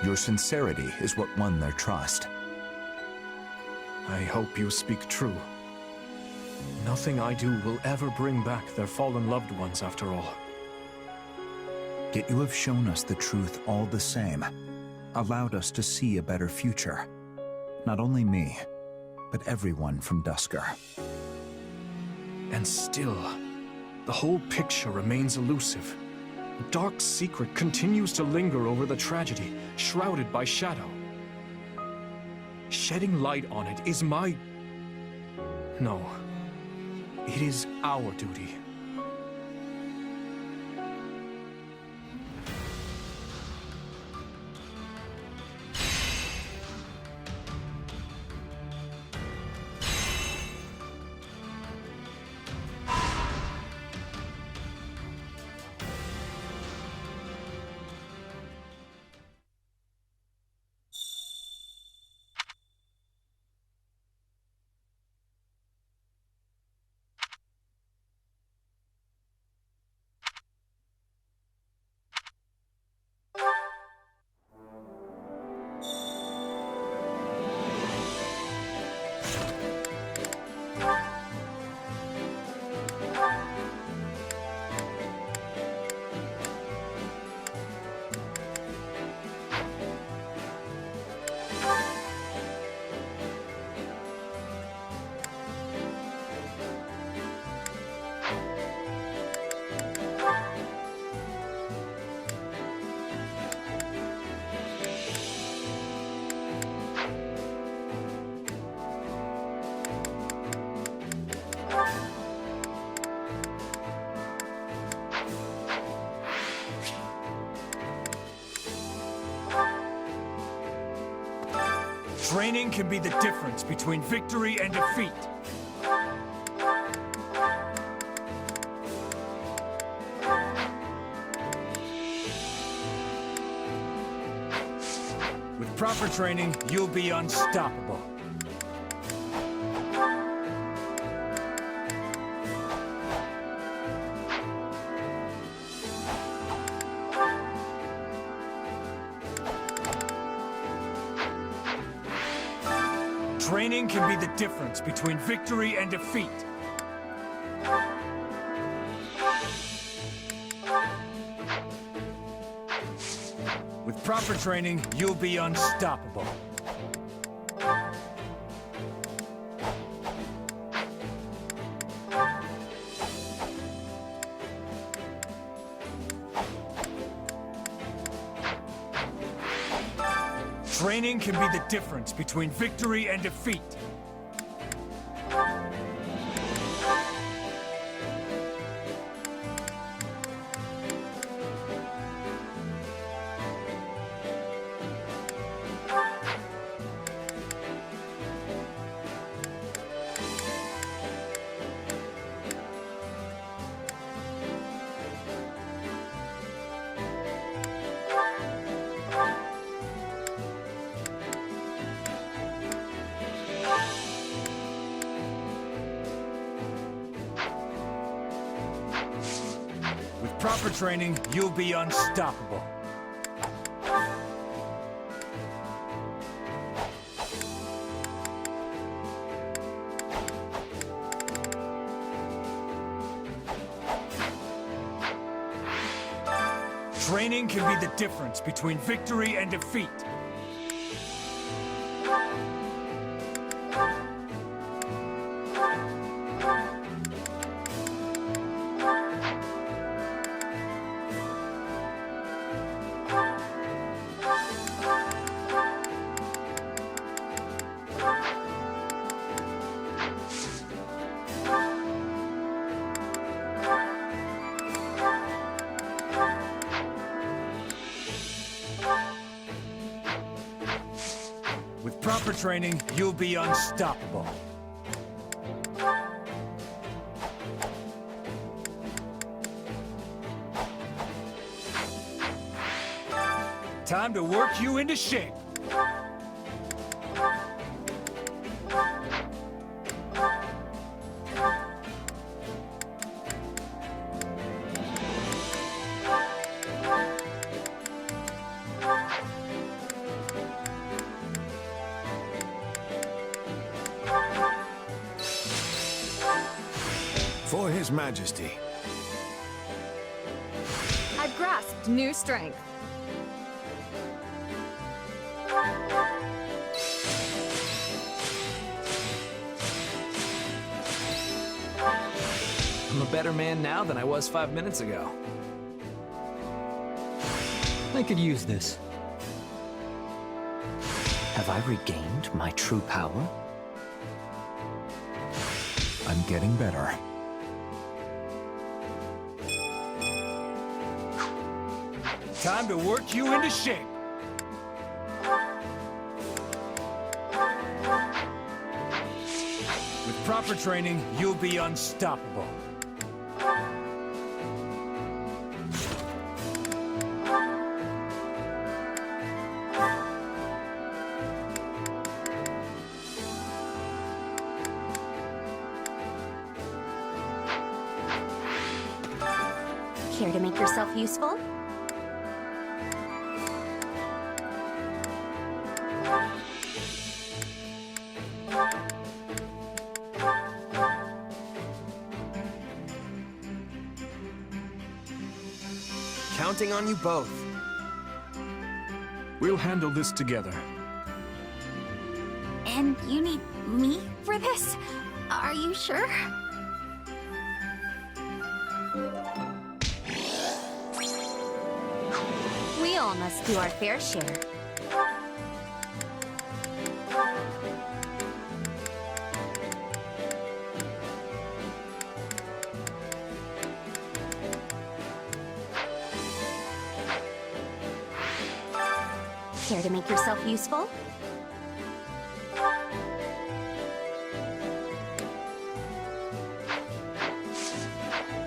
Your sincerity is what won their trust. I hope you speak true. Nothing I do will ever bring back their fallen loved ones after all. Yet you have shown us the truth all the same. Allowed us to see a better future. Not only me, but everyone from Duscur. And still, the whole picture remains elusive. A dark secret continues to linger over the tragedy, shrouded by shadow. Shedding light on it is my... No. It is our duty. Training can be the difference between victory and defeat. With proper training, you'll be unstoppable. Training can be the difference between victory and defeat. With proper training, you'll be unstoppable. Training can be the difference between victory and defeat. proper training, you'll be unstoppable. Training can be the difference between victory and defeat. With proper training, you'll be unstoppable. Time to work you into shape. For His Majesty. I've grasped new strength. I'm a better man now than I was 5 minutes ago. I could use this. Have I regained my true power? I'm getting better. Time to work you into shape. With proper training, you'll be unstoppable. Care to make yourself useful? Counting on you both. We'll handle this together. And you need me for this? Are you sure? We all must do our fair share. Care to make yourself useful?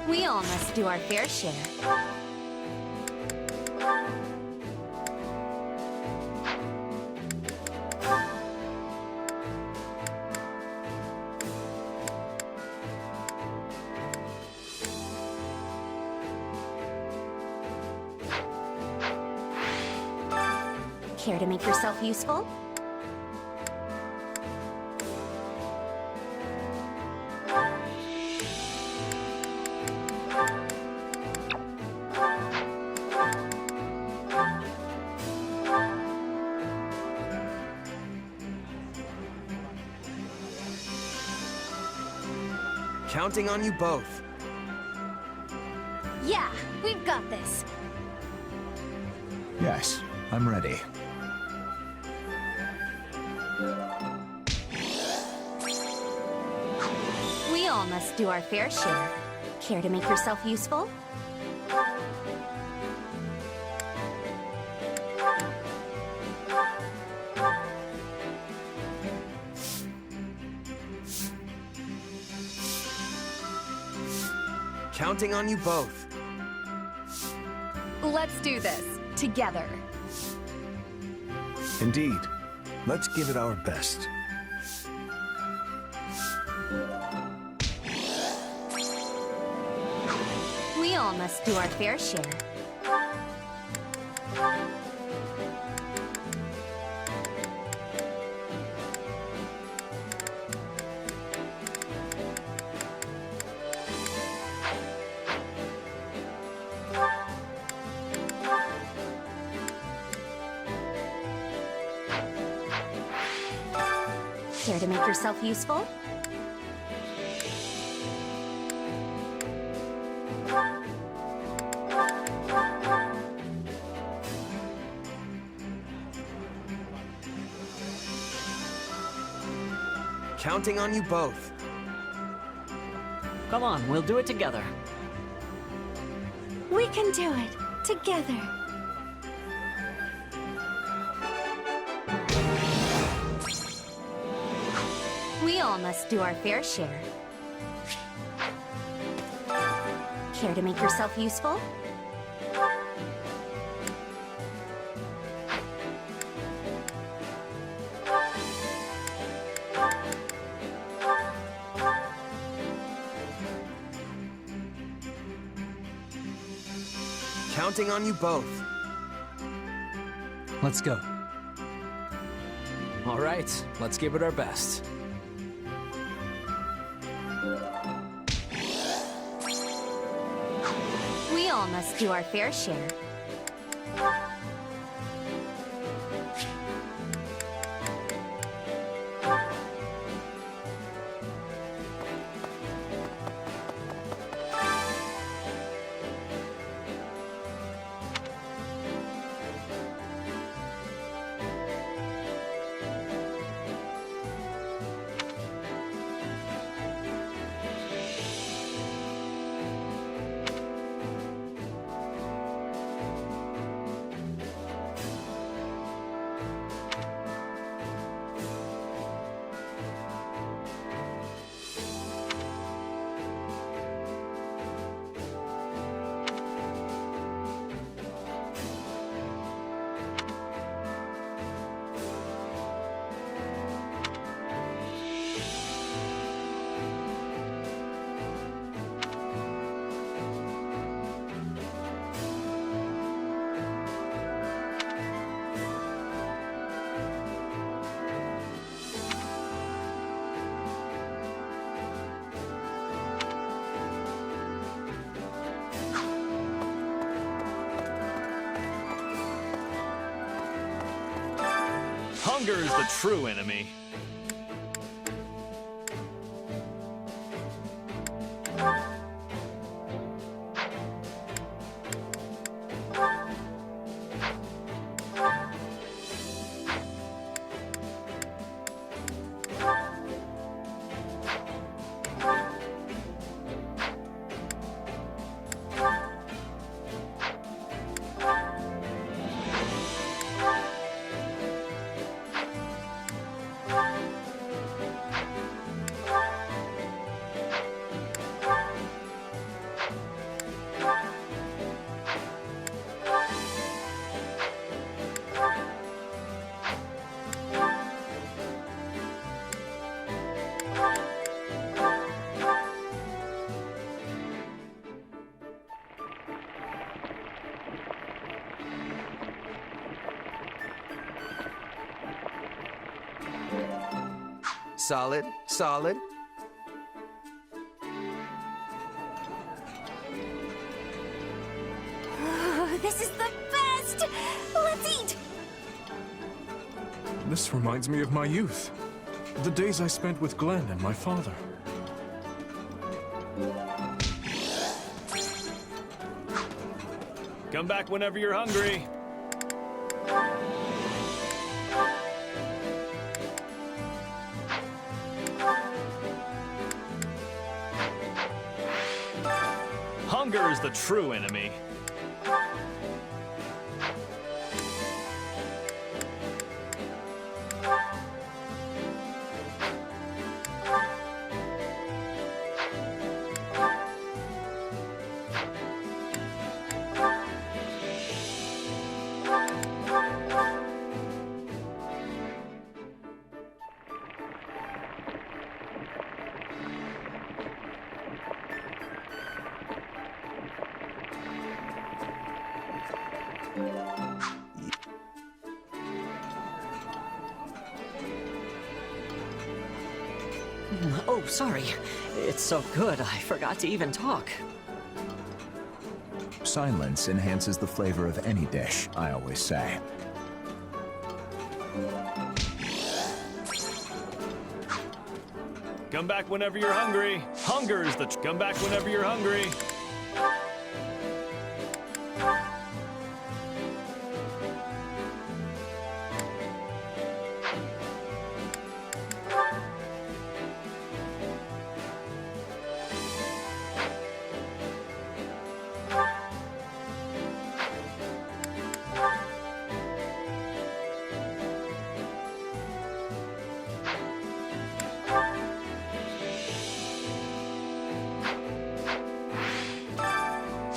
We all must do our fair share. Care to make yourself useful? Counting on you both. Yeah, we've got this. Yes, I'm ready. We all must do our fair share. Care to make yourself useful? Counting on you both. Let's do this together. Indeed. Let's give it our best. We all must do our fair share. Care to make yourself useful? Counting on you both. Come on, we'll do it together. We can do it together. We all must do our fair share. Care to make yourself useful? Counting on you both. Let's go. All right, let's give it our best. We all must do our fair share. Hunger is the true enemy. Solid, solid. Oh, this is the best! Let's eat! This reminds me of my youth. The days I spent with Glenn and my father. Come back whenever you're hungry. Hunger is the true enemy. Oh, sorry. It's so good, I forgot to even talk. Silence enhances the flavor of any dish, I always say. Come back whenever you're hungry. Hunger is the come back whenever you're hungry.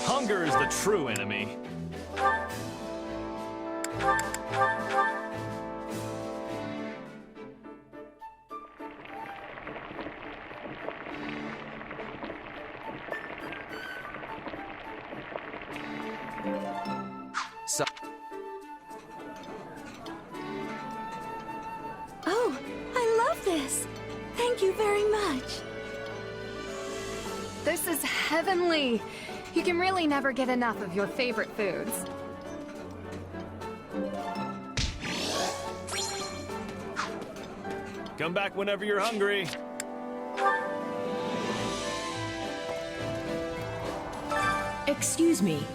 Hunger is the true enemy. So Oh, I love this. Thank you very much. This is heavenly. You can really never get enough of your favorite foods. Come back whenever you're hungry. Excuse me.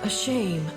A shame.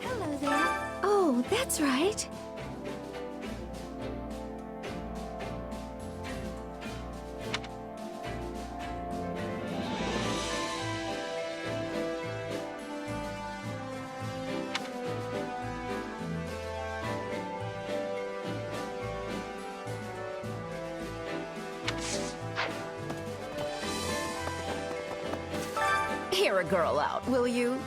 Hello there. Oh, that's right. Hear a girl out, will you?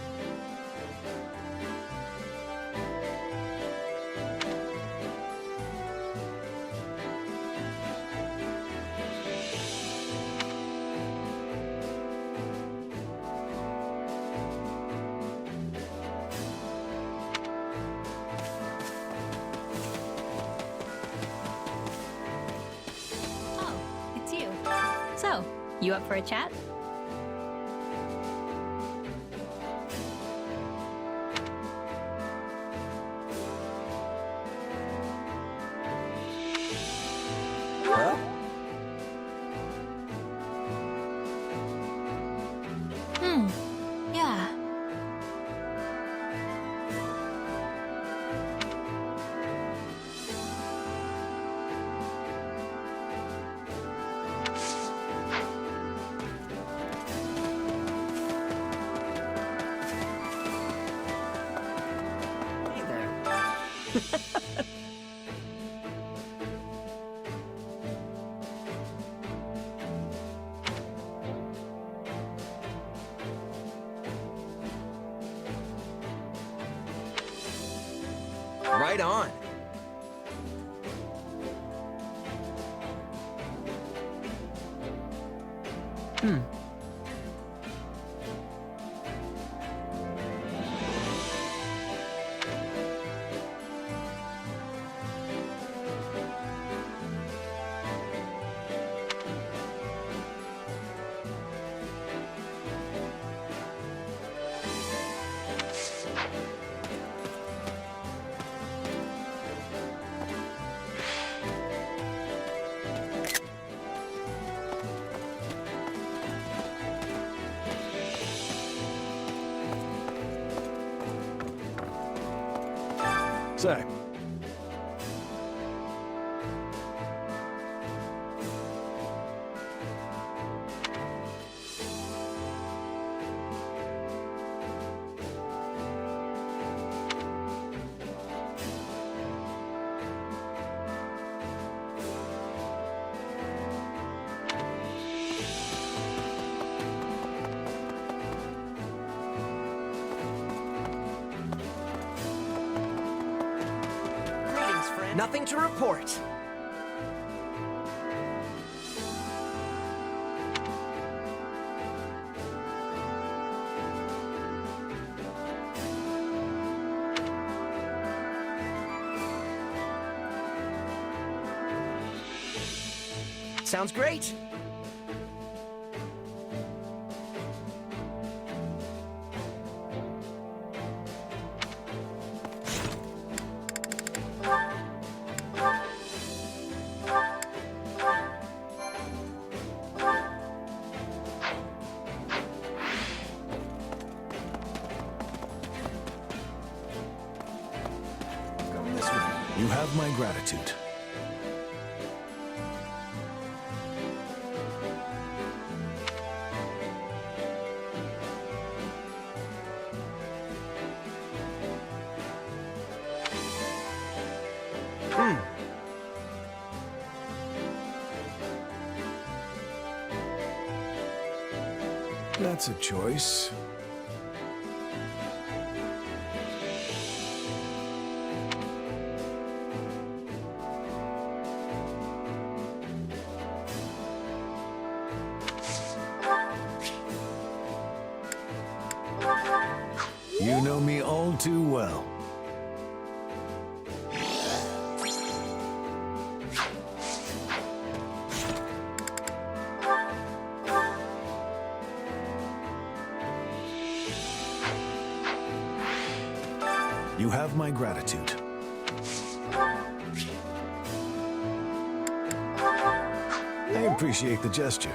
Oh, it's you. So, you up for a chat? Huh? Yeah. Hey there. Right on. Say. Nothing to report. Sounds great. You have my gratitude. That's a choice. You know me all too well. You have my gratitude. I appreciate the gesture.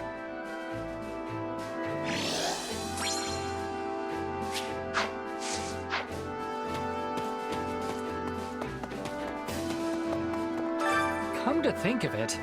Come to think of it,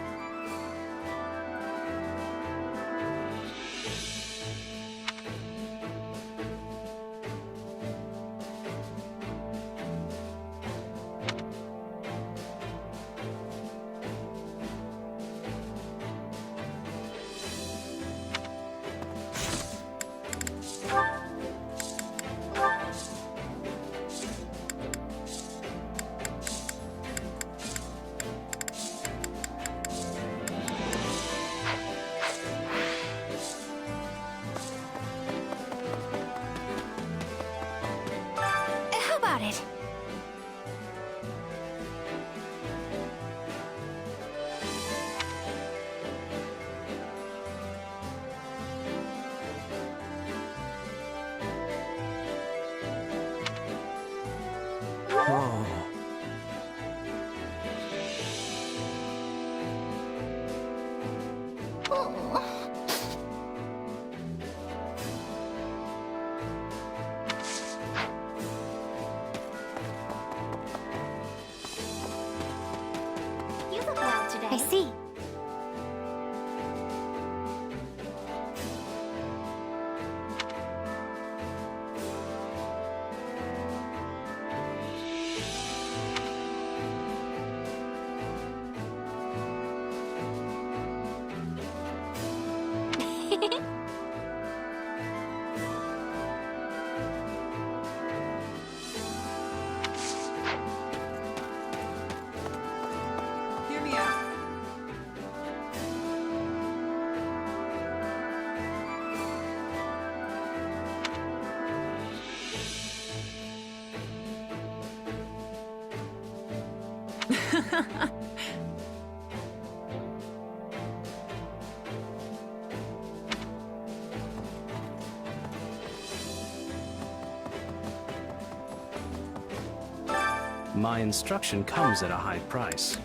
My instruction comes at a high price.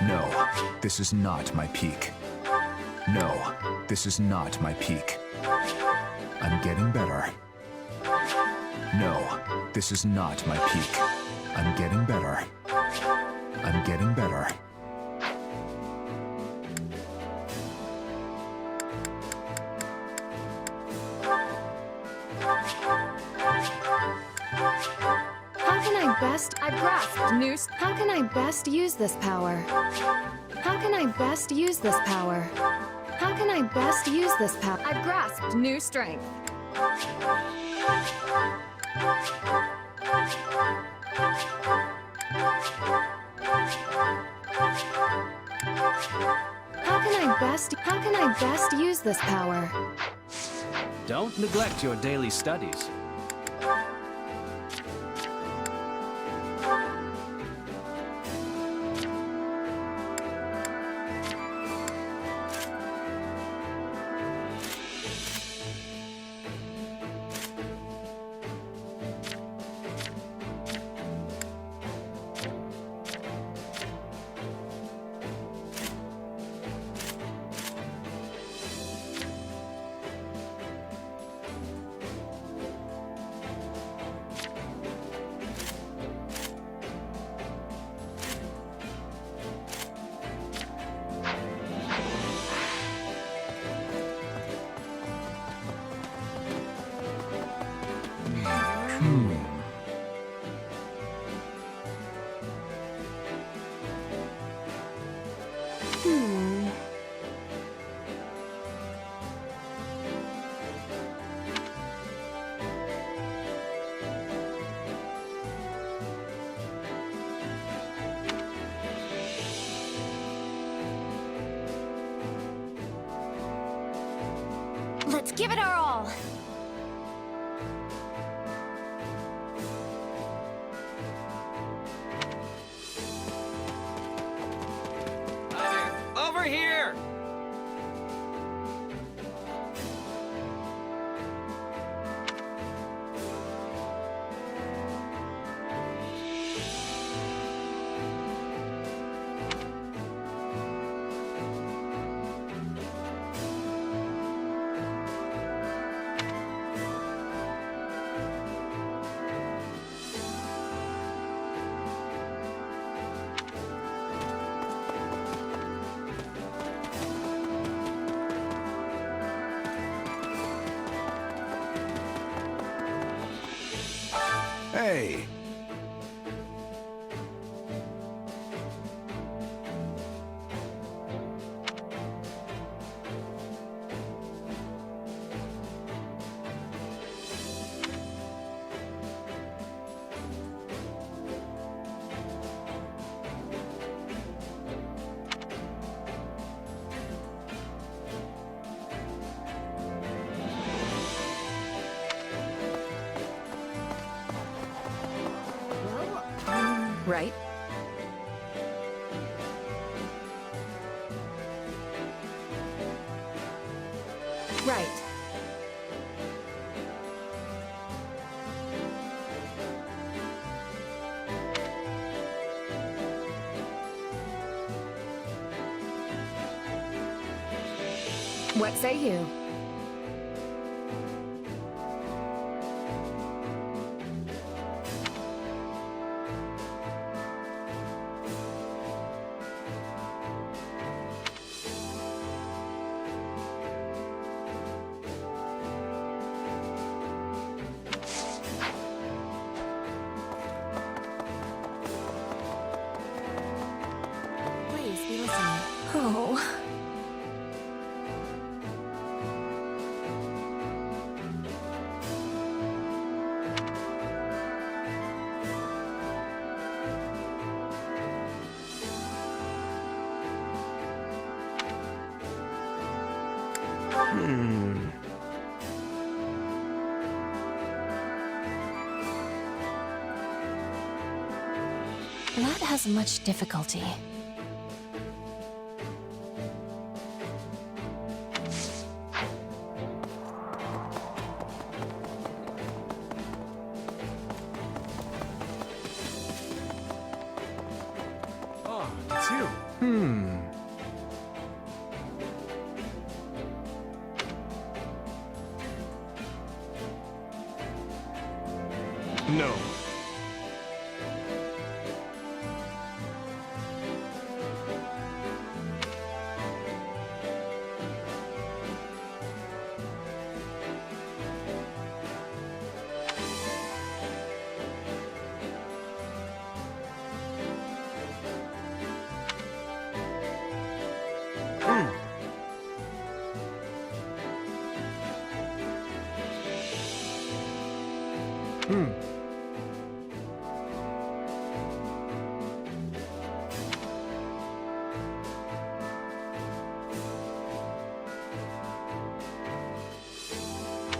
No, this is not my peak. No, this is not my peak. I'm getting better. No, this is not my peak. I'm getting better. I'm getting better. How can I best... I've grasped new... How can I best use this power? How can I best use this power? How can I best use this power? I've grasped new strength. How can I best use this power? Don't neglect your daily studies. Let's give it our all. Over here! Hey! Right. Right. What say you? Oh. That has much difficulty. Oh, it's you. No.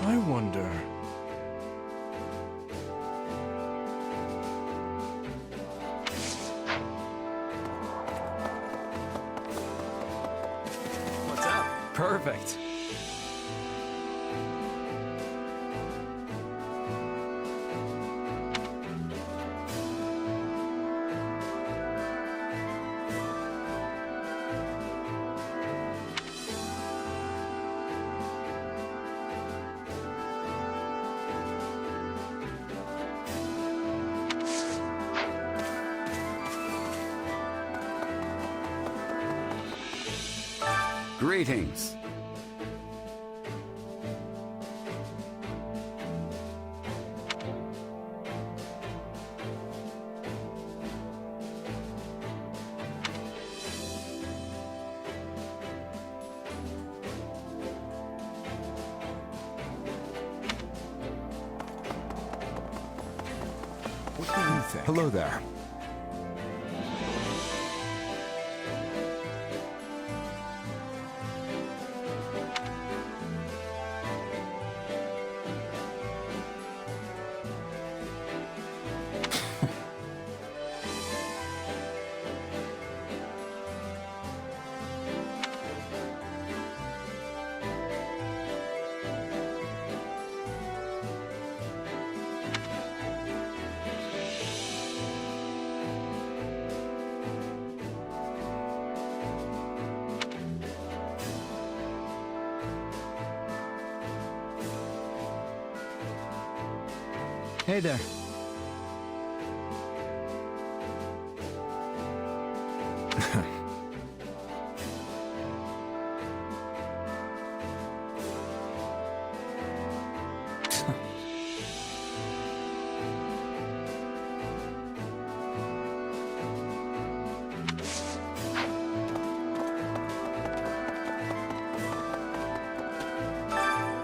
I wonder. What's up? Perfect. Greetings. What do you think? Hello there. Hey there.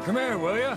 Come here, will ya?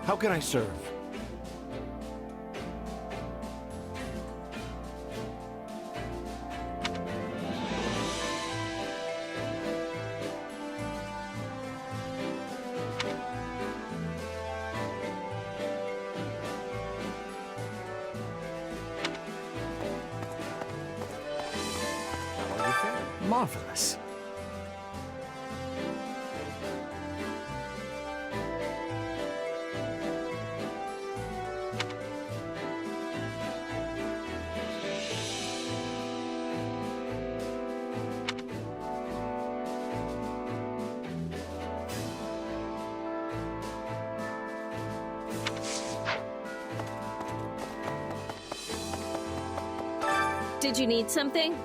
How can I serve? How are you feeling? Marvelous. Did you need something?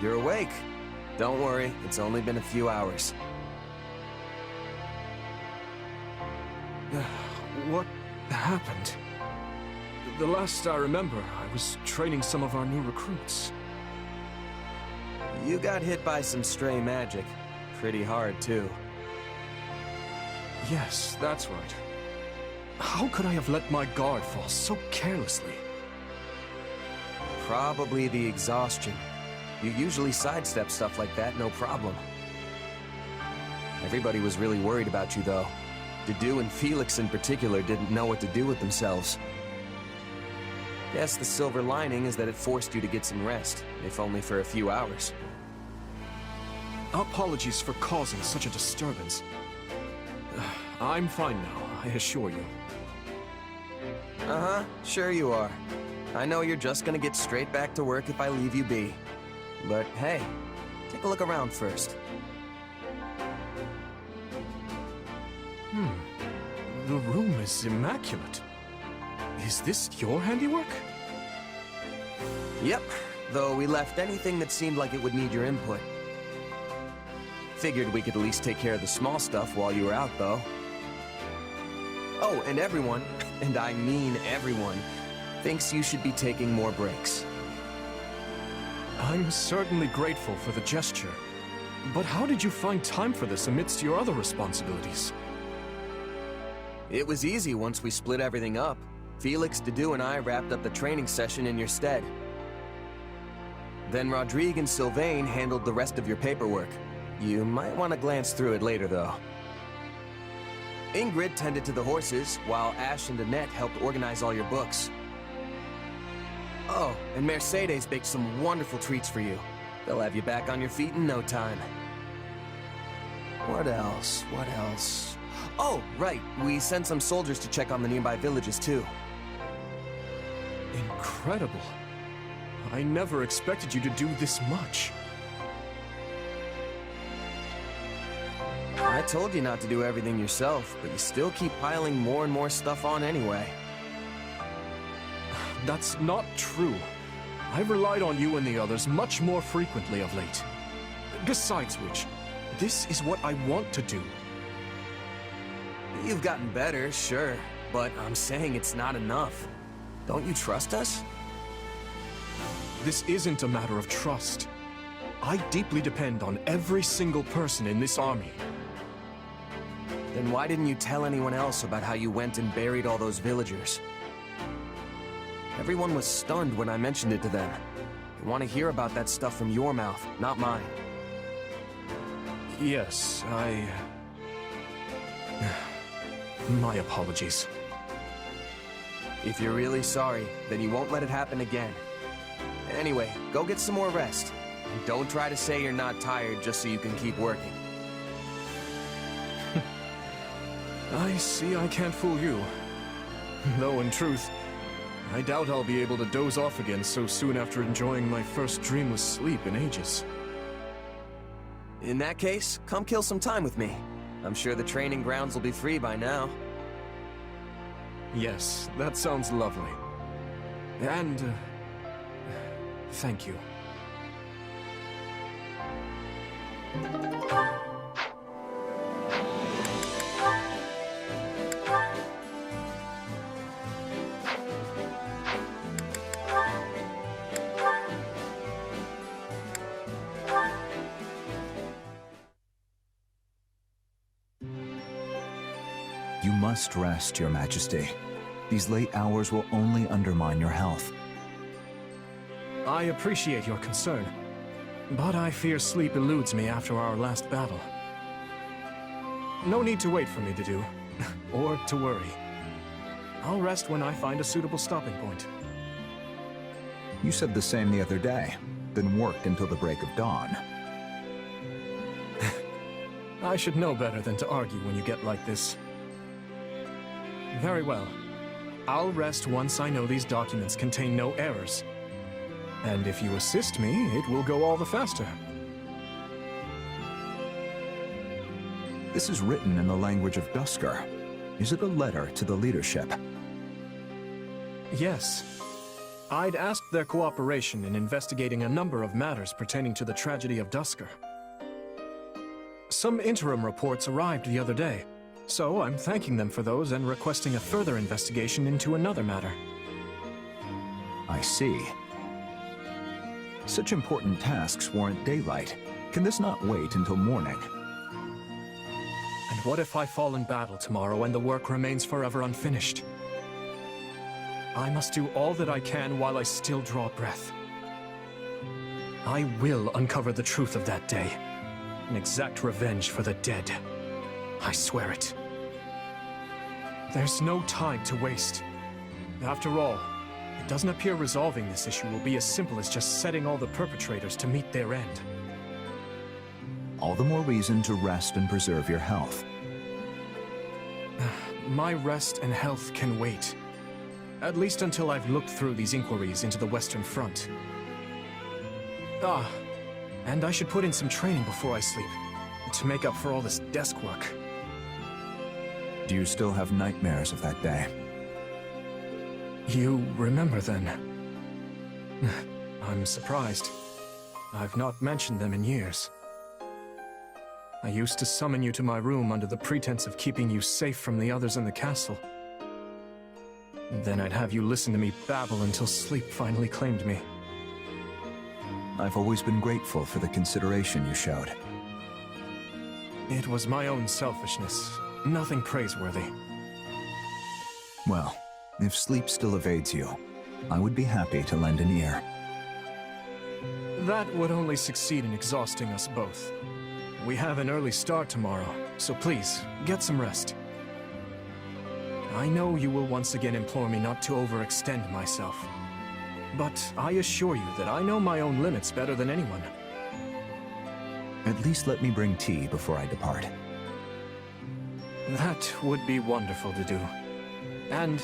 you're awake. Don't worry, it's only been a few hours. What happened? The last I remember, I was training some of our new recruits. You got hit by some stray magic. Pretty hard, too. Yes, that's right. How could I have let my guard fall so carelessly? Probably the exhaustion. You usually sidestep stuff like that, no problem. Everybody was really worried about you, though. Dedue and Felix in particular didn't know what to do with themselves. Guess the silver lining is that it forced you to get some rest, if only for a few hours. Apologies for causing such a disturbance. I'm fine now, I assure you. Uh-huh, sure you are. I know you're just gonna get straight back to work if I leave you be. But hey, take a look around first. The room is immaculate. Is this your handiwork? Yep, though we left anything that seemed like it would need your input. Figured we could at least take care of the small stuff while you were out, though. Oh, and everyone, and I mean everyone, thinks you should be taking more breaks. I'm certainly grateful for the gesture. But how did you find time for this amidst your other responsibilities? It was easy once we split everything up. Felix, Dedue, and I wrapped up the training session in your stead. Then Rodrigue and Sylvain handled the rest of your paperwork. You might want to glance through it later, though. Ingrid tended to the horses, while Ash and Annette helped organize all your books. Oh, and Mercedes baked some wonderful treats for you. They'll have you back on your feet in no time. What else? What else? Oh, right. We sent some soldiers to check on the nearby villages, too. Incredible. I never expected you to do this much. I told you not to do everything yourself, but you still keep piling more and more stuff on anyway. That's not true. I've relied on you and the others much more frequently of late. Besides which, this is what I want to do. You've gotten better, sure, but I'm saying it's not enough. Don't you trust us? This isn't a matter of trust. I deeply depend on every single person in this army. Then why didn't you tell anyone else about how you went and buried all those villagers? Everyone was stunned when I mentioned it to them. They want to hear about that stuff from your mouth, not mine. Yes, My apologies. If you're really sorry, then you won't let it happen again. Anyway, go get some more rest. And don't try to say you're not tired just so you can keep working. I see I can't fool you. Though in truth, I doubt I'll be able to doze off again so soon after enjoying my first dreamless sleep in ages. In that case, come kill some time with me. I'm sure the training grounds will be free by now. Yes, that sounds lovely. And, thank you. You must rest, Your Majesty. These late hours will only undermine your health. I appreciate your concern, but I fear sleep eludes me after our last battle. No need to wait for me to do, or to worry. I'll rest when I find a suitable stopping point. You said the same the other day, then worked until the break of dawn. I should know better than to argue when you get like this. Very well. I'll rest once I know these documents contain no errors. And if you assist me, it will go all the faster. This is written in the language of Dusker. Is it a letter to the leadership? Yes. I'd asked their cooperation in investigating a number of matters pertaining to the tragedy of Duscur. Some interim reports arrived the other day, so I'm thanking them for those and requesting a further investigation into another matter. I see. Such important tasks warrant daylight. Can this not wait until morning? And what if I fall in battle tomorrow and the work remains forever unfinished? I must do all that I can while I still draw breath. I will uncover the truth of that day and exact revenge for the dead. I swear it. There's no time to waste. After all, it doesn't appear resolving this issue will be as simple as just setting all the perpetrators to meet their end. All the more reason to rest and preserve your health. My rest and health can wait. At least until I've looked through these inquiries into the Western Front. And I should put in some training before I sleep, to make up for all this desk work. Do you still have nightmares of that day? You remember then? I'm surprised. I've not mentioned them in years. I used to summon you to my room under the pretense of keeping you safe from the others in the castle. Then I'd have you listen to me babble until sleep finally claimed me. I've always been grateful for the consideration you showed. It was my own selfishness, nothing praiseworthy. Well, if sleep still evades you, I would be happy to lend an ear. That would only succeed in exhausting us both. We have an early start tomorrow, so please, get some rest. I know you will once again implore me not to overextend myself. But I assure you that I know my own limits better than anyone. At least let me bring tea before I depart. That would be wonderful to do. And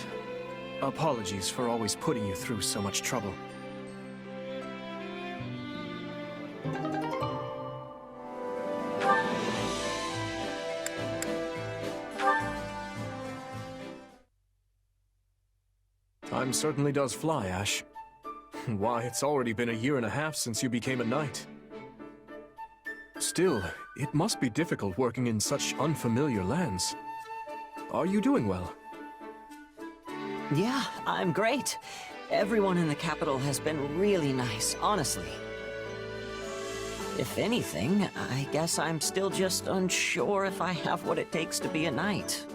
apologies for always putting you through so much trouble. Time certainly does fly, Ash. Why, it's already been 1.5 years since you became a knight. Still, it must be difficult working in such unfamiliar lands. Are you doing well? Yeah, I'm great. Everyone in the capital has been really nice, honestly. If anything, I guess I'm still just unsure if I have what it takes to be a knight.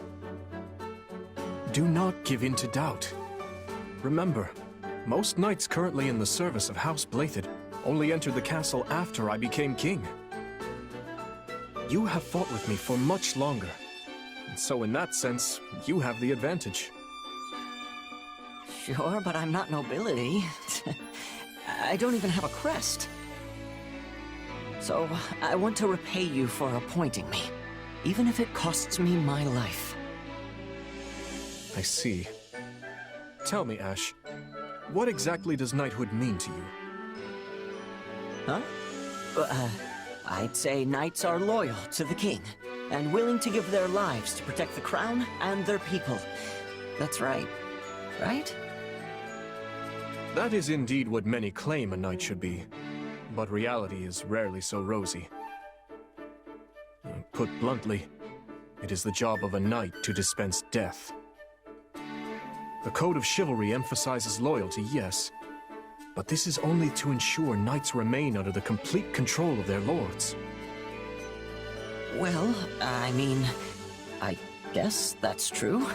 Do not give in to doubt. Remember, most knights currently in the service of House Blathid only entered the castle after I became king. You have fought with me for much longer, and so in that sense, you have the advantage. Sure, but I'm not nobility. I don't even have a crest. So, I want to repay you for appointing me, even if it costs me my life. I see. Tell me, Ash, what exactly does knighthood mean to you? Huh? I'd say knights are loyal to the king, and willing to give their lives to protect the crown and their people. That's right. Right? That is indeed what many claim a knight should be, but reality is rarely so rosy. Put bluntly, it is the job of a knight to dispense death. The Code of Chivalry emphasizes loyalty, yes, but this is only to ensure knights remain under the complete control of their lords. Well, I mean, I guess that's true.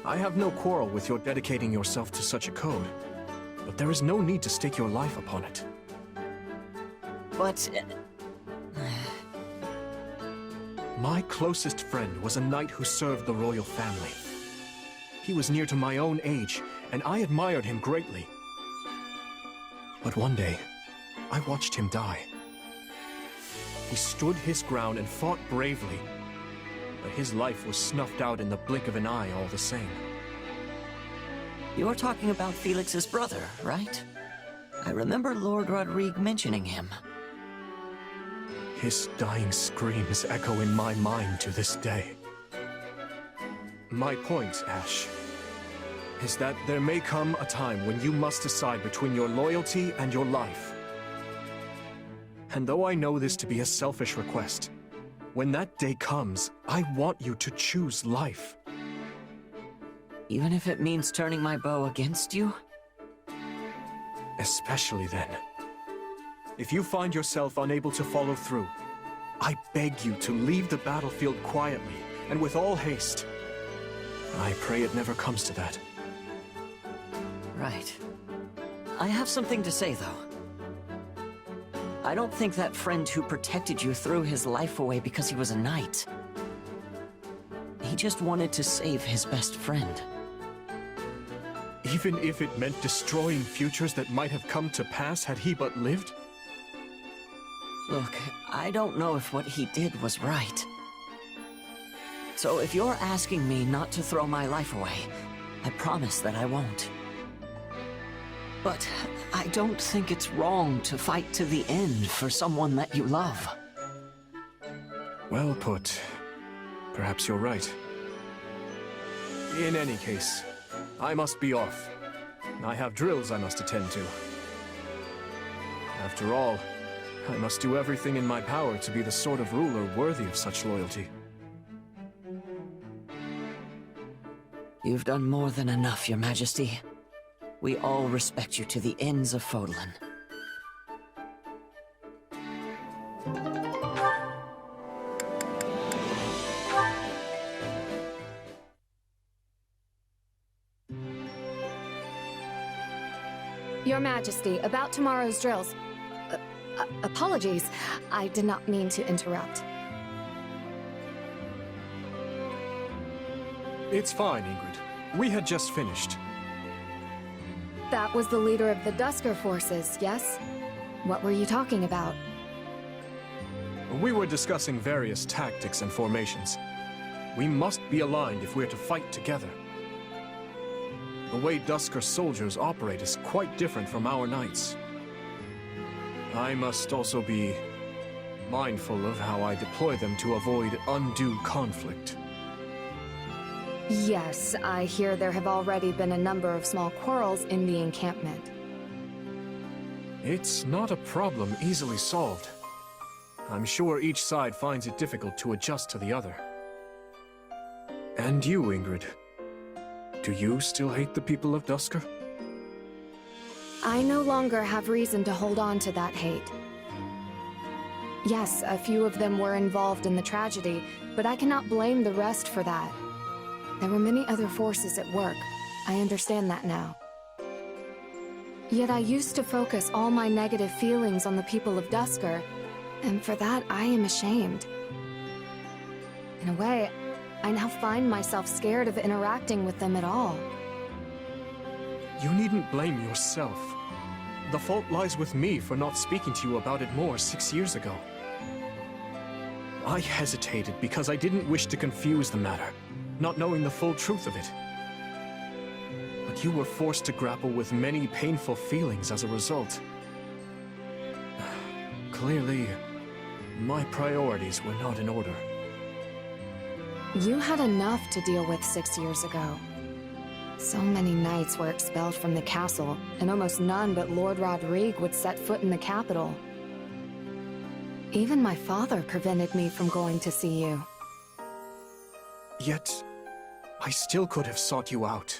I have no quarrel with your dedicating yourself to such a code, but there is no need to stake your life upon it. But... My closest friend was a knight who served the royal family. He was near to my own age, and I admired him greatly. But one day, I watched him die. He stood his ground and fought bravely, but his life was snuffed out in the blink of an eye all the same. You're talking about Felix's brother, right? I remember Lord Rodrigue mentioning him. His dying screams echo in my mind to this day. My point, Ash. is that there may come a time when you must decide between your loyalty and your life. And though I know this to be a selfish request, when that day comes, I want you to choose life. Even if it means turning my bow against you? Especially then. If you find yourself unable to follow through, I beg you to leave the battlefield quietly and with all haste. I pray it never comes to that. Right. I have something to say, though. I don't think that friend who protected you threw his life away because he was a knight. He just wanted to save his best friend. Even if it meant destroying futures that might have come to pass had he but lived? Look, I don't know if what he did was right. So if you're asking me not to throw my life away, I promise that I won't. But I don't think it's wrong to fight to the end for someone that you love. Well put. Perhaps you're right. In any case, I must be off. I have drills I must attend to. After all, I must do everything in my power to be the sort of ruler worthy of such loyalty. You've done more than enough, Your Majesty. We all respect you to the ends of Fodlan. Your Majesty, about tomorrow's drills. Apologies, I did not mean to interrupt. It's fine, Ingrid. We had just finished. That was the leader of the Dusker forces, yes? What were you talking about? We were discussing various tactics and formations. We must be aligned if we're to fight together. The way Dusker soldiers operate is quite different from our knights. I must also be mindful of how I deploy them to avoid undue conflict. Yes, I hear there have already been a number of small quarrels in the encampment. It's not a problem easily solved. I'm sure each side finds it difficult to adjust to the other. And you, Ingrid. Do you still hate the people of Dusker? I no longer have reason to hold on to that hate. Yes, a few of them were involved in the tragedy, but I cannot blame the rest for that. There were many other forces at work. I understand that now. Yet I used to focus all my negative feelings on the people of Dusker, and for that I am ashamed. In a way, I now find myself scared of interacting with them at all. You needn't blame yourself. The fault lies with me for not speaking to you about it more 6 years ago. I hesitated because I didn't wish to confuse the matter, not knowing the full truth of it. But you were forced to grapple with many painful feelings as a result. Clearly, my priorities were not in order. You had enough to deal with 6 years ago. So many knights were expelled from the castle, and almost none but Lord Rodrigue would set foot in the capital. Even my father prevented me from going to see you. Yet, I still could have sought you out.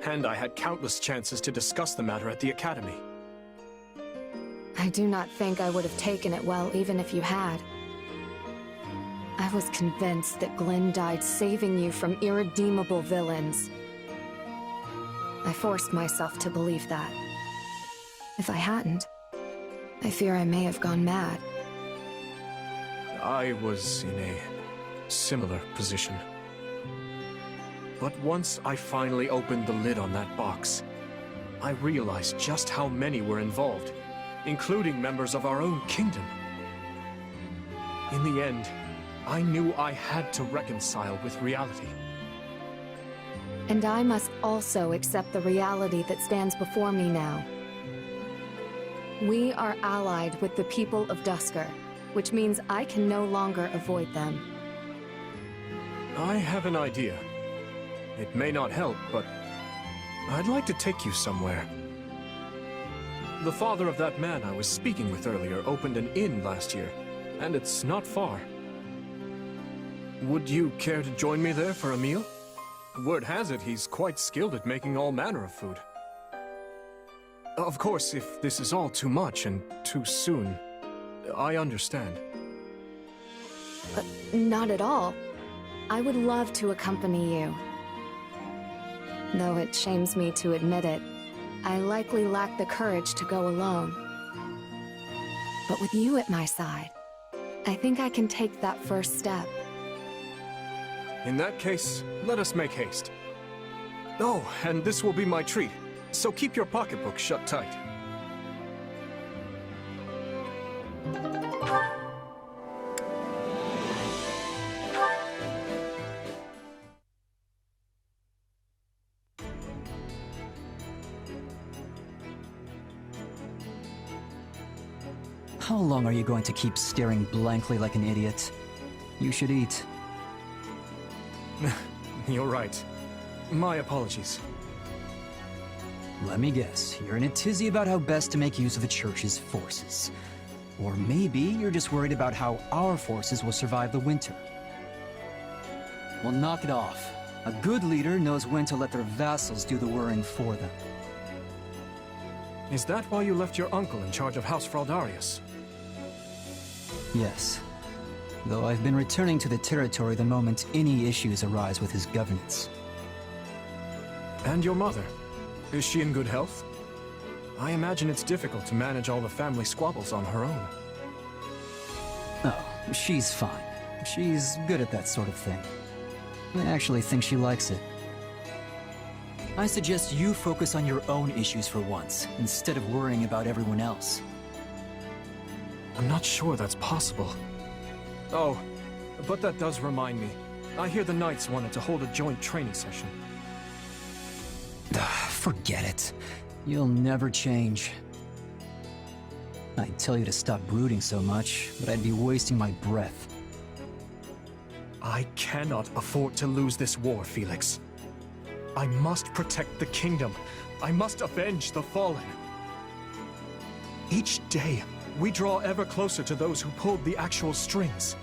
And I had countless chances to discuss the matter at the academy. I do not think I would have taken it well even if you had. I was convinced that Glenn died saving you from irredeemable villains. I forced myself to believe that. If I hadn't, I fear I may have gone mad. I was in a similar position. But once I finally opened the lid on that box, I realized just how many were involved, including members of our own kingdom. In the end, I knew I had to reconcile with reality. And I must also accept the reality that stands before me now. We are allied with the people of Dusker, which means I can no longer avoid them. I have an idea. It may not help, but I'd like to take you somewhere. The father of that man I was speaking with earlier opened an inn last year, and it's not far. Would you care to join me there for a meal? Word has it he's quite skilled at making all manner of food. Of course, if this is all too much and too soon, I understand. Not at all. I would love to accompany you. Though it shames me to admit it, I likely lack the courage to go alone. But with you at my side, I think I can take that first step. In that case, let us make haste. Oh, and this will be my treat, so keep your pocketbook shut tight. How long are you going to keep staring blankly like an idiot? You should eat. You're right. My apologies. Let me guess, you're in a tizzy about how best to make use of the Church's forces. Or maybe you're just worried about how our forces will survive the winter. Well, knock it off. A good leader knows when to let their vassals do the worrying for them. Is that why you left your uncle in charge of House Fraldarius? Yes. Though I've been returning to the territory the moment any issues arise with his governance. And your mother? Is she in good health? I imagine it's difficult to manage all the family squabbles on her own. Oh, she's fine. She's good at that sort of thing. I actually think she likes it. I suggest you focus on your own issues for once, instead of worrying about everyone else. I'm not sure that's possible. Oh, but that does remind me. I hear the Knights wanted to hold a joint training session. Forget it. You'll never change. I'd tell you to stop brooding so much, but I'd be wasting my breath. I cannot afford to lose this war, Felix. I must protect the kingdom. I must avenge the fallen. Each day, we draw ever closer to those who pulled the actual strings.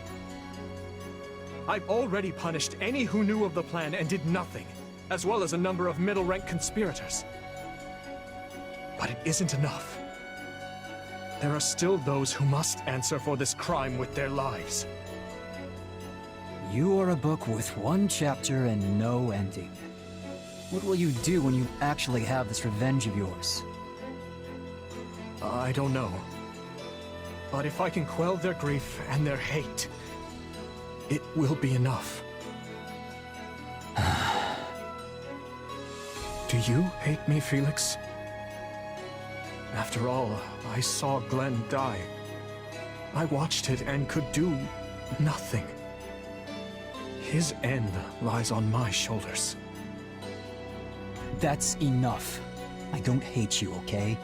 I've already punished any who knew of the plan and did nothing, as well as a number of middle-rank conspirators. But it isn't enough. There are still those who must answer for this crime with their lives. You are a book with one chapter and no ending. What will you do when you actually have this revenge of yours? I don't know. But if I can quell their grief and their hate, it will be enough. Do you hate me, Felix? After all, I saw Glenn die. I watched it and could do nothing. His end lies on my shoulders. That's enough. I don't hate you, okay?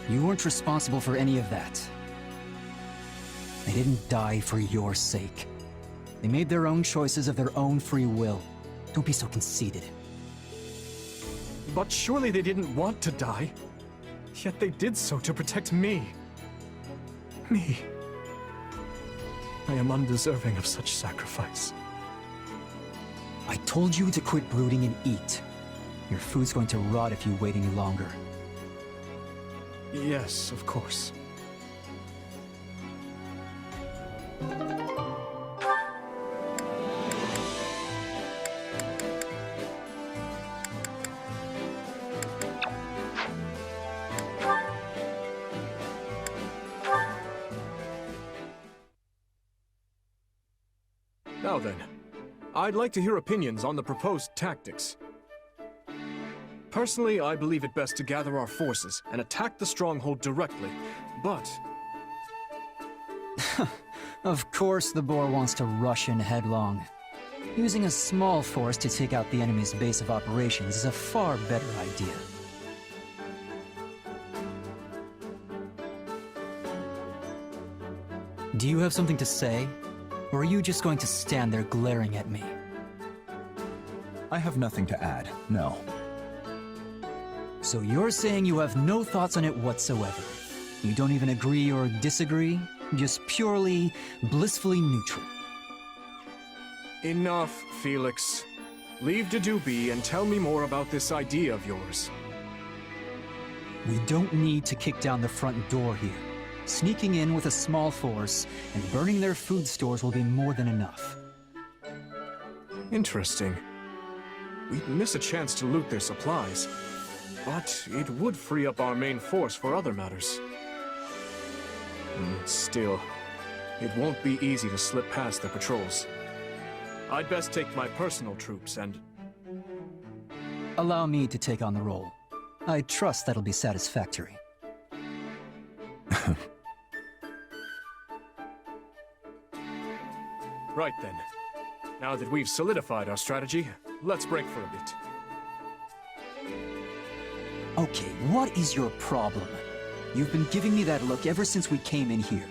You weren't responsible for any of that. They didn't die for your sake. They made their own choices of their own free will. Don't be so conceited. But surely they didn't want to die. Yet they did so to protect me. Me. I am undeserving of such sacrifice. I told you to quit brooding and eat. Your food's going to rot if you wait any longer. Yes, of course. Now then, I'd like to hear opinions on the proposed tactics. Personally, I believe it best to gather our forces and attack the stronghold directly, but... Of course the boar wants to rush in headlong. Using a small force to take out the enemy's base of operations is a far better idea. Do you have something to say? Or are you just going to stand there glaring at me? I have nothing to add, no. So you're saying you have no thoughts on it whatsoever? You don't even agree or disagree? Just purely, blissfully neutral? Enough, Felix. Leave Dedue be and tell me more about this idea of yours. We don't need to kick down the front door here. Sneaking in with a small force and burning their food stores will be more than enough. Interesting. We'd miss a chance to loot their supplies, but it would free up our main force for other matters. Still, it won't be easy to slip past their patrols. I'd best take my personal troops and... Allow me to take on the role. I trust that'll be satisfactory. Right then. Now that we've solidified our strategy, let's break for a bit. Okay, what is your problem? You've been giving me that look ever since we came in here.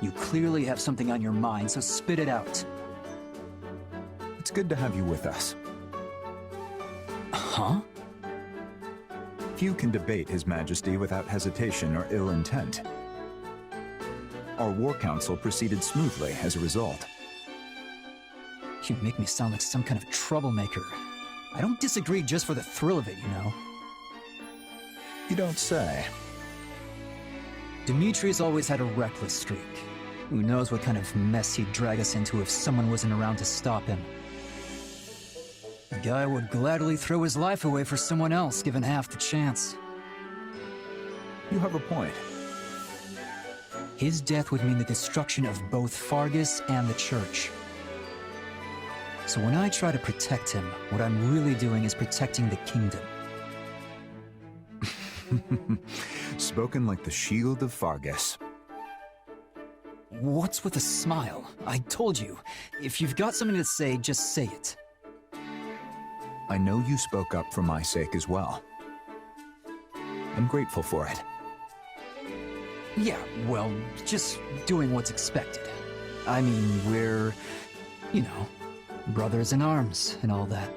You clearly have something on your mind, so spit it out. It's good to have you with us. Huh? Few can debate His Majesty without hesitation or ill intent. Our war council proceeded smoothly as a result. You make me sound like some kind of troublemaker. I don't disagree just for the thrill of it, you know. You don't say. Dimitri's always had a reckless streak. Who knows what kind of mess he'd drag us into if someone wasn't around to stop him. The guy would gladly throw his life away for someone else, given half the chance. You have a point. His death would mean the destruction of both Fargus and the Church. So when I try to protect him, what I'm really doing is protecting the kingdom. Spoken like the shield of Fargus. What's with a smile? I told you, if you've got something to say, just say it. I know you spoke up for my sake as well. I'm grateful for it. Yeah, well, just doing what's expected. I mean, we're, you know, brothers in arms and all that.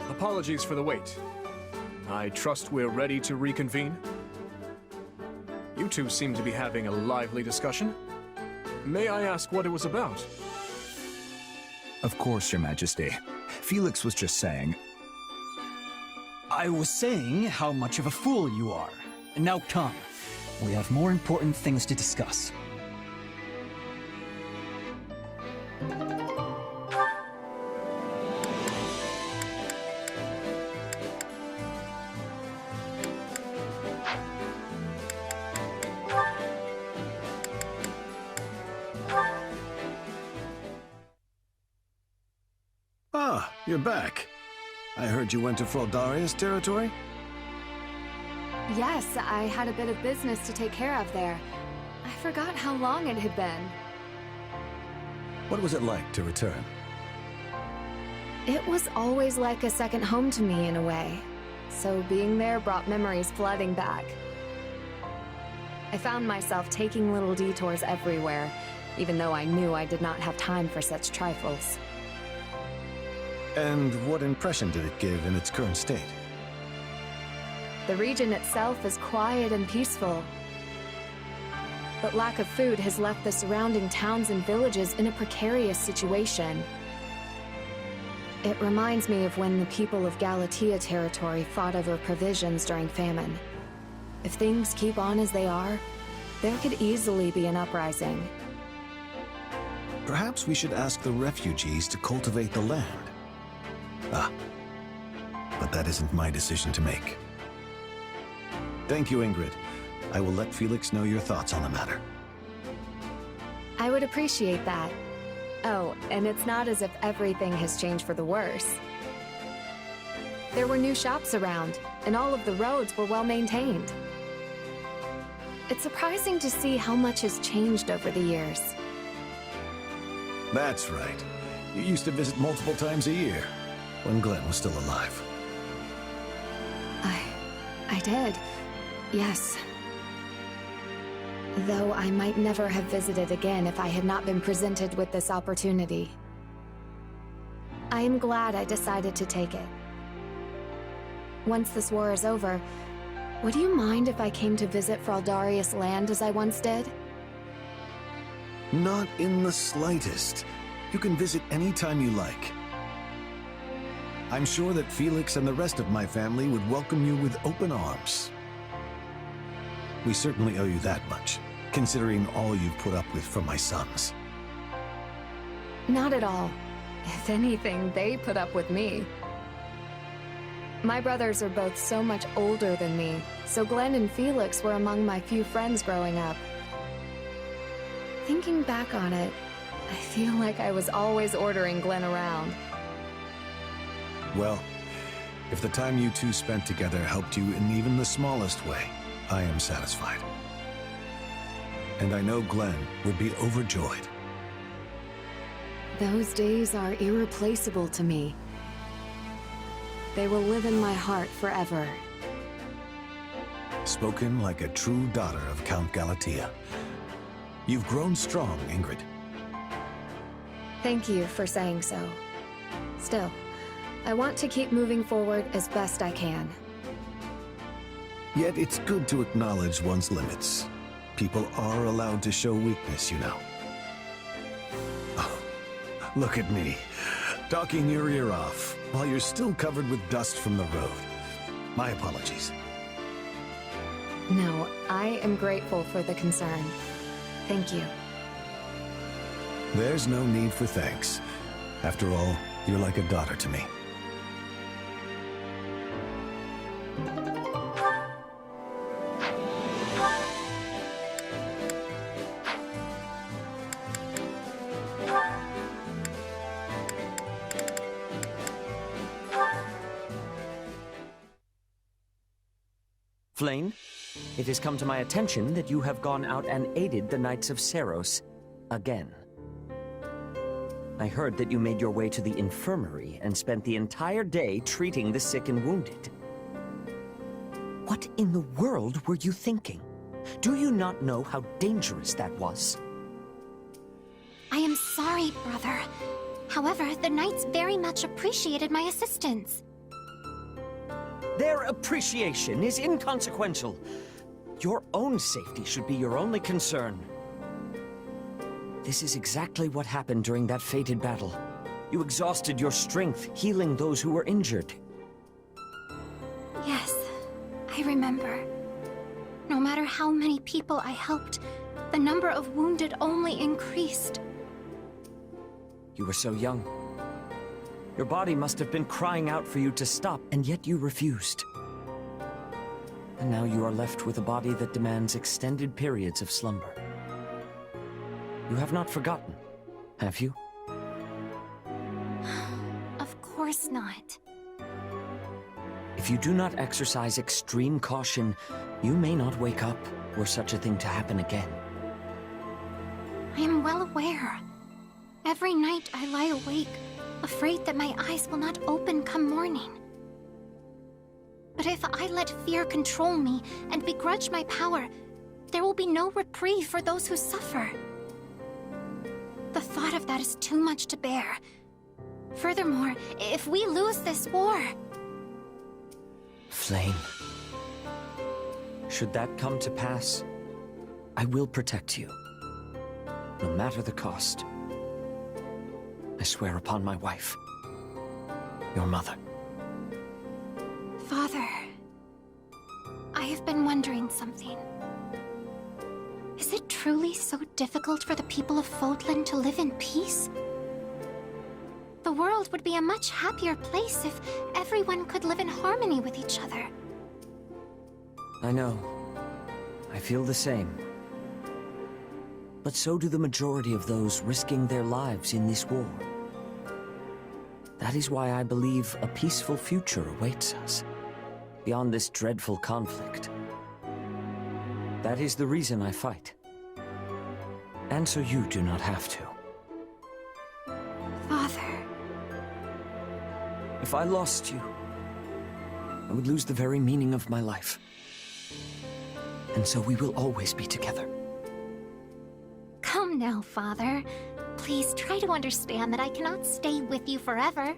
Apologies for the wait. I trust we're ready to reconvene? You two seem to be having a lively discussion. May I ask what it was about? Of course, Your Majesty. Felix was just saying... I was saying how much of a fool you are. Now come. We have more important things to discuss. Ah, you're back. I heard you went to Fraldaria's territory? Yes, I had a bit of business to take care of there. I forgot how long it had been. What was it like to return? It was always like a second home to me in a way. So being there brought memories flooding back. I found myself taking little detours everywhere, even though I knew I did not have time for such trifles. And what impression did it give in its current state? The region itself is quiet and peaceful. But lack of food has left the surrounding towns and villages in a precarious situation. It reminds me of when the people of Galatia territory fought over provisions during famine. If things keep on as they are, there could easily be an uprising. Perhaps we should ask the refugees to cultivate the land. Ah, but that isn't my decision to make. Thank you, Ingrid. I will let Felix know your thoughts on the matter. I would appreciate that. Oh, and it's not as if everything has changed for the worse. There were new shops around, and all of the roads were well maintained. It's surprising to see how much has changed over the years. That's right. You used to visit multiple times a year, when Glenn was still alive. I did, yes. Though I might never have visited again if I had not been presented with this opportunity. I am glad I decided to take it. once this war is over, would you mind if I came to visit Fraldarius land as I once did? Not in the slightest. You can visit any time you like. I'm sure that Felix and the rest of my family would welcome you with open arms. We certainly owe you that much, considering all you've put up with from my sons. Not at all. If anything, they put up with me. My brothers are both so much older than me, so Glenn and Felix were among my few friends growing up. Thinking back on it, I feel like I was always ordering Glenn around. Well, if the time you two spent together helped you in even the smallest way, I am satisfied. And I know Glenn would be overjoyed. Those days are irreplaceable to me. They will live in my heart forever. Spoken like a true daughter of Count Galatea. You've grown strong, Ingrid. Thank you for saying so. Still, I want to keep moving forward as best I can. Yet it's good to acknowledge one's limits. People are allowed to show weakness, you know. Oh, look at me, talking your ear off, while you're still covered with dust from the road. My apologies. No, I am grateful for the concern. Thank you. There's no need for thanks. After all, you're like a daughter to me. Flame, it has come to my attention that you have gone out and aided the Knights of Seiros again. I heard that you made your way to the infirmary and spent the entire day treating the sick and wounded. What in the world were you thinking? Do you not know how dangerous that was? I am sorry, brother. However, the knights very much appreciated my assistance. Their appreciation is inconsequential. Your own safety should be your only concern. This is exactly what happened during that fated battle. You exhausted your strength, healing those who were injured. Yes, I remember. No matter how many people I helped, the number of wounded only increased. You were so young. Your body must have been crying out for you to stop, and yet you refused. And now you are left with a body that demands extended periods of slumber. You have not forgotten, have you? Of course not. If you do not exercise extreme caution, you may not wake up were such a thing to happen again. I am well aware. Every night I lie awake, afraid that my eyes will not open come morning. But if I let fear control me and begrudge my power, there will be no reprieve for those who suffer. The thought of that is too much to bear. Furthermore, if we lose this war... Flame. Should that come to pass, I will protect you. No matter the cost. I swear upon my wife, your mother. Father, I have been wondering something. Is it truly so difficult for the people of Fodlan to live in peace? The world would be a much happier place if everyone could live in harmony with each other. I know. I feel the same. But so do the majority of those risking their lives in this war. That is why I believe a peaceful future awaits us, beyond this dreadful conflict. That is the reason I fight. And so you do not have to. Father... If I lost you, I would lose the very meaning of my life. And so we will always be together. Come now, Father. Please try to understand that I cannot stay with you forever.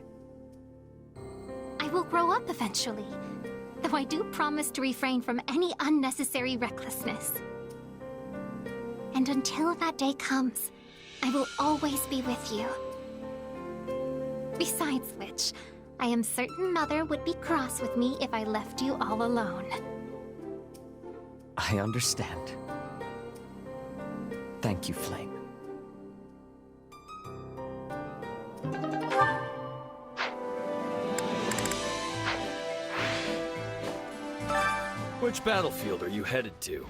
I will grow up eventually. though I do promise to refrain from any unnecessary recklessness. And until that day comes, I will always be with you. Besides which, I am certain Mother would be cross with me if I left you all alone. I understand. Thank you, Flame. Which battlefield are you headed to?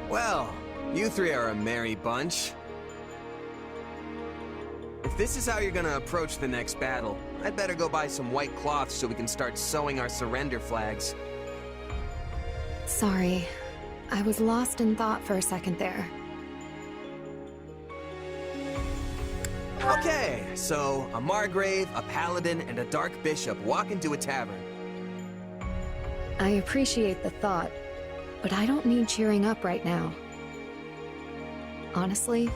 Well, you three are a merry bunch. If this is how you're gonna approach the next battle, I'd better go buy some white cloth so we can start sewing our surrender flags. Sorry. I was lost in thought for a second there. Okay, so a Margrave, a Paladin, and a Dark Bishop walk into a tavern. I appreciate the thought, but I don't need cheering up right now. Honestly,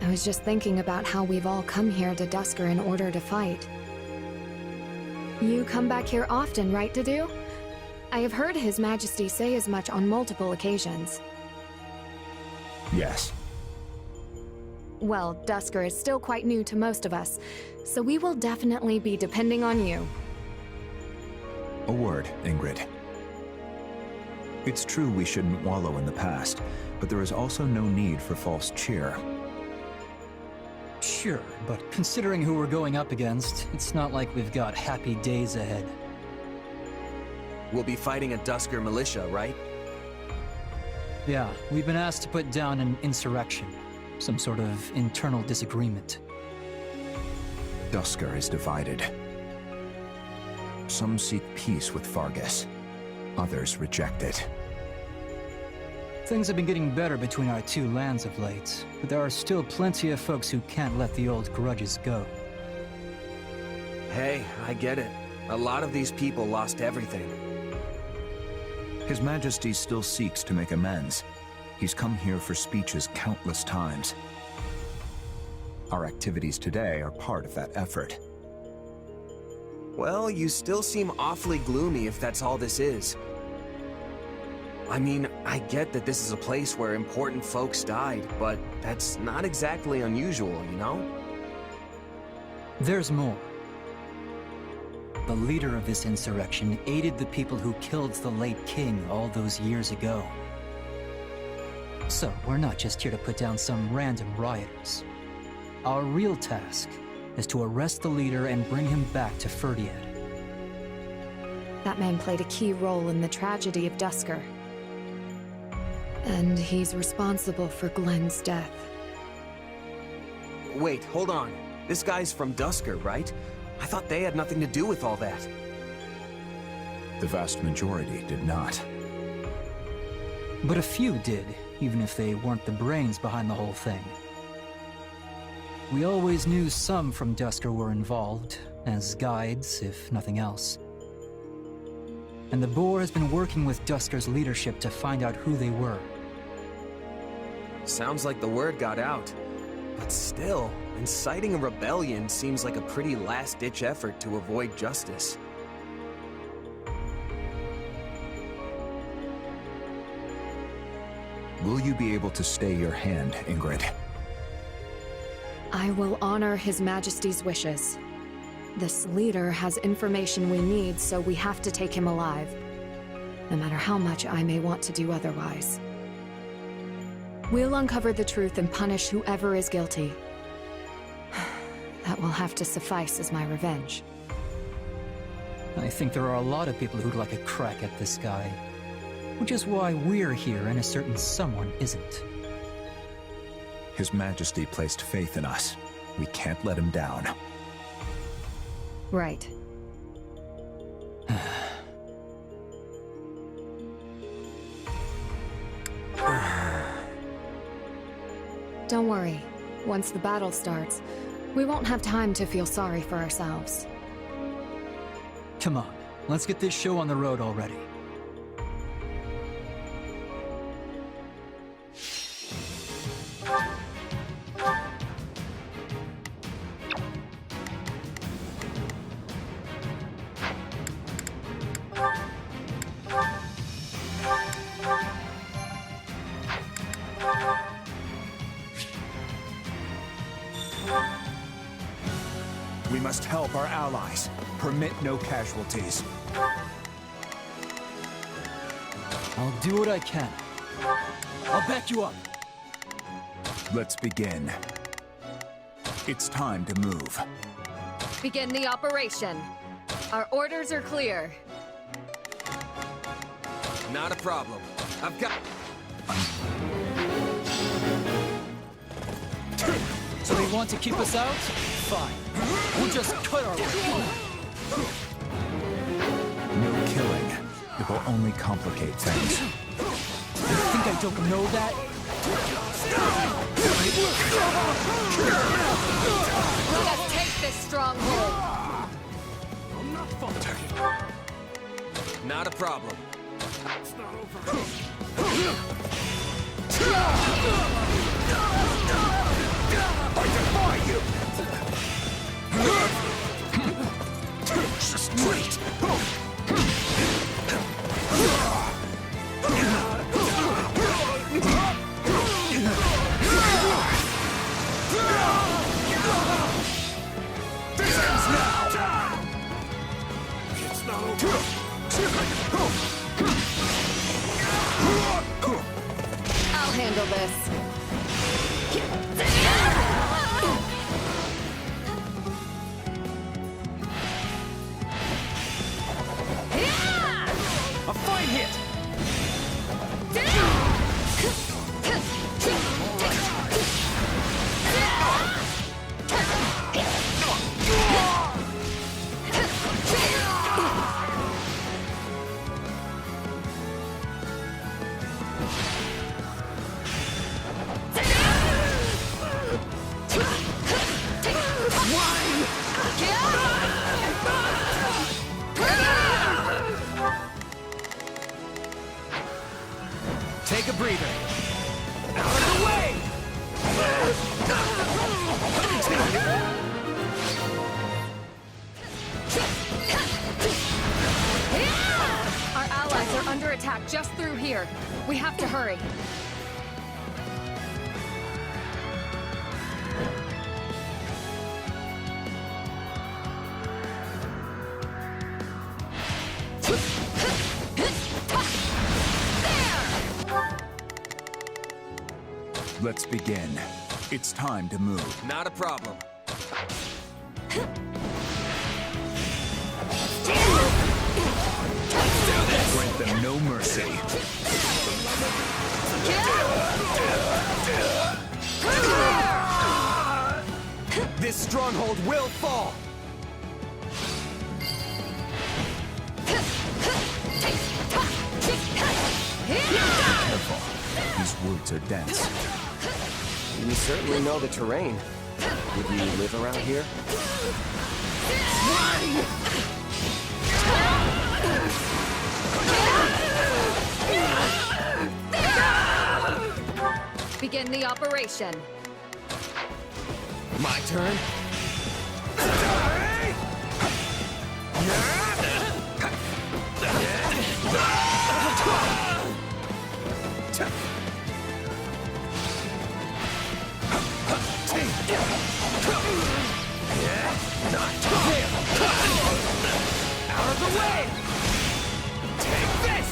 I was just thinking about how we've all come here to Duscur in order to fight. You come back here often, right, Dedue? I have heard His Majesty say as much on multiple occasions. Yes. Well, Duscur is still quite new to most of us, so we will definitely be depending on you. A word, Ingrid. It's true we shouldn't wallow in the past, but there is also no need for false cheer. Sure, but considering who we're going up against, it's not like we've got happy days ahead. We'll be fighting a Duscur militia, right? Yeah, we've been asked to put down an insurrection. Some sort of internal disagreement. Duscur is divided. Some seek peace with Fargus. Others reject it. Things have been getting better between our two lands of late, but there are still plenty of folks who can't let the old grudges go. Hey, I get it. A lot of these people lost everything. His Majesty still seeks to make amends. He's come here for speeches countless times. Our activities today are part of that effort. Well, you still seem awfully gloomy if that's all this is. I mean, I get that this is a place where important folks died, but that's not exactly unusual, you know? There's more. The leader of this insurrection aided the people who killed the late king all those years ago. So, we're not just here to put down some random rioters. Our real task is to arrest the leader and bring him back to Ferdiad. That man played a key role in the tragedy of Duscur. And he's responsible for Glenn's death. Wait, hold on. This guy's from Duscur, right? I thought they had nothing to do with all that. The vast majority did not. But a few did, even if they weren't the brains behind the whole thing. We always knew some from Duscur were involved, as guides, if nothing else. And the Boar has been working with Duscur's leadership to find out who they were. Sounds like the word got out. But still, inciting a rebellion seems like a pretty last-ditch effort to avoid justice. Will you be able to stay your hand, Ingrid? I will honor His Majesty's wishes. This leader has information we need, so we have to take him alive. No matter how much I may want to do otherwise. We'll uncover the truth and punish whoever is guilty. That will have to suffice as my revenge. I think there are a lot of people who'd like a crack at this guy. Which is why we're here and a certain someone isn't. His Majesty placed faith in us. We can't let him down. Right. Don't worry. Once the battle starts, we won't have time to feel sorry for ourselves. Come on, let's get this show on the road already. We must help our allies. Permit no casualties. I'll do what I can. I'll back you up. Let's begin. It's time to move. Begin the operation. Our orders are clear. Not a problem. I've got... So they want to keep us out? Fine. We'll just cut our way. No killing. It will only complicate things. You think I don't know that? Let us take this stronghold. I'm not faltering. Not a problem. It's not over. I defy you! Just wait! This ends now! It's not over. I'll handle this. A fine hit! Take a breather. Out of the way! Our allies are under attack just through here. We have to hurry. Let's begin. It's time to move. Not a problem. Grant them no mercy. This stronghold will fall! Careful. These woods are dense. You certainly know the terrain. Would you live around here? Begin the operation. My turn? Out of the way! Take this!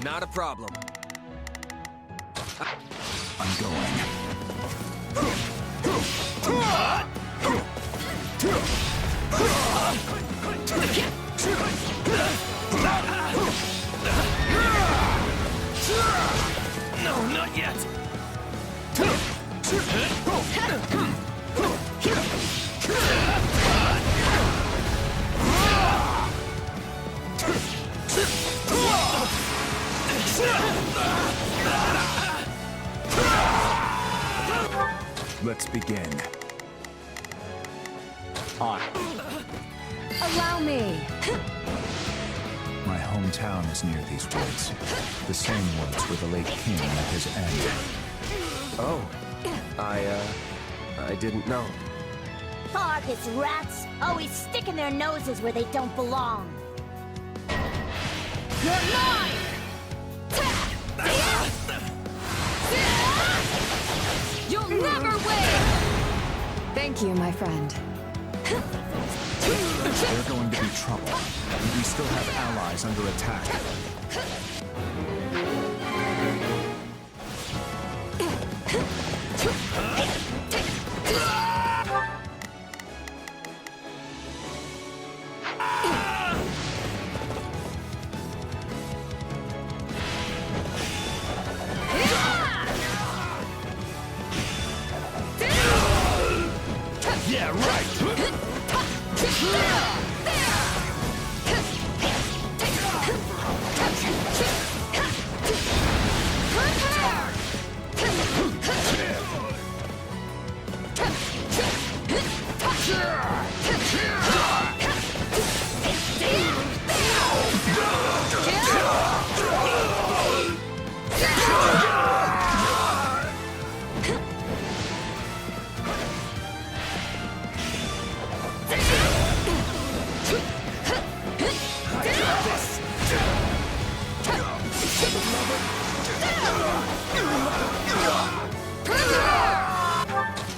Not a problem. I'm going. No, not yet! Let's begin. Allow me. My hometown is near these woods. The same woods where the late king met his end. Oh, I didn't know. Fargus rats, always sticking their noses where they don't belong. You're mine! You'll never win! Thank you, my friend. They're going to be trouble. We still have allies under attack. Yeah, right!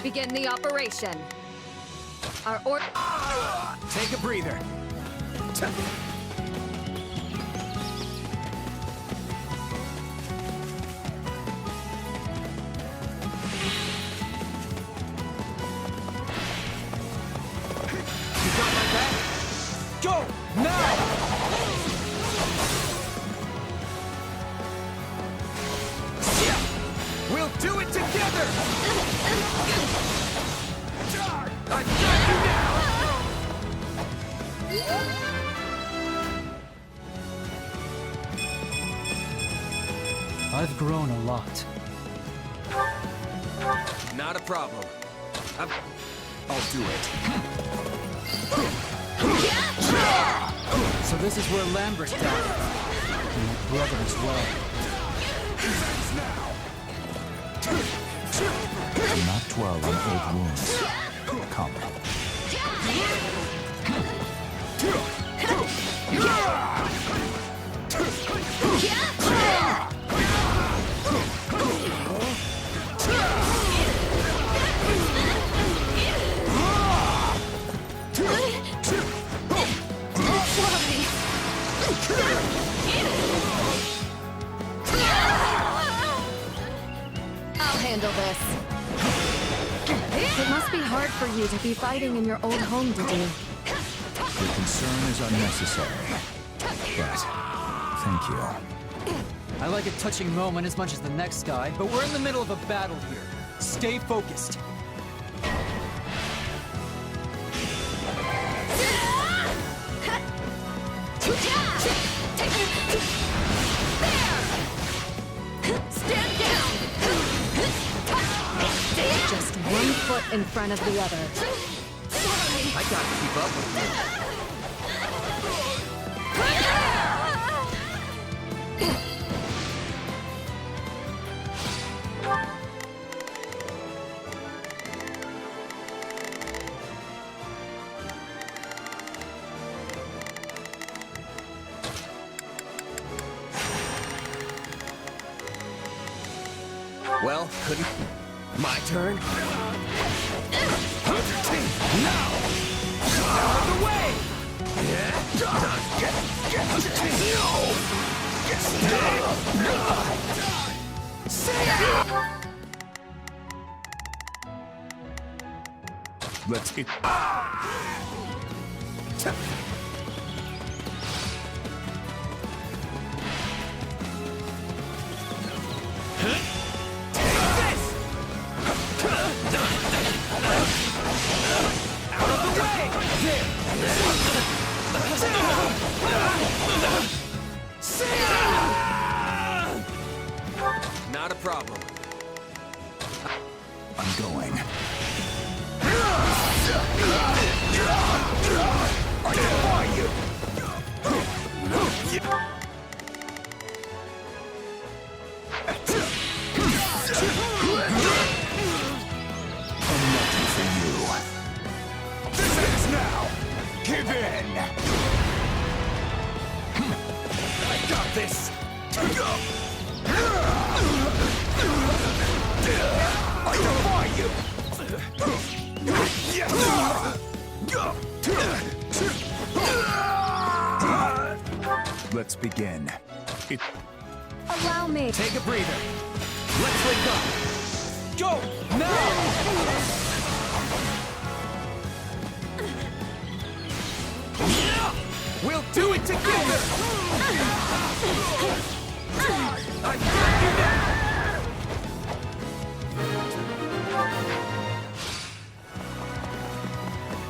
Begin the operation. Our order. Take a breather. You got my back? Go! Now! We'll do it together! I've got you now! I've grown a lot. Not a problem. I'll do it. So this is where Lambert died. And my brother as well. Do not dwell on old wounds. Come. I'll handle this. It must be hard for you to be fighting in your old home, Didi. Your concern is unnecessary. But, thank you. I like a touching moment as much as the next guy, but we're in the middle of a battle here. Stay focused. Stand down! Just one foot in front of the other. I gotta keep up with Well, couldn't... My turn? Now! Out of the way! Let's get... Not a problem. I'm going. I defy you! I'm nothing for you. This ends now! Give in! I got this! I defy you! Let's begin. Allow me. Take a breather. Let's link up. Go! Now! We'll do it together! I got you now!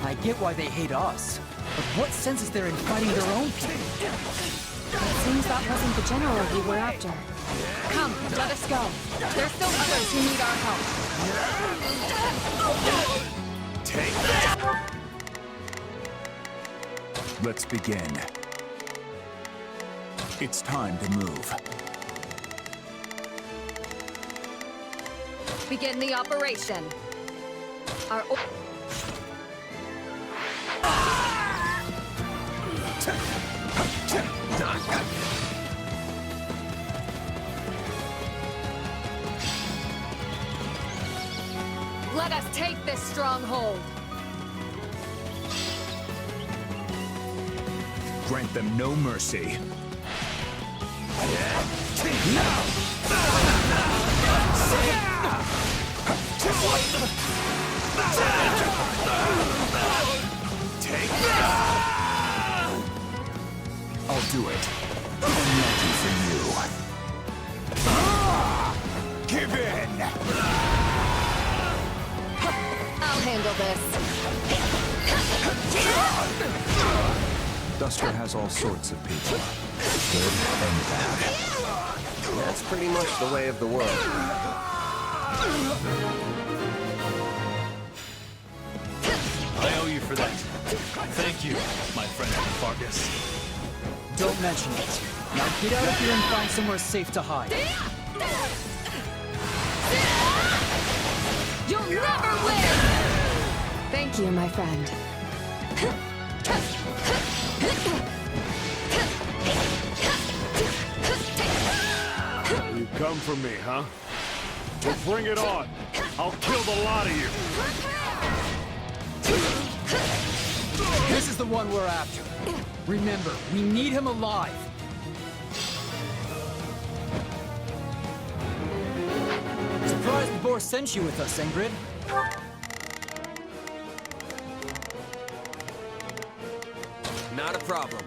I get why they hate us, but what sense is there in fighting their own people? It seems that wasn't the general we were after. Come, let us go. There's still others who need our help. Take that! Let's begin. It's time to move. Begin the operation. Our Let us take this stronghold. Grant them no mercy. Take that! I'll do it. I'm nothing for you. Give in! I'll handle this. Duster has all sorts of people. Good and bad. That's pretty much the way of the world. I owe you for that. Thank you, my friend Fargus. Don't mention it. Now get out of here and find somewhere safe to hide. You'll never win! Thank you, my friend. You come for me, huh? Well, bring it on. I'll kill the lot of you. This is the one we're after. Remember, we need him alive. Surprised the boar sent you with us, Ingrid. Not a problem.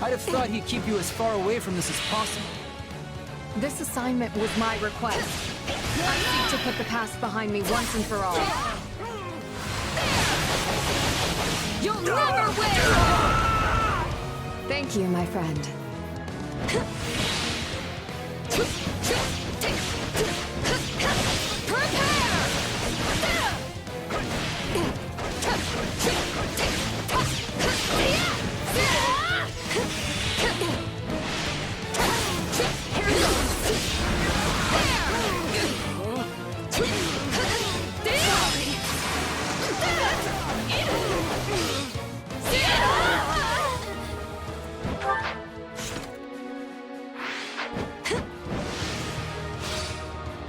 I'd have thought he'd keep you as far away from this as possible. This assignment was my request. I seek to put the past behind me once and for all. You'll never win! Thank you, my friend.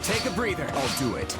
Take a breather. I'll do it.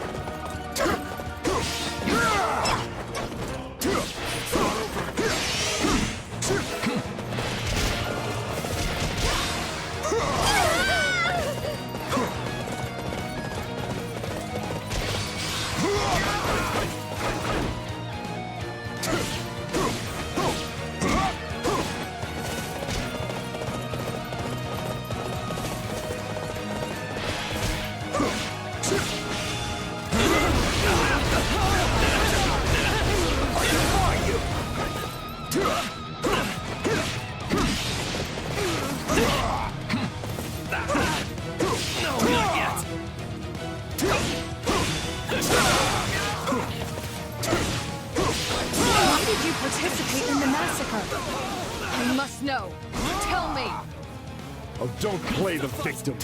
Participate in the massacre. I must know. Tell me. Oh, don't play the victim.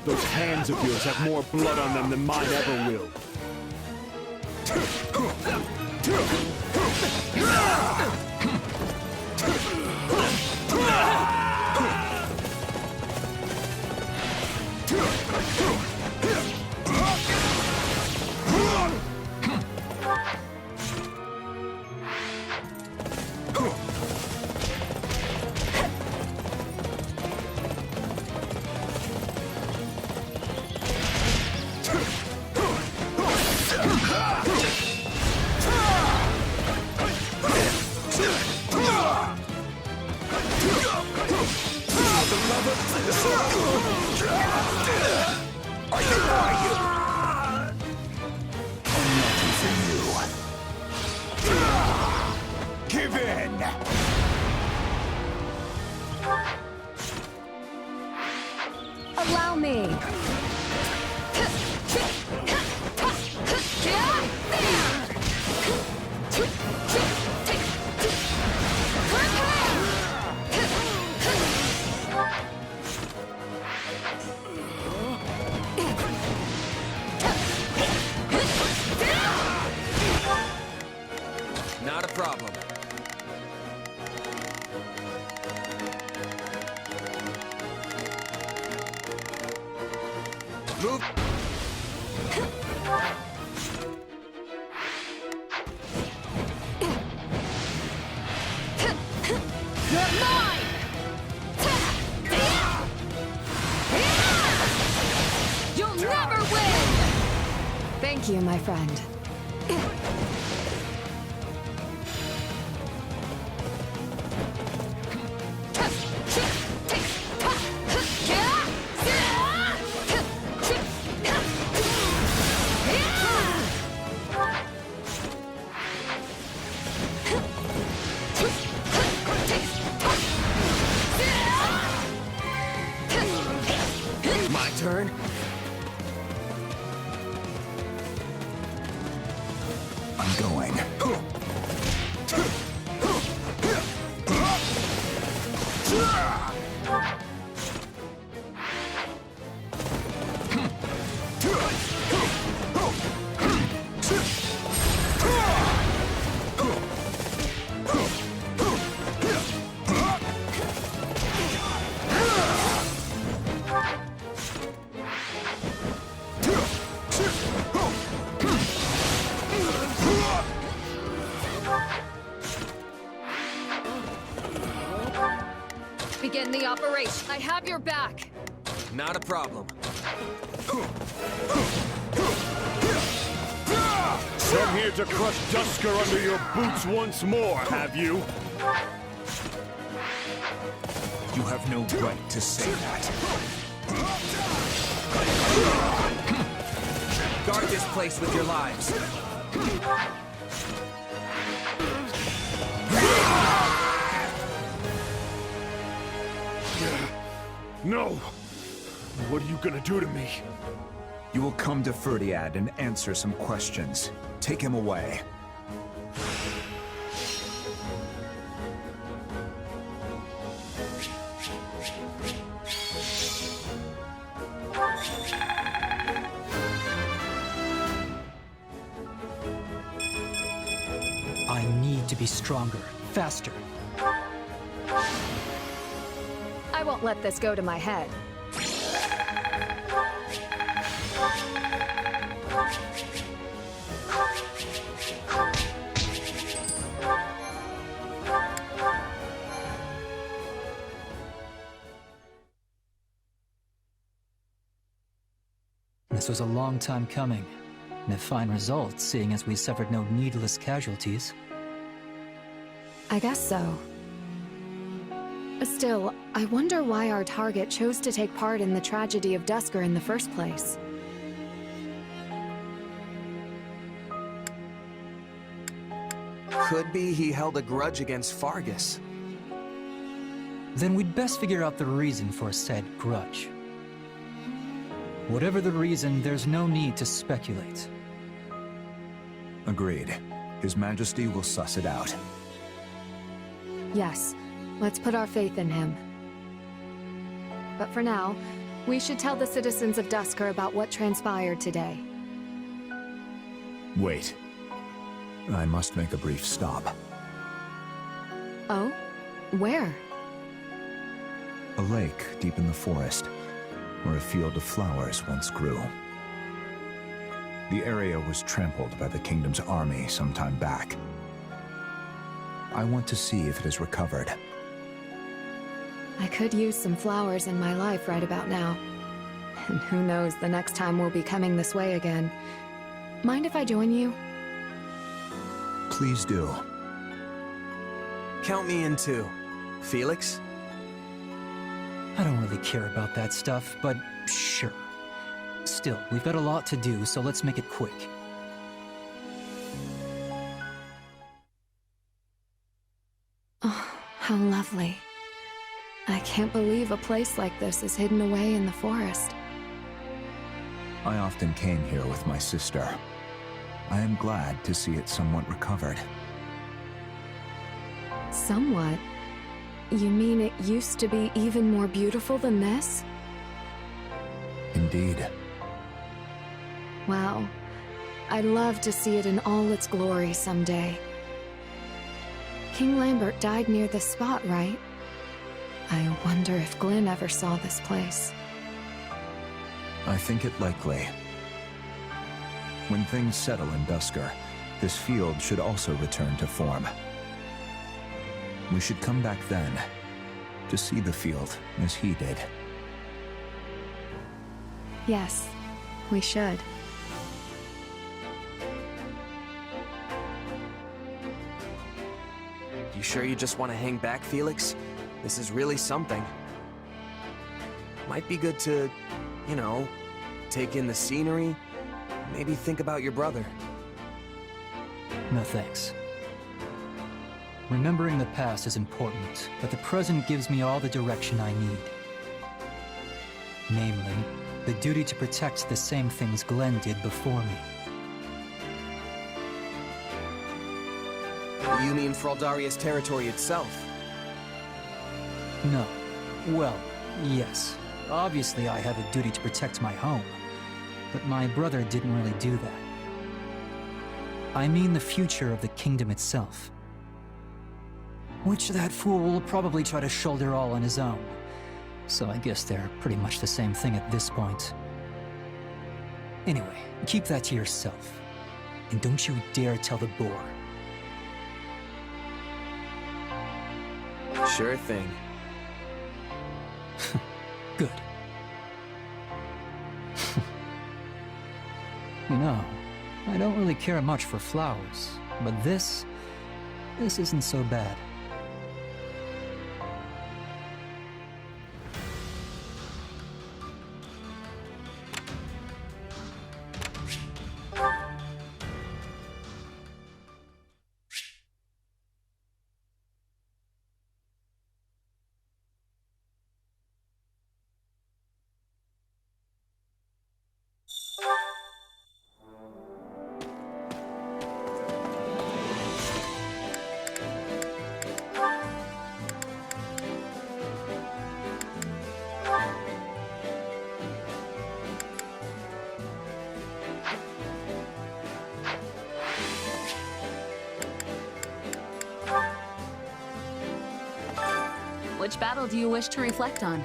Those hands of yours have more blood on them than mine ever will. Give in! Allow me. Not a problem. Move. You're mine! You'll never win! Thank you, my friend. My turn? I'm going. Begin the operation. I have your back. Not a problem. Come here to crush Dusker under your boots once more, have you? You have no right to say that. Guard this place with your lives. No! What are you gonna do to me? You will come to Ferdiad and answer some questions. Take him away. I need to be stronger, faster. I won't let this go to my head. This was a long time coming, and a fine result, seeing as we suffered no needless casualties. I guess so. Still, I wonder why our target chose to take part in the tragedy of Duscur in the first place. Could be he held a grudge against Fargus. Then we'd best figure out the reason for said grudge. Whatever the reason, there's no need to speculate. Agreed. His Majesty will suss it out. Yes, let's put our faith in him. But for now, we should tell the citizens of Duscur about what transpired today. Wait. I must make a brief stop. Oh? Where? A lake deep in the forest, where a field of flowers once grew. The area was trampled by the kingdom's army some time back. I want to see if it is recovered. I could use some flowers in my life right about now. And who knows the next time we'll be coming this way again. Mind if I join you? Please do. Count me in too. Felix? I don't really care about that stuff, but sure. Still, we've got a lot to do, so let's make it quick. Oh, how lovely. I can't believe a place like this is hidden away in the forest. I often came here with my sister. I am glad to see it somewhat recovered. Somewhat? You mean it used to be even more beautiful than this? Indeed. Wow. I'd love to see it in all its glory someday. King Lambert died near this spot, right? I wonder if Glenn ever saw this place. I think it likely. When things settle in Duscur, this field should also return to form. We should come back then, to see the field as he did. Yes, we should. You sure you just want to hang back, Felix? This is really something. Might be good to, you know, take in the scenery, maybe think about your brother. No thanks. Remembering the past is important, but the present gives me all the direction I need. Namely, the duty to protect the same things Glenn did before me. You mean Fraldaria's territory itself? No. Well, yes. Obviously I have a duty to protect my home, but my brother didn't really do that. I mean the future of the kingdom itself. Which that fool will probably try to shoulder all on his own. So I guess they're pretty much the same thing at this point. Anyway, keep that to yourself. And don't you dare tell the boar. Sure thing. Good. No, I don't really care much for flowers, but this isn't so bad. Which battle do you wish to reflect on?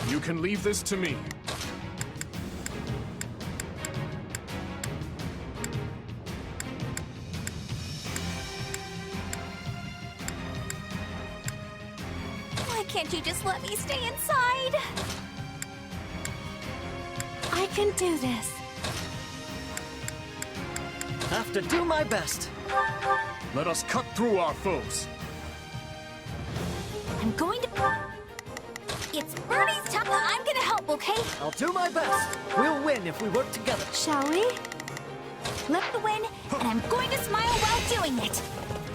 You can leave this to me. Why can't you just let me stay inside? can do this. Have to do my best. Let us cut through our foes. I'm going to... It's Bernie's time. I'm gonna help, okay? I'll do my best. We'll win if we work together. Shall we? Let me win, and I'm going to smile while doing it.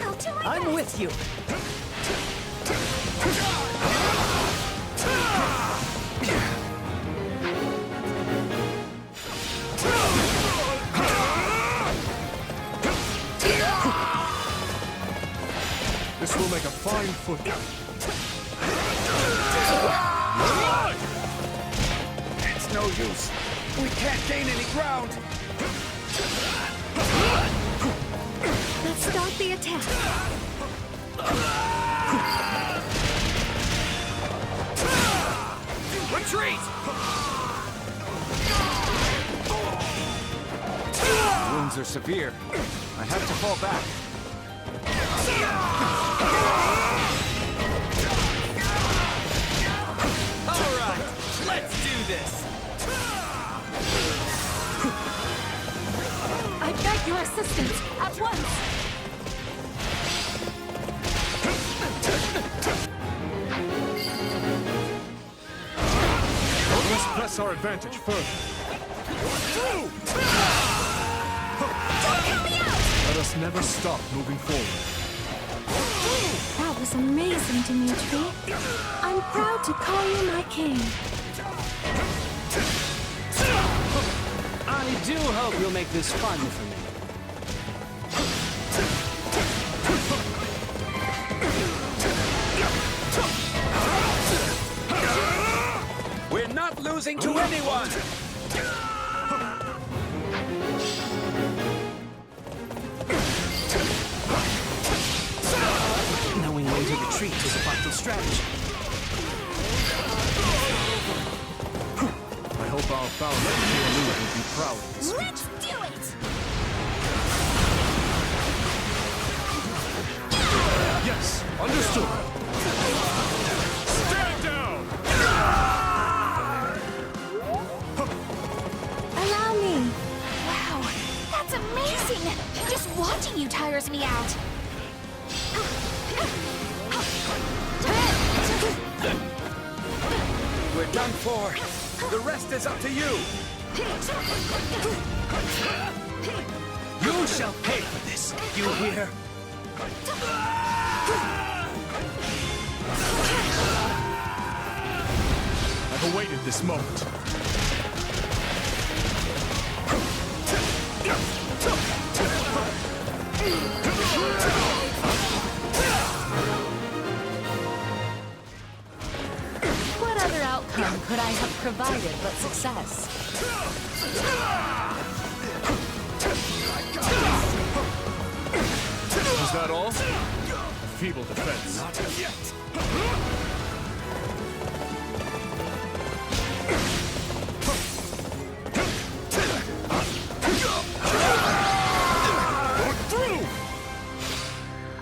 I'll do my I'm with you. This will make a fine football. It's no use. We can't gain any ground. Let's start the attack. Retreat! Wounds are severe. I have to fall back. All right, let's do this. I beg your assistance at once. Let's press our advantage further. Let us never stop moving forward. That was amazing, Dimitri. I'm proud to call you my king. I do hope you'll make this fun for me. We're not losing to anyone! Knowing when to retreat is a vital strategy. I hope our founder, Kirby, will be proud of this. Let's do it! Yes, understood. Stand down! Allow me. Wow, that's amazing! Just watching you tires me out. We're done for. The rest is up to you. You shall pay for this, you hear? I've awaited this moment. What other outcome could I have provided but success? Is that all? Feeble defense. Not yet.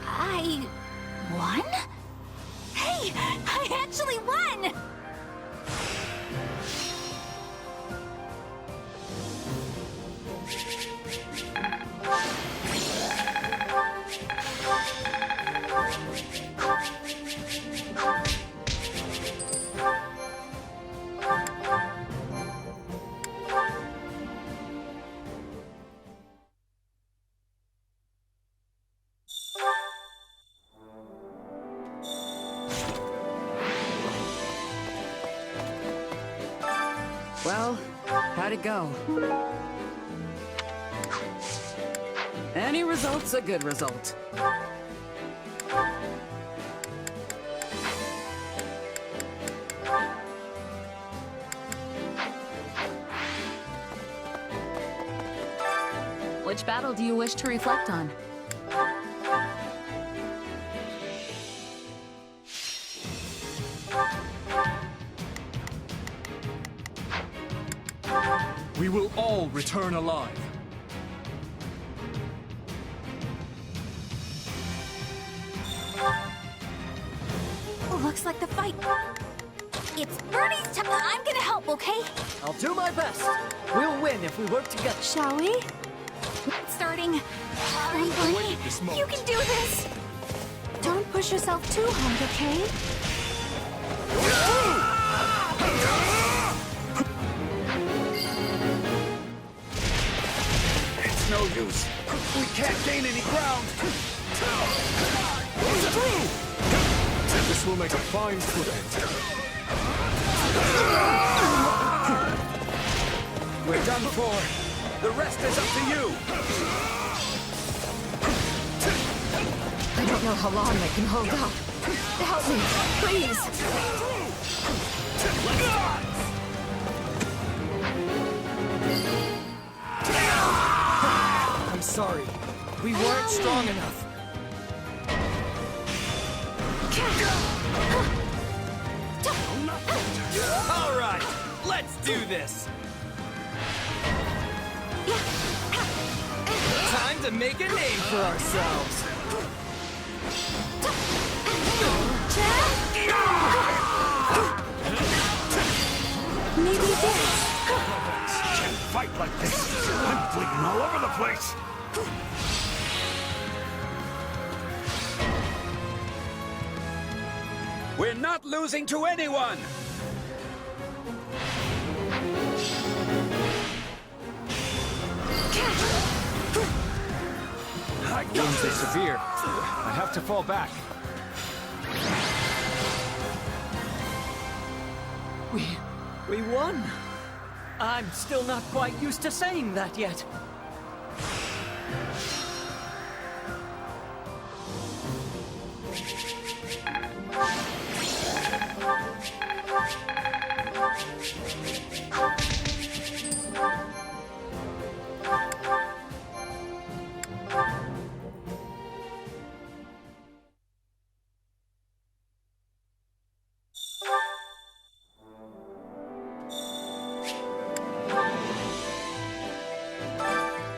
I won? Hey, I actually won! Well, how'd it go? Any result's a good result. Which battle do you wish to reflect on? We will all return alive. Looks like the fight. It's Bernie's time. I'm gonna help, okay? I'll do my best. We'll win if we work together. Shall we? Starting. Wait this moment. You can do this! Don't push yourself too hard, okay? It's no use. We can't gain any ground. This will make a fine footprint. We're done for. The rest is up to you. I don't know how long they can hold out. Help me, please. I'm sorry. We weren't strong enough. All right, let's do this. Time to make a name for ourselves. Maybe this. Can't fight like this. I'm bleeding all over the place. We're not losing to anyone. Wounds are severe. I have to fall back. We won. I'm still not quite used to saying that yet.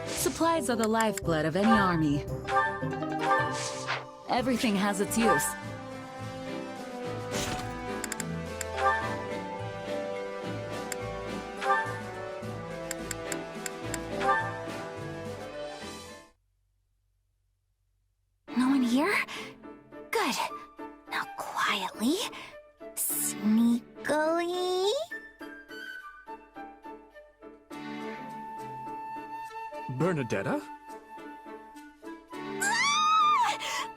Supplies are the lifeblood of any army. Everything has its use. No one here? Good. Now quietly, sneakily. Bernadetta?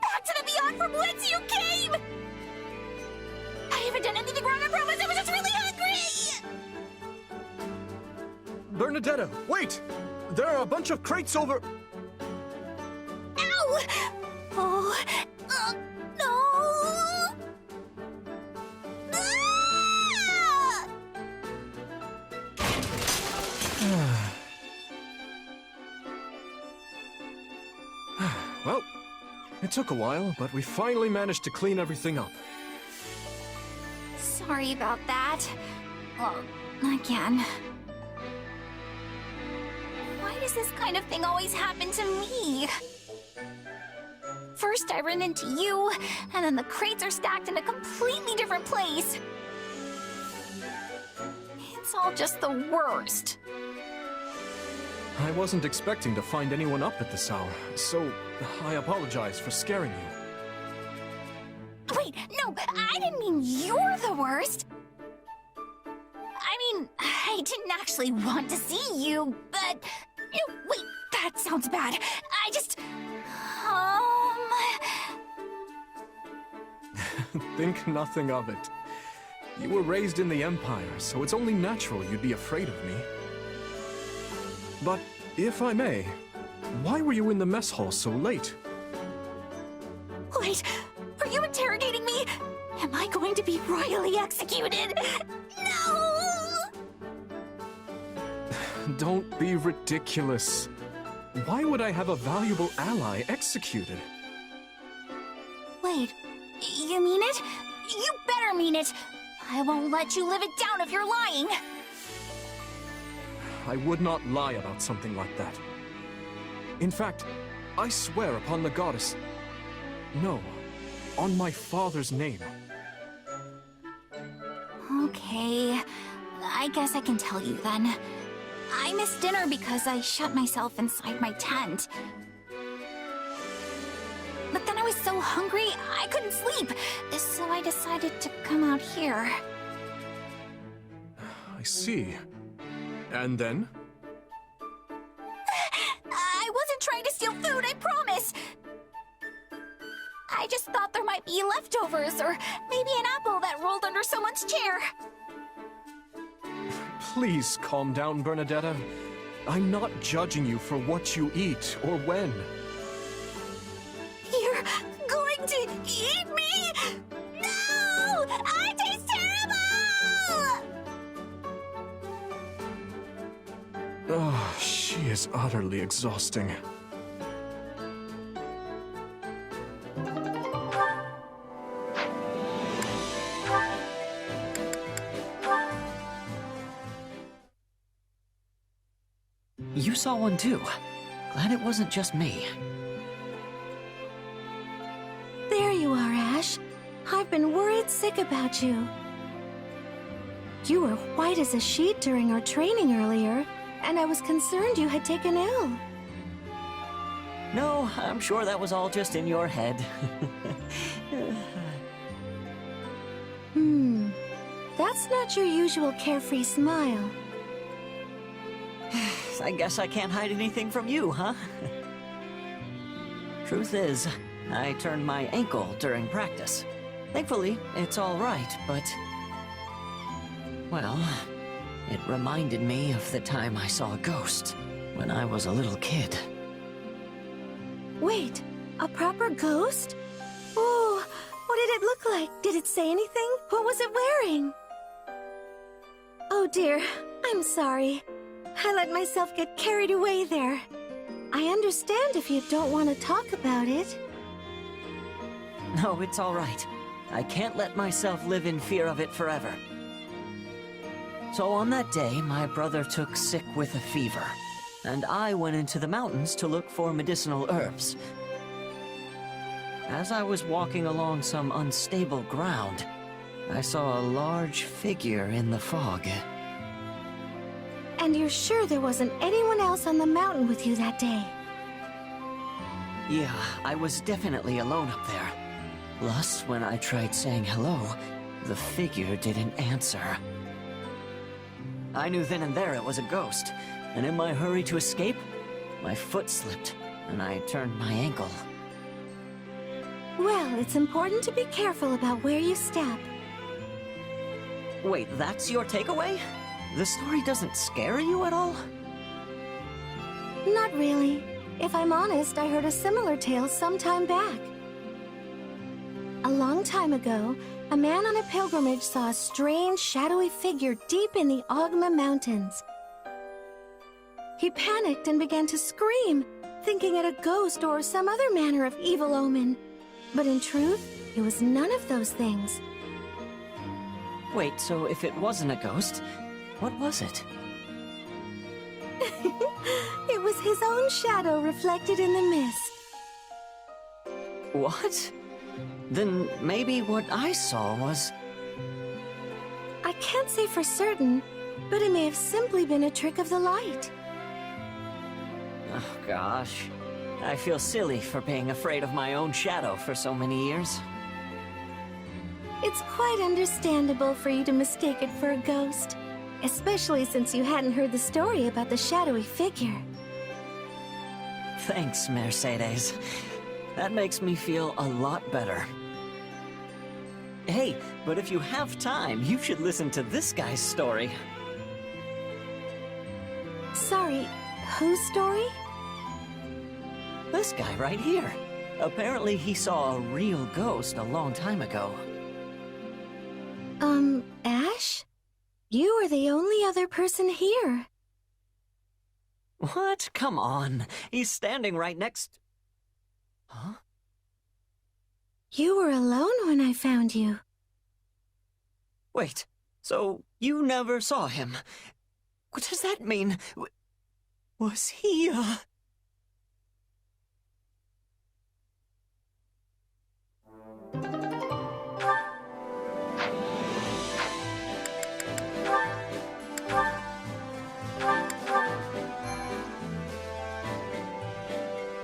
Back to the beyond from whence you came! I haven't done anything wrong, I promise. I was just really hungry! Bernadetta, wait! There are a bunch of crates over... Ow! Oh, no! Ah! Well, it took a while, but we finally managed to clean everything up. Sorry about that. Well, again. Why does this kind of thing always happen to me? First I run into you, and then the crates are stacked in a completely different place. It's all just the worst. I wasn't expecting to find anyone up at this hour, so I apologize for scaring you. Wait, no, I didn't mean you're the worst. I mean, I didn't actually want to see you, but... wait, that sounds bad. I just... Think nothing of it. You were raised in the Empire, so it's only natural you'd be afraid of me. But, if I may, why were you in the mess hall so late? Wait, are you interrogating me? Am I going to be royally executed? No! Don't be ridiculous. Why would I have a valuable ally executed? Wait, you mean it? You better mean it! I won't let you live it down if you're lying! I would not lie about something like that. In fact, I swear upon the goddess... No, on my father's name. Okay, I I guess I can tell you then. I missed dinner because I shut myself inside my tent. But then I was so hungry, I couldn't sleep, so I decided to come out here. I see. And then? I wasn't trying to steal food, I promise! I just thought there might be leftovers, or maybe an apple that rolled under someone's chair. Please calm down, Bernadetta. I'm not judging you for what you eat or when. You're going to eat me? No! I taste terrible! Oh, she is utterly exhausting. You saw one too. Glad it wasn't just me. There you are, Ash. I've been worried sick about you. You were white as a sheet during our training earlier, and I was concerned you had taken ill. No, I'm sure that was all just in your head. That's not your usual carefree smile. I guess I can't hide anything from you, huh? Truth is, I turned my ankle during practice. Thankfully, it's all right, but... well, it reminded me of the time I saw a ghost when I was a little kid. Wait, a proper ghost? Oh, what did it look like? Did it say anything? What was it wearing? Oh dear, I'm sorry. I let myself get carried away there. I understand if you don't want to talk about it. No, it's all right. I can't let myself live in fear of it forever. So on that day, my brother took sick with a fever, and I went into the mountains to look for medicinal herbs. As I was walking along some unstable ground, I saw a large figure in the fog. And you're sure there wasn't anyone else on the mountain with you that day? Yeah, I was definitely alone up there. Plus, when I tried saying hello, the figure didn't answer. I knew then and there it was a ghost, and in my hurry to escape, my foot slipped, and I turned my ankle. Well, it's important to be careful about where you step. Wait, that's your takeaway? The story doesn't scare you at all? Not really. If I'm honest, I heard a similar tale some time back. A long time ago, a man on a pilgrimage saw a strange, shadowy figure deep in the Ogma Mountains. He panicked and began to scream, thinking it a ghost or some other manner of evil omen. But in truth, it was none of those things. Wait, so if it wasn't a ghost, what was it? It was his own shadow reflected in the mist. What? Then maybe what I saw was... I can't say for certain, but it may have simply been a trick of the light. Oh gosh. I feel silly for being afraid of my own shadow for so many years. It's quite understandable for you to mistake it for a ghost, especially since you hadn't heard the story about the shadowy figure. Thanks, Mercedes. That makes me feel a lot better. Hey, but if you have time, you should listen to this guy's story. Sorry, whose story? This guy right here. Apparently he saw a real ghost a long time ago. Ash? You are the only other person here. What? Come on. He's standing right next... Huh? You were alone when I found you. Wait, so you never saw him? What does that mean? Was he,